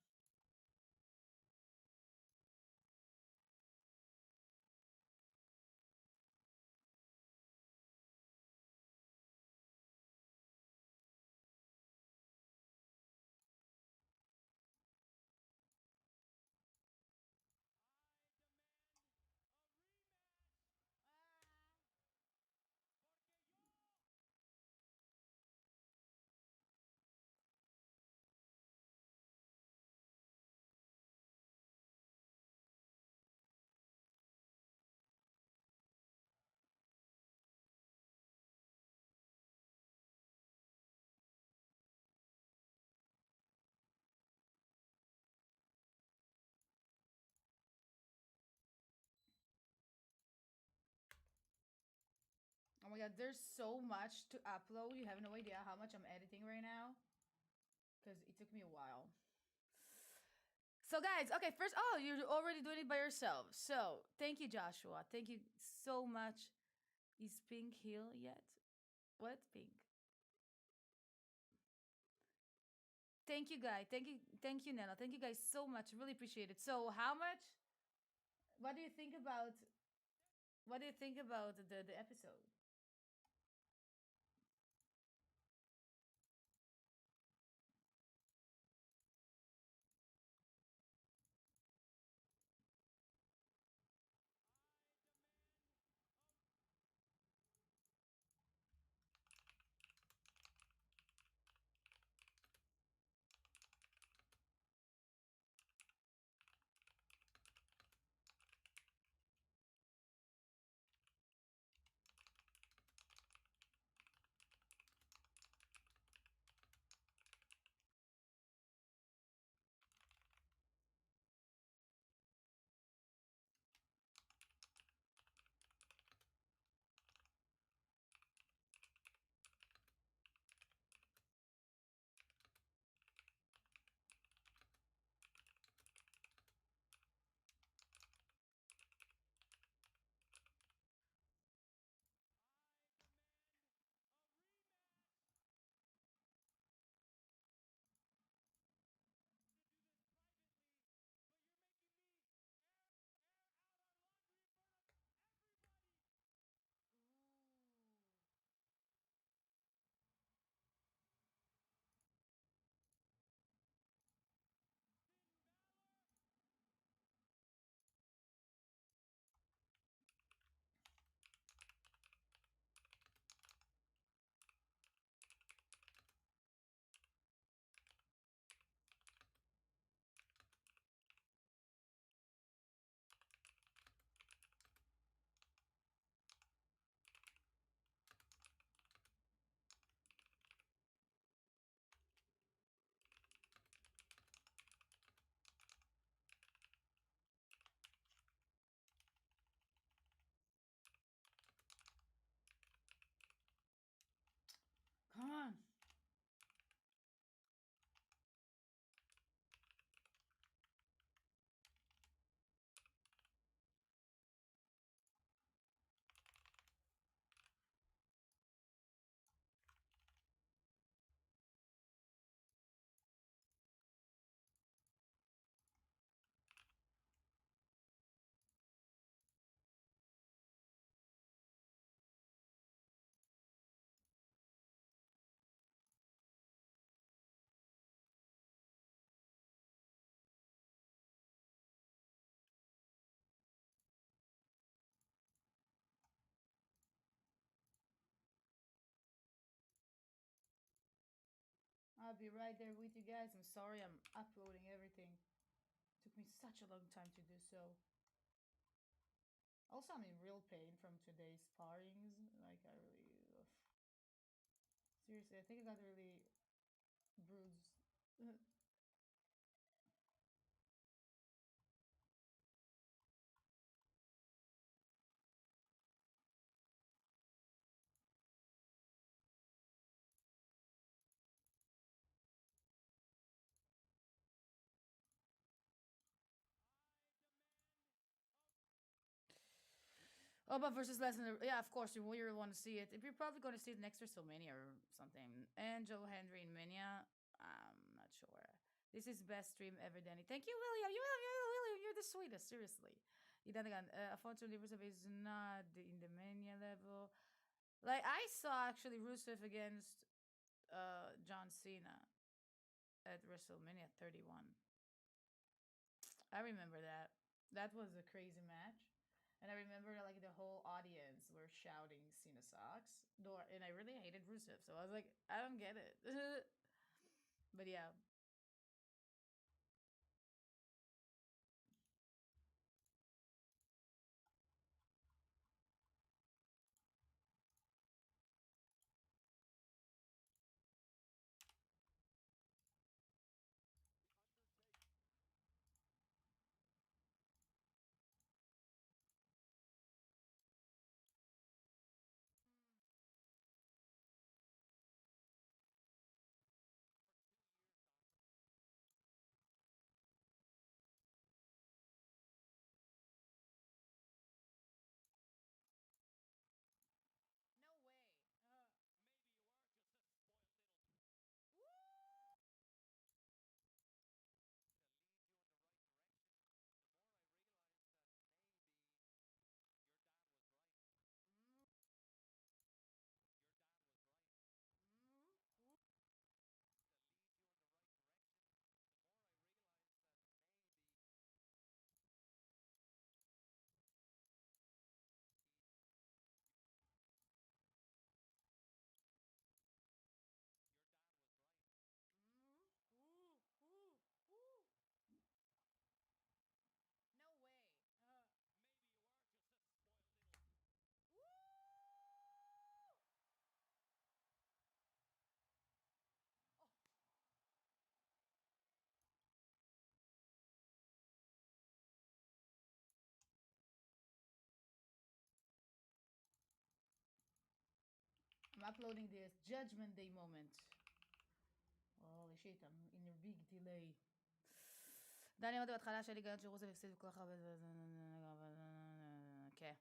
Oh my god, there's so much to upload. You have no idea how much I'm editing right now. Because it took me a while. So guys, okay, first, oh, you're already doing it by yourself. So, thank you, Joshua. Thank you so much. Is Pink here yet? What? Pink. Thank you, guys. Thank you, Nella. Thank you guys so much. Really appreciate it. So, how much? What do you think about? What do you think about the episode? Come on. I'll be right there with you guys. I'm sorry I'm uploading everything. Took me such a long time to do so. Also, I'm in real pain from today's sparrings. Like, I really... Ugh. Seriously, I think I got really bruised. Oba versus Lesnar. Yeah, of course, you will want to see it. If you're probably going to see it next WrestleMania or something. And Joe Henry in Mania, I'm not sure. This is best stream ever, Danny. Thank you, William. William, you're the sweetest, seriously. Then again, Alfonso Rusev is not in the Mania level. Like, I saw actually Rusev against John Cena at WrestleMania 31. I remember that. That was a crazy match. And I remember like the whole audience were shouting Cena sucks. And I really hated Rusev. So I was like, I don't get it. But yeah. I'm uploading this Judgment Day moment. Holy shit, I'm in a big delay. דני אמרתי בהתחלה שלי גאיות שרוסיה הפסיד כל כך הרבה... כן.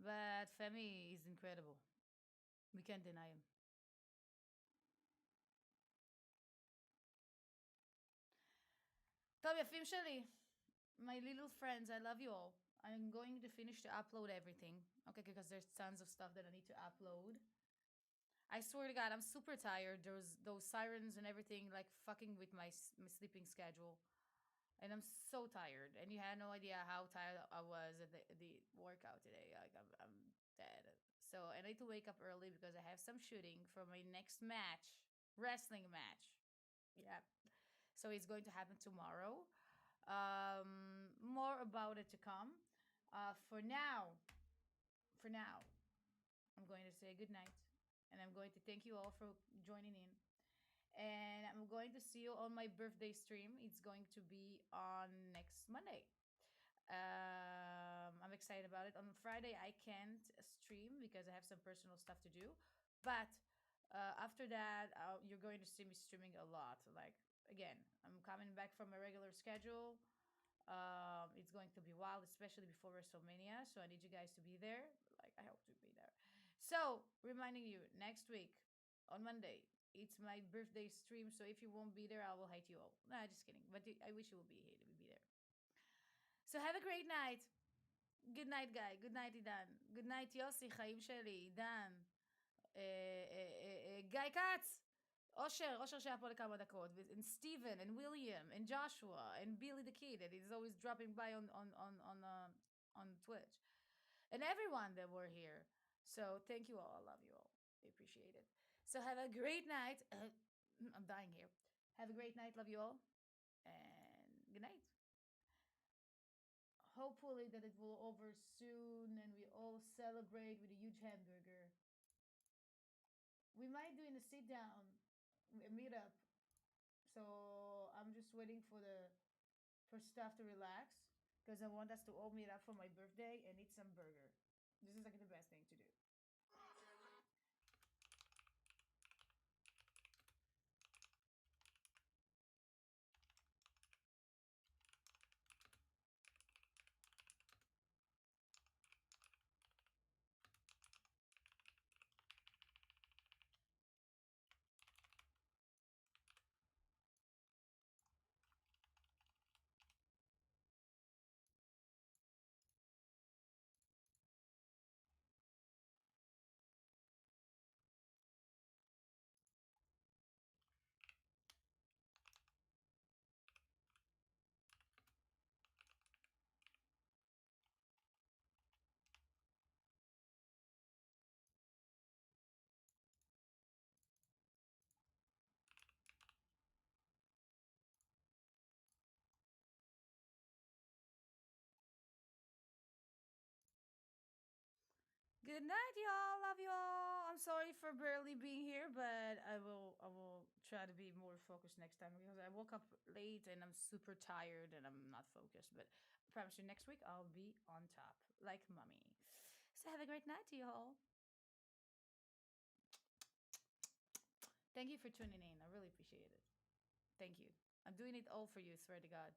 But Femi is incredible. We can't deny him. טוב, יפים שלי. My little friends, I love you all. I'm going to finish to upload everything. Okay, because there's tons of stuff that I need to upload. I swear to God, I'm super tired. There's those sirens and everything, like, fucking with my sleeping schedule. And I'm so tired. And you had no idea how tired I was at the workout today. Like, I'm dead. So I need to wake up early because I have some shooting for my next match. Wrestling match. Yeah. So it's going to happen tomorrow. More about it to come. For now, I'm going to say good night. And I'm going to thank you all for joining in. And I'm going to see you on my birthday stream. It's going to be on next Monday. I'm excited about it. On Friday, I can't stream because I have some personal stuff to do. But after that, you're going to see me streaming a lot. Like, again, I'm coming back from a regular schedule. It's going to be wild, especially before WrestleMania. So I need you guys to be there. Like, I hope to be there. So, reminding you, next week, on Monday, it's my birthday stream. So if you won't be there, I will hate you all. Nah, just kidding. But I wish you will be there. So have a great night. Good night, Guy. Good night, Idan. Good night, Yossi, חיים שלי, עידן. גיא קץ. אושר שהיה פה לכמה דקות. And Steven, and William, and Joshua, and Billy the Kid that is always dropping by on Twitch. And everyone that were here. So thank you all. I love you all. I appreciate it. So have a great night. I'm dying here. Have a great night. Love you all. And good night. Hopefully that it will over soon and we all celebrate with a huge hamburger. We might do in a sit down, a meetup. So I'm just waiting for stuff to relax because I want us to all meet up for my birthday and eat some burger. This is like the best thing to do. Good night, y'all. Love you all. I'm sorry for barely being here, but I will try to be more focused next time because I woke up late and I'm super tired and I'm not focused. But I promise you, next week I'll be on top, like mummy. So have a great night to you all. Thank you for tuning in. I really appreciate it. Thank you. I'm doing it all for you, swear to God.